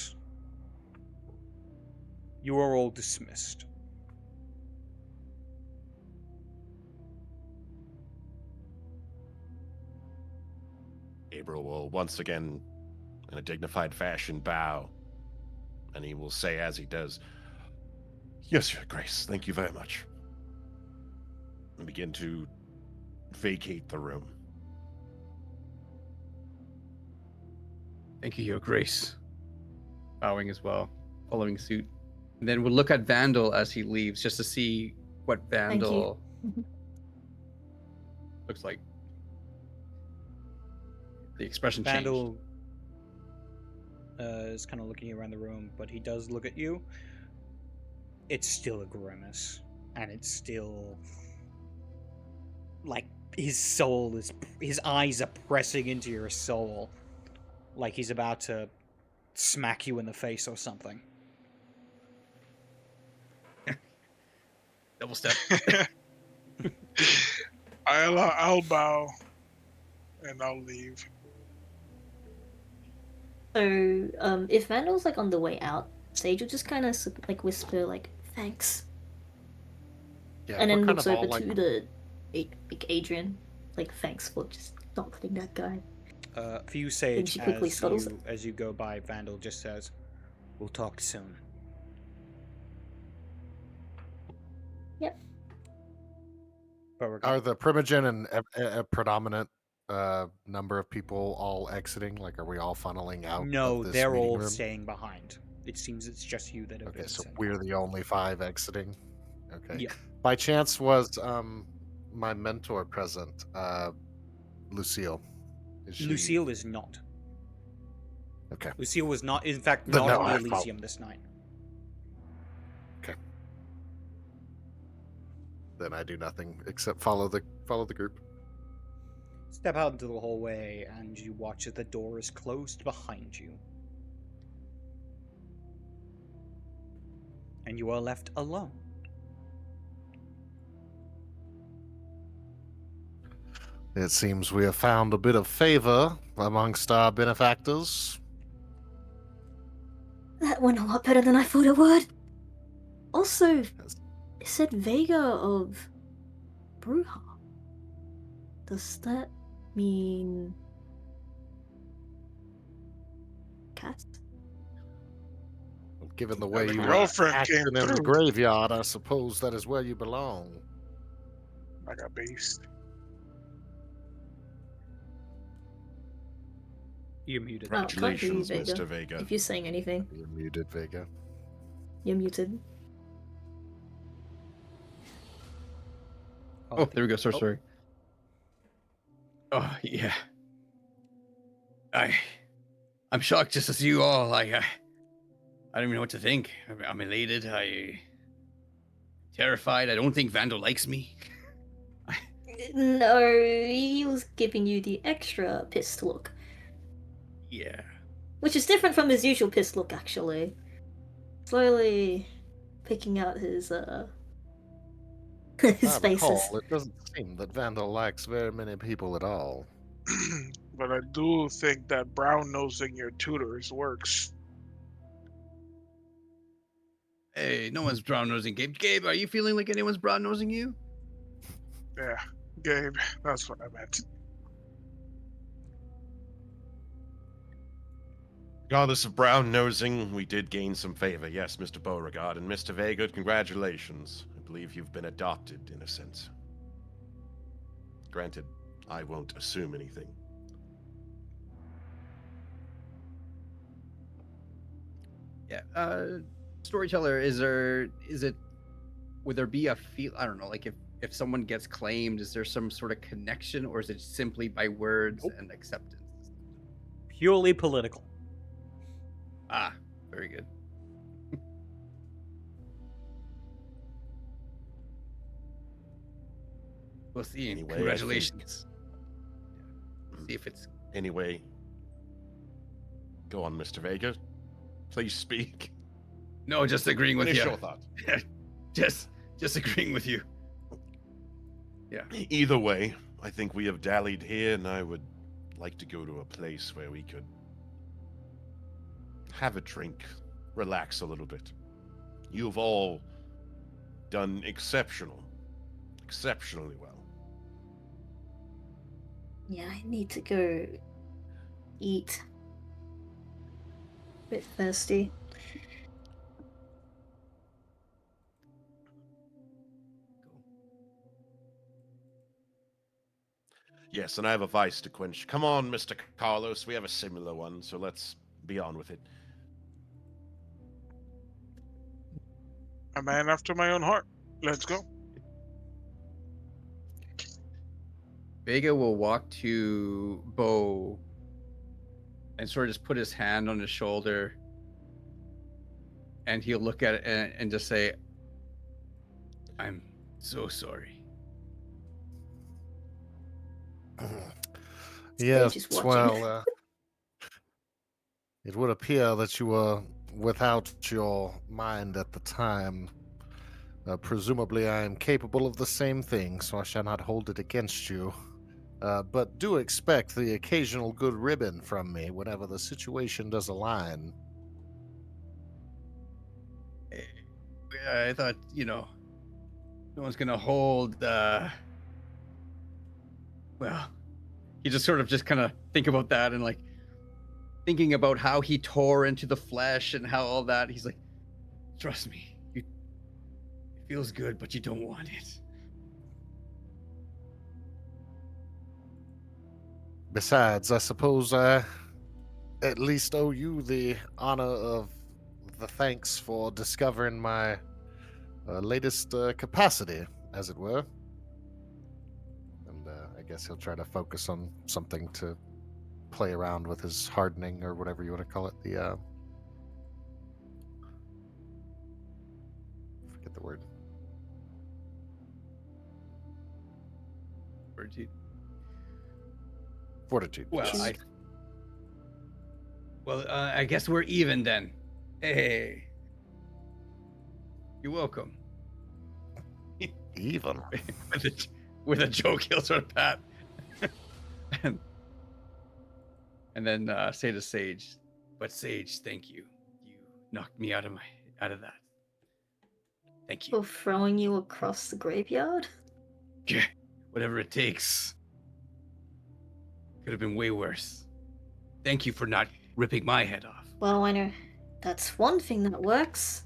you are all dismissed. Gabriel will once again, in a dignified fashion, bow, and he will say as he does, "Yes, Your Grace, thank you very much," and begin to vacate the room. Thank you, Your Grace. Bowing as well, following suit. And then we'll look at Vandal as he leaves, just to see what Vandal looks like. The expression changed. Vandal is kind of looking around the room, but he does look at you. It's still a grimace, and it's still like his eyes are pressing into your soul, like he's about to smack you in the face or something. Double step. I'll bow and I'll leave. So, if Vandal's like on the way out, Sage will just kind of like whisper like "thanks," Yeah, and we're then kind looks of all over like, to the like Adrian, like "thanks for just not letting that guy." For you, Sage, she quickly scuttles. as you go by, Vandal just says, "We'll talk soon." Yep. But we're are the Primogen and a predominant number of people all exiting? Like, are we all funneling out No, of this they're meeting all room? staying behind. It seems it's just you that are Okay, so visiting. we're the only 5 exiting. Okay. Yeah. By chance, was my mentor present? Lucille. Is she... Lucille is not. Okay. Lucille was not, in fact, Then not no, at I the Elysium this night. Then I do nothing except follow the group. Step out into the hallway, and you watch as the door is closed behind you. And you are left alone. It seems we have found a bit of favor amongst our benefactors. That went a lot better than I thought it would. Also, Yes. it said Vega of Bruja. Does that mean cats? Given the way the you were girlfriend acting came in the through. graveyard, I suppose that is where you belong. Like a beast. You're muted. Oh, can't hear you, Congratulations, Vega. Mr. Vega. If you're saying anything, You're muted, Vega. you're muted. Oh, there we go, sorcery. Oh, yeah. I'm shocked just as you all. I don't even know what to think. I'm elated. Terrified. I don't think Vandal likes me. No, he was giving you the extra pissed look. Yeah. Which is different from his usual pissed look, actually. Slowly picking out his his I faces. recall, it doesn't seem that Vandal likes very many people at all. But I do think that brown nosing your tutors works. Hey, no one's brown nosing Gabe. Gabe, are you feeling like anyone's brown nosing you? Yeah. Gabe, that's what I meant. Regardless of brown nosing, we did gain some favor. Yes, Mr. Beauregard. And Mr. Vega, congratulations. I believe you've been adopted, in a sense. Granted, I won't assume anything. Yeah. Storyteller, would there be a feel? I don't know. Like if someone gets claimed, is there some sort of connection, or is it simply by words and acceptance? Purely political. Ah, very good. We'll see. Anyway, I Congratulations. think- See if it's Anyway, go on, Mr. Vega. Please speak. no, just agreeing with Finish you. your thoughts. just agreeing with you. Either way, I think we have dallied here, and I would like to go to a place where we could have a drink, relax a little bit. You've all done exceptionally well. Yeah, I need to go eat. Bit thirsty. Yes, and I have a vice to quench. Come on, Mr. Carlos, we have a similar one, so let's be on with it. A man after my own heart. Let's go. Vega will walk to Bo and sort of just put his hand on his shoulder, and he'll look at it and just say, "I'm so sorry." Yes, just watching. well, it would appear that you were without your mind at the time. Presumably, I am capable of the same thing, so I shall not hold it against you. But do expect the occasional good ribbon from me whenever the situation does align. I thought, no one's gonna hold. Well, he just sort of kind of think about that and like thinking about how he tore into the flesh and how all that. He's like, trust me, it feels good, but you don't want it. Besides, I suppose I at least owe you the honor of the thanks for discovering my latest capacity, as it were. And I guess he'll try to focus on something to play around with his hardening, or whatever you want to call it. Forget the word. Fortitude. Well, I guess we're even then. Hey, you're welcome. Even. with a joke, he'll sort of pat, and then say to Sage, "But Sage, thank you. You knocked me out of that. Thank you. For throwing you across the graveyard? Yeah, whatever it takes. Could have been way worse. Thank you for not ripping my head off." Well, I know that's one thing that works.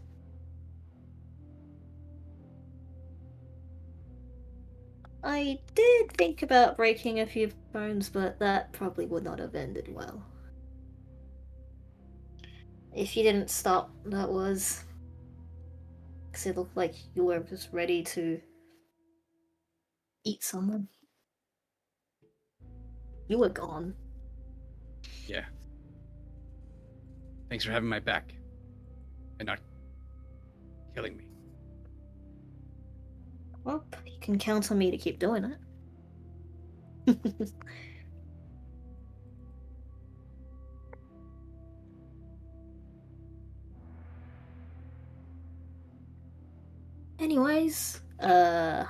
I did think about breaking a few bones, but that probably would not have ended well. If you didn't stop, that was. Because it looked like you were just ready to eat someone. You were gone. Yeah. Thanks for having my back and not killing me. Well, you can count on me to keep doing it. Anyways, I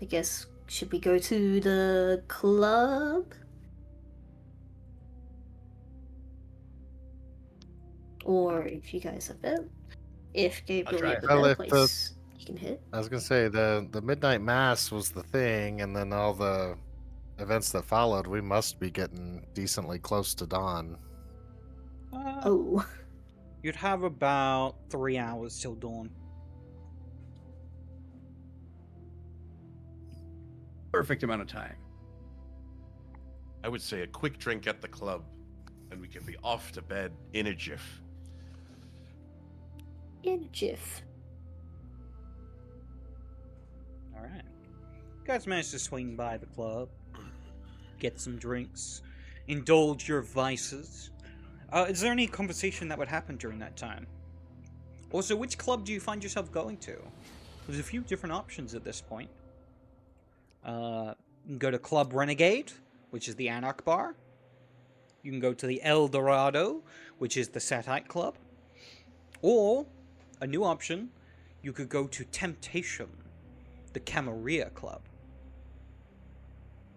guess, should we go to the club? Or if you guys have it, if Gabriel try. had the Well, better if the- place. You can hit. I was gonna say the midnight mass was the thing, and then all the events that followed. We must be getting decently close to dawn. Oh. You'd have about 3 hours till dawn. Perfect amount of time. I would say a quick drink at the club, and we can be off to bed in a jiff. In a jiff. All right. You guys managed to swing by the club, get some drinks, indulge your vices. Is there any conversation that would happen during that time? Also, which club do you find yourself going to? There's a few different options at this point. You can go to Club Renegade, which is the Anarch Bar. You can go to the El Dorado, which is the Satite Club. Or, a new option, you could go to Temptation, the Camarilla Club.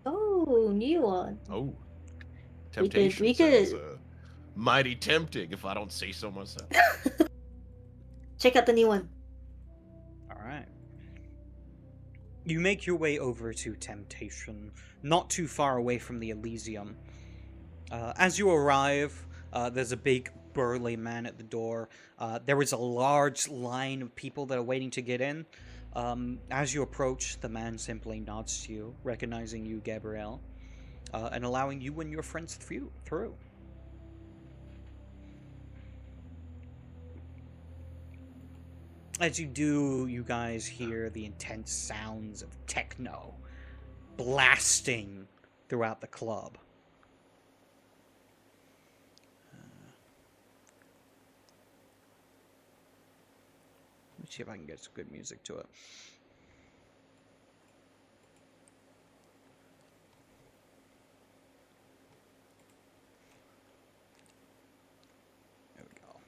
Oh, new one. Oh, We temptation could- sounds mighty tempting, if I don't say so myself. Check out the new one. Alright. You make your way over to Temptation, not too far away from the Elysium. As you arrive, there's a big burly man at the door. There is a large line of people that are waiting to get in. As you approach, the man simply nods to you, recognizing you, Gabrielle, and allowing you and your friends through. As you do, you guys hear the intense sounds of techno blasting throughout the club. Let me see if I can get some good music to it. There we go.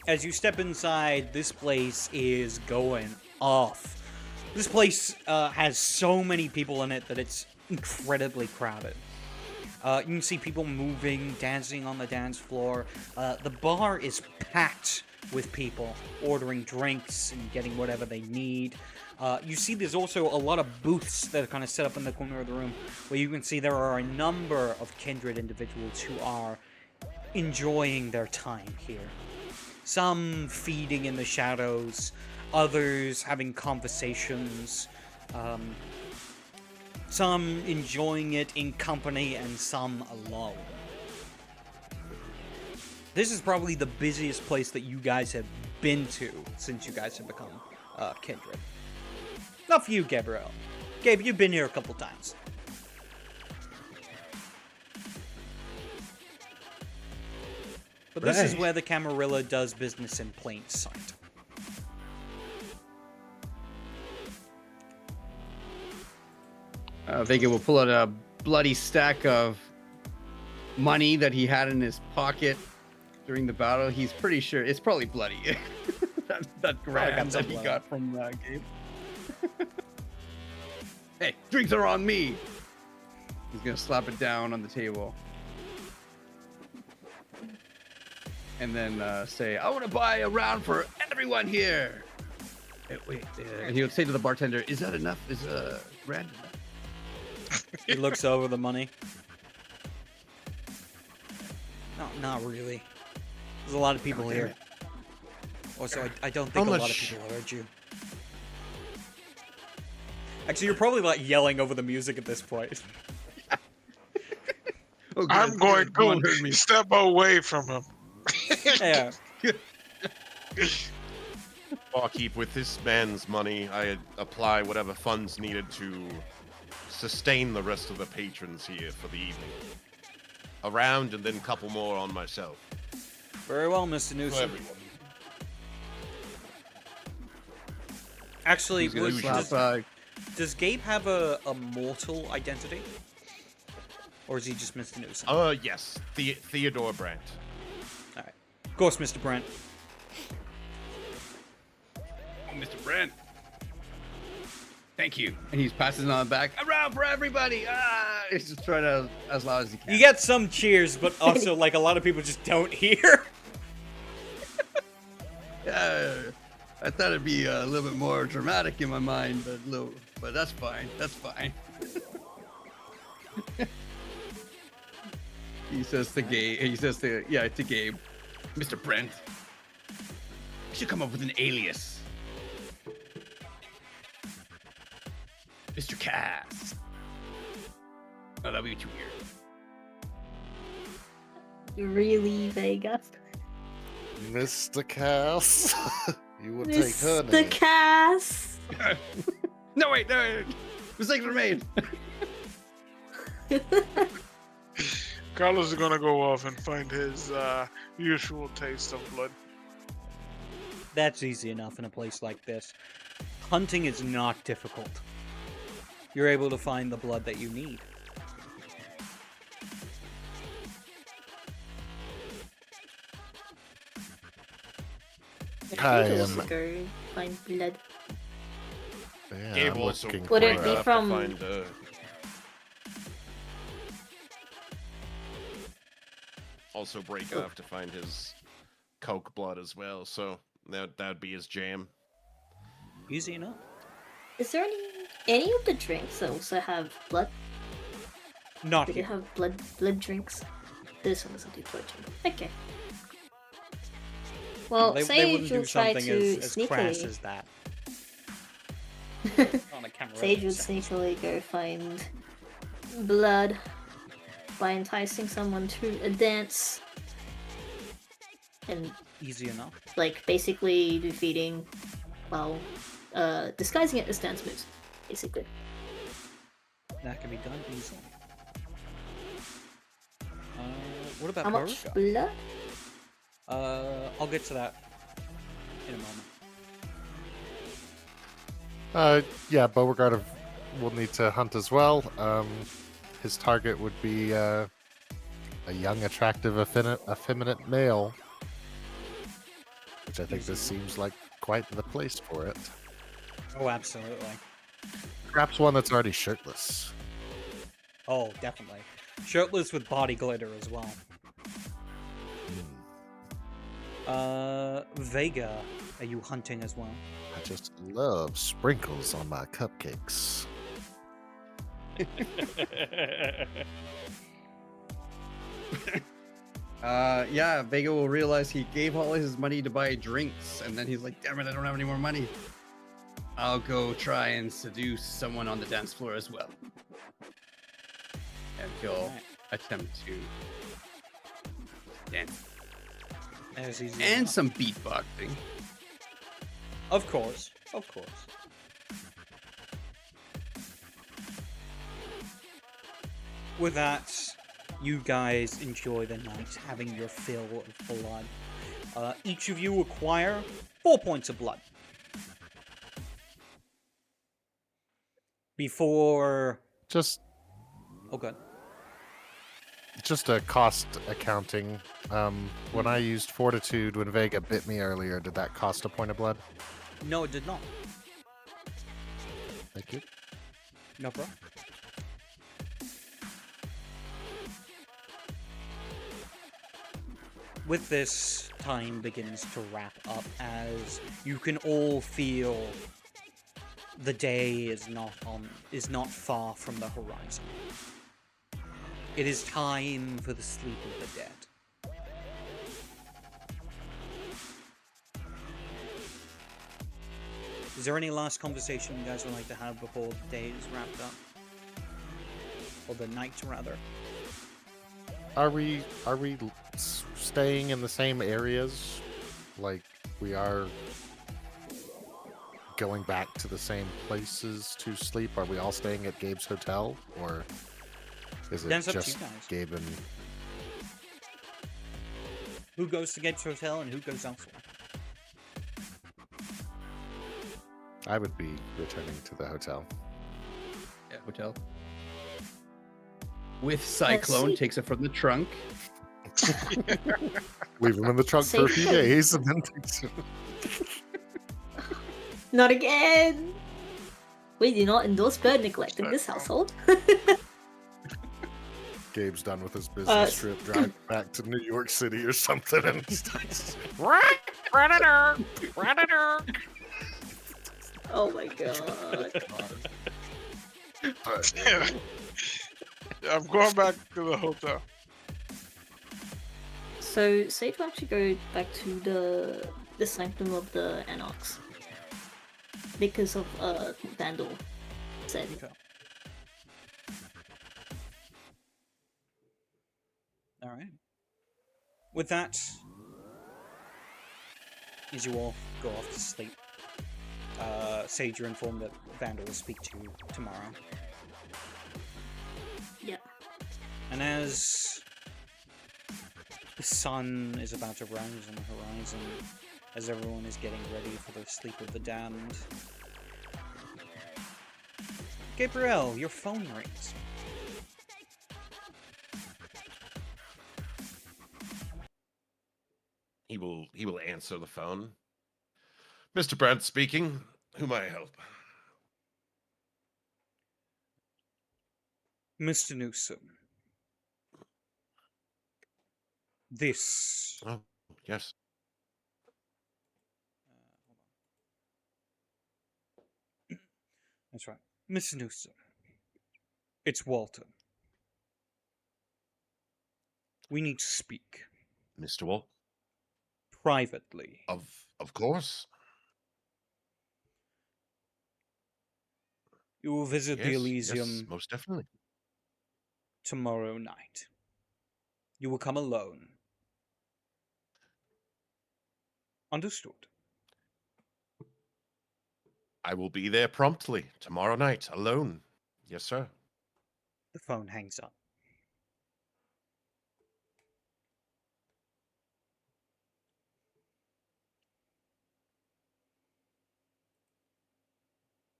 As you step inside, this place is going off. This place has so many people in it that it's incredibly crowded. You can see people moving, dancing on the dance floor. The bar is packed with people ordering drinks and getting whatever they need. You see there's also a lot of booths that are kind of set up in the corner of the room where you can see there are a number of kindred individuals who are enjoying their time here. Some feeding in the shadows, others having conversations, some enjoying it in company, and some alone. This is probably the busiest place that you guys have been to since you guys have become kindred. Not for you, Gabrielle. Gabe, you've been here a couple times. But this is Right. where the Camarilla does business in plain sight. Vega will pull out a bloody stack of money that he had in his pocket during the battle. He's pretty sure it's probably bloody. that grand that he blood. got from Gabe. Hey, drinks are on me. He's gonna slap it down on the table. And then say, I want to buy a round for everyone here. Wait, and he'll say to the bartender, is that enough? Is grand enough? He looks over the money. No, not really. There's a lot of people damn here. it. Also, I don't How think a lot of much- people heard you. Actually, you're probably like yelling over the music at this point. Oh, good, I'm going good. No one heard to me. step away from him. Yeah. Barkeep, with this man's money, I apply whatever funds needed to sustain the rest of the patrons here for the evening. A round and then a couple more on myself. Very well, Mr. For Newsom. everyone. Actually, He's gonna slap, does Gabe have a mortal identity? Or is he just Mr. Newsom? Yes. Theodore Brandt. Alright. Of course, Mr. Brent. Mr. Brent. Thank you. And he's passing it on back. Around for everybody. Ah! He's just trying to as loud as he can. You get some cheers, but also like a lot of people just don't hear. Yeah, I thought it'd be a little bit more dramatic in my mind, but that's fine. That's fine. He says to Gabe. To Gabe, Mr. Brent. You should come up with an alias. Mr. Cass. Oh, that'd be too weird. Really, Vega? Mr. Cass. You would take her Mr. name. Cass! No, wait. Mistakes were made. Carlos is gonna go off and find his usual taste of blood. That's easy enough in a place like this. Hunting is not difficult. You're able to find the blood that you need. I could also am- go find blood. Yeah, Gabe I'm also looking Would it for, be to from- find, also break off to find his coke blood as well, so that'd be his jam. Easy enough. Is there any of the drinks that also have blood? Not Do they here. have blood drinks? This one doesn't do blood drink. Okay. Well, They Sage wouldn't will do try something to as crass sneakily. as that. On a camera. Sage would sneakily go find blood by enticing someone to a dance and Easy enough. like basically defeating, well, disguising it as dance moves, basically. That can be done easily. What about How much Beauregard? blood? I'll get to that in a moment. Yeah, Beauregard will need to hunt as well. His target would be a young, attractive, effeminate male, which I think this seems like quite the place for it. Oh, absolutely. Perhaps one that's already shirtless. Oh, definitely. Shirtless with body glitter as well. Vega, are you hunting as well? I just love sprinkles on my cupcakes. Yeah, Vega will realize he gave all his money to buy drinks, and then he's like, damn it, I don't have any more money. I'll go try and seduce someone on the dance floor as well. And he'll Alright. attempt to dance. As easy And enough. some beatboxing. Of course. With that, you guys enjoy the night, having your fill of blood. Each of you acquire 4 points of blood. Before... Just Oh, good. a cost accounting. When I used Fortitude when Vega bit me earlier, did that cost a point of blood? No, it did not. Thank you. No problem. With this, time begins to wrap up as you can all feel the day is not far from the horizon. It is time for the sleep of the dead. Is there any last conversation you guys would like to have before the day is wrapped up? Or the night, rather? Are we staying in the same areas? Like we are going back to the same places to sleep? Are we all staying at Gabe's hotel, or is it That's up to just you guys. Gabe and? Who goes to Gabe's hotel and who goes elsewhere? I would be returning to the hotel. Yeah, hotel. With Cyclone, see. takes it from the trunk. Leave him in the trunk for a few Safe. days, and then takes him. Not again! We do not endorse bird neglect in this household. Gabe's done with his business trip, driving back to New York City or something. And Oh my god. I'm going back to the hotel. So Sage will actually go back to the sanctum of the Anarchs because of Vandal said. Okay. All right. With that, as you all go off to sleep, Sage, you're informed that Vandal will speak to you tomorrow. Yeah. And as the sun is about to rise on the horizon, as everyone is getting ready for the sleep of the damned, Gabriel, your phone rings. He will answer the phone. Mr. Brandt speaking. Who may I help? Mr. Newsom. This. Oh, yes. That's right. Mr. Newsom. It's Walter. We need to speak. Mr. Walt? Privately. Of course. You will visit the Yes, Elysium most definitely. tomorrow night. You will come alone. Understood. I will be there promptly tomorrow night, alone. Yes, sir. The phone hangs up.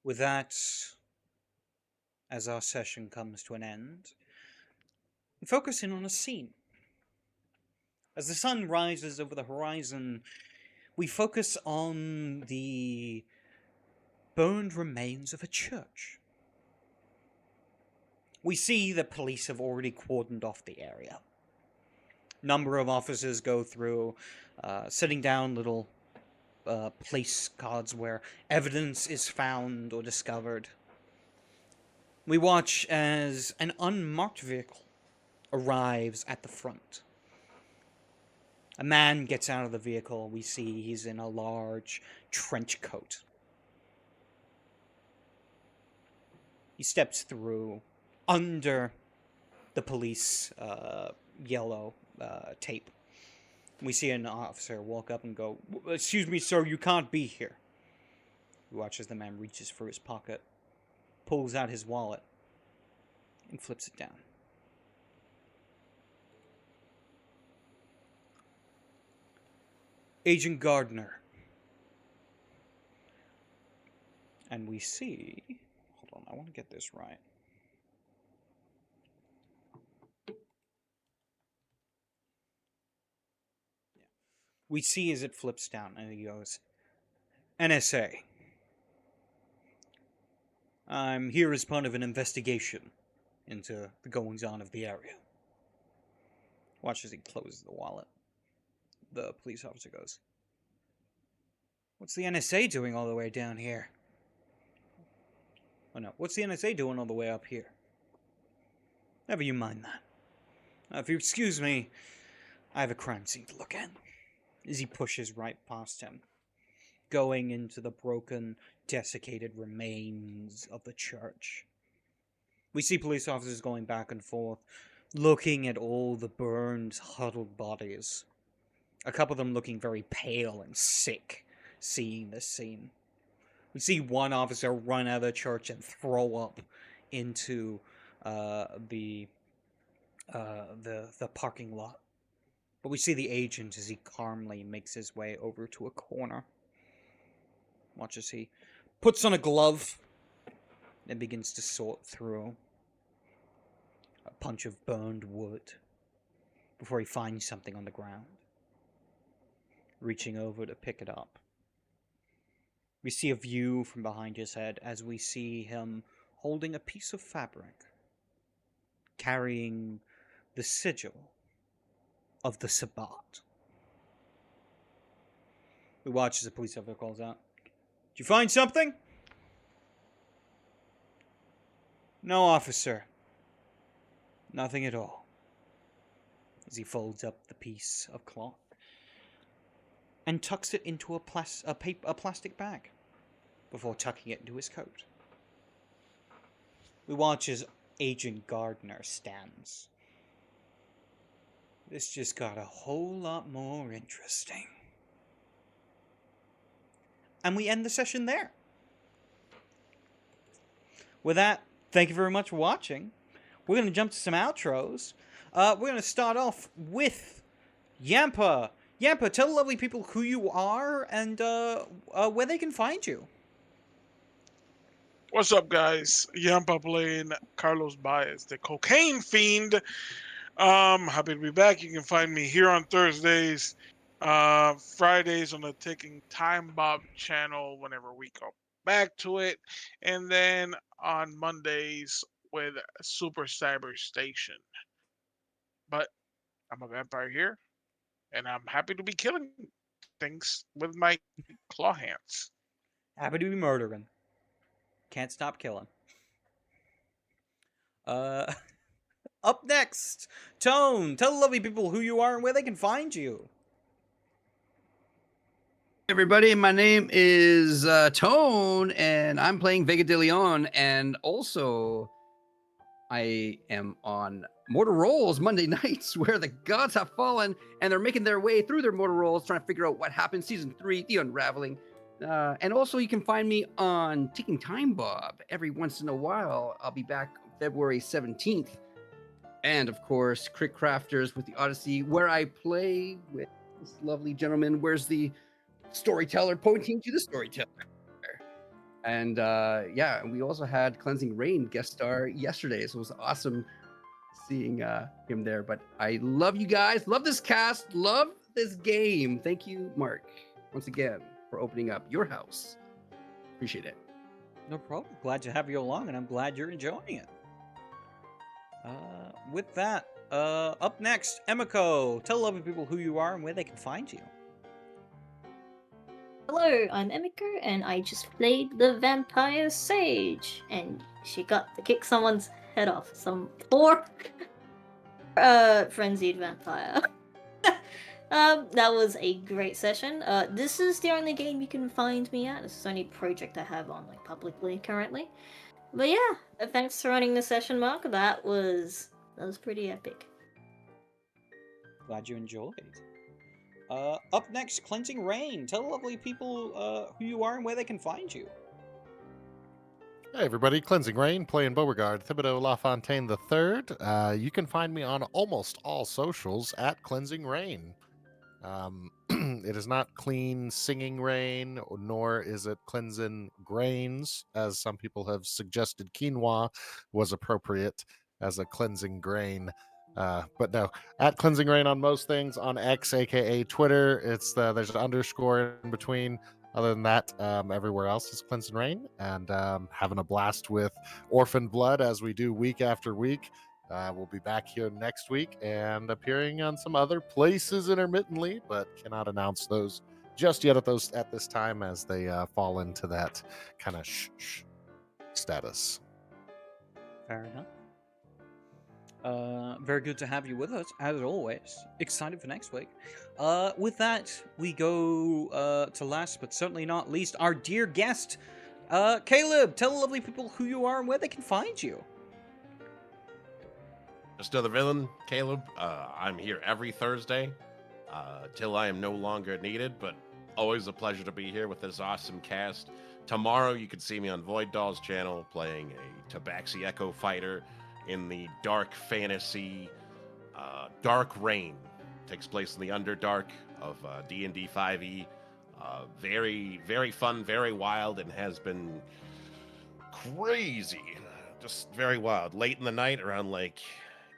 With that, as our session comes to an end, focusing on a scene. As the sun rises over the horizon, we focus on the burned remains of a church. We see that police have already cordoned off the area. Number of officers go through, sitting down little place cards where evidence is found or discovered. We watch as an unmarked vehicle arrives at the front. A man gets out of the vehicle. We see he's in a large trench coat. He steps through under the police yellow tape. We see an officer walk up and go, "Excuse me, sir, you can't be here." We watch as the man reaches for his pocket, pulls out his wallet, and flips it down. Agent Gardner. And we see... Hold on, I want to get this right. We see as it flips down, and he goes, "NSA. I'm here as part of an investigation into the goings-on of the area." Watch as he closes the wallet. The police officer goes, "What's the NSA doing all the way down here?" Oh no, what's the NSA doing all the way up here? Never you mind that. If you excuse me, I have a crime scene to look at. As he pushes right past him, going into the broken, desiccated remains of the church. We see police officers going back and forth, looking at all the burned, huddled bodies. A couple of them looking very pale and sick, seeing this scene. We see one officer run out of the church and throw up into the parking lot. But we see the agent as he calmly makes his way over to a corner. Watch as he puts on a glove and begins to sort through a bunch of burned wood before he finds something on the ground. Reaching over to pick it up. We see a view from behind his head as we see him holding a piece of fabric, carrying the sigil of the Sabbat. We watch as the police officer calls out, "Did you find something?" "No, officer. Nothing at all." As he folds up the piece of cloth and tucks it into a plastic bag before tucking it into his coat. We watch as Agent Gardner stands. This just got a whole lot more interesting. And we end the session there. With that, thank you very much for watching. We're going to jump to some outros. We're going to start off with Yampa. Yampa, tell the lovely people who you are and where they can find you. What's up, guys? Yampa playing Carlos Baez, the cocaine fiend. Happy to be back. You can find me here on Thursdays, Fridays on the Taking Time Bob channel whenever we go back to it, and then on Mondays with Super Cyber Station. But I'm a vampire here, and I'm happy to be killing things with my claw hands. Happy to be murdering. Can't stop killing. Up next, Tone. Tell the lovely people who you are and where they can find you. Everybody, my name is Tone, and I'm playing Vega de Leon, and also I am on Mortal Rolls Monday nights, where the gods have fallen, and they're making their way through their mortal rolls, trying to figure out what happened. Season 3, The Unraveling. And also, you can find me on Ticking Time Bob every once in a while. I'll be back February 17th. And of course, Crick Crafters with the Odyssey, where I play with this lovely gentleman. Where's the storyteller pointing to the storyteller? And yeah, we also had Cleansing Rain guest star yesterday, so it was awesome seeing him there. But I love you guys, love this cast, love this game. Thank you, Mark, once again for opening up your house. Appreciate it. No problem. Glad to have you along, and I'm glad you're enjoying it. With that, up next, Emiko. Tell the lovely people who you are and where they can find you. Hello, I'm Emiko, and I just played the vampire Sage, and she got to kick someone's head off. Some poor, frenzied vampire. That was a great session. This is the only game you can find me at. This is the only project I have on publicly currently. But yeah, thanks for running the session, Mark. That was pretty epic. Glad you enjoyed. Up next, Cleansing Rain. Tell the lovely people who you are and where they can find you. Hey everybody, Cleansing Rain, playing Beauregard Thibodeau LaFontaine III. You can find me on almost all socials at Cleansing Rain. It is not clean singing rain, nor is it cleansing grains, as some people have suggested quinoa was appropriate as a cleansing grain. But no, at Cleansing Rain on most things. On X, aka Twitter, it's there's an underscore in between. Other than that, everywhere else is Cleansing Rain, and having a blast with Orphaned Blood as we do week after week. We'll be back here next week and appearing on some other places intermittently, but cannot announce those just yet at this time, as they fall into that kind of shh status. Fair enough. Very good to have you with us, as always. Excited for next week. With that, we go to last but certainly not least, our dear guest, Caleb. Tell the lovely people who you are and where they can find you. Just another villain, Caleb. I'm here every Thursday till I am no longer needed, but always a pleasure to be here with this awesome cast. Tomorrow, you can see me on Void Doll's channel playing a Tabaxi Echo fighter in the dark fantasy Dark Reign. Takes place in the Underdark of D&D 5e. Very, very fun, very wild, and has been crazy. Just very wild. Late in the night, around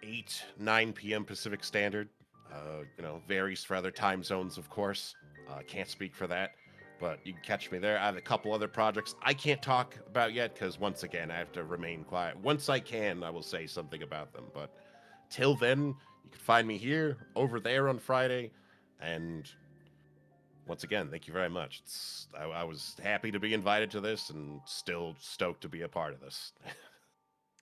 8-9 p.m. Pacific Standard. Varies for other time zones, of course. Can't speak for that. But you can catch me there. I have a couple other projects I can't talk about yet because, once again, I have to remain quiet. Once I can, I will say something about them. But till then, you can find me here, over there on Friday. And once again, thank you very much. I was happy to be invited to this and still stoked to be a part of this.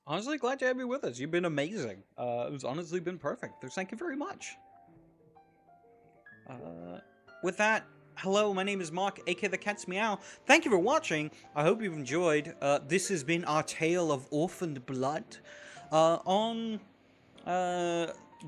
Honestly, glad to have you with us. You've been amazing. It's honestly been perfect. Thank you very much. With that, hello, my name is Mark, aka TheCatsMeow. Thank you for watching. I hope you've enjoyed. This has been our tale of Orphaned Blood. On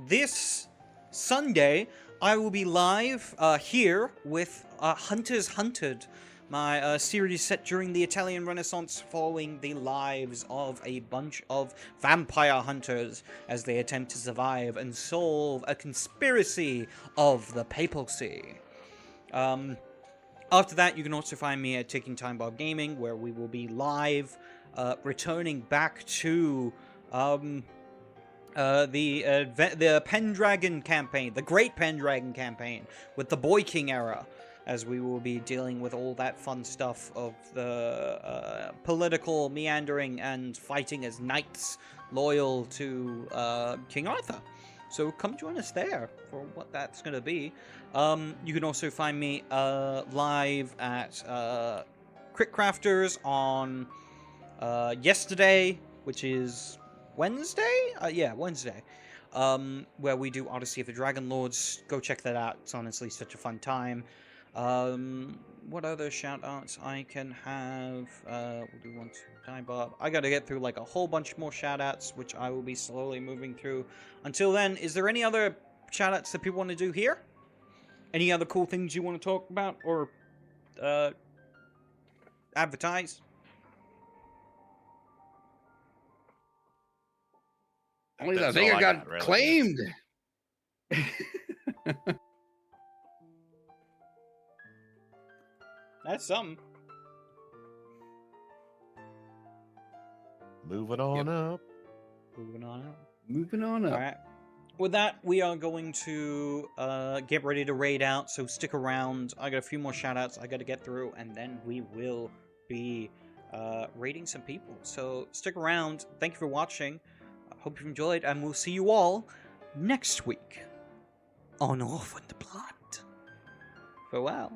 this Sunday, I will be live here with Hunters Hunted, my series set during the Italian Renaissance, following the lives of a bunch of vampire hunters as they attempt to survive and solve a conspiracy of the papacy. After that, you can also find me at Ticking Time Bomb Gaming, where we will be live, returning back to the Pendragon campaign, the Great Pendragon campaign, with the Boy King era, as we will be dealing with all that fun stuff of the political meandering and fighting as knights loyal to King Arthur. So come join us there for what that's going to be. You can also find me live at Crit Crafters on yesterday, which is Wednesday? Yeah, Wednesday. Where we do Odyssey of the Dragon Lords. Go check that out. It's honestly such a fun time. What other shout outs I can have? We'll do one, two, time Bob. I gotta get through like a whole bunch more shout outs, which I will be slowly moving through. Until then, is there any other shout outs that people want to do here? Any other cool things you want to talk about or advertise? Only that That's Vega all I got really. claimed. That's something. Moving on up. Moving on out. Moving on up. All right. With that, we are going to get ready to raid out, so stick around. I got a few more shoutouts I got to get through, and then we will be raiding some people. So stick around. Thank you for watching. I hope you enjoyed, and we'll see you all next week on Orphaned Blood. Farewell.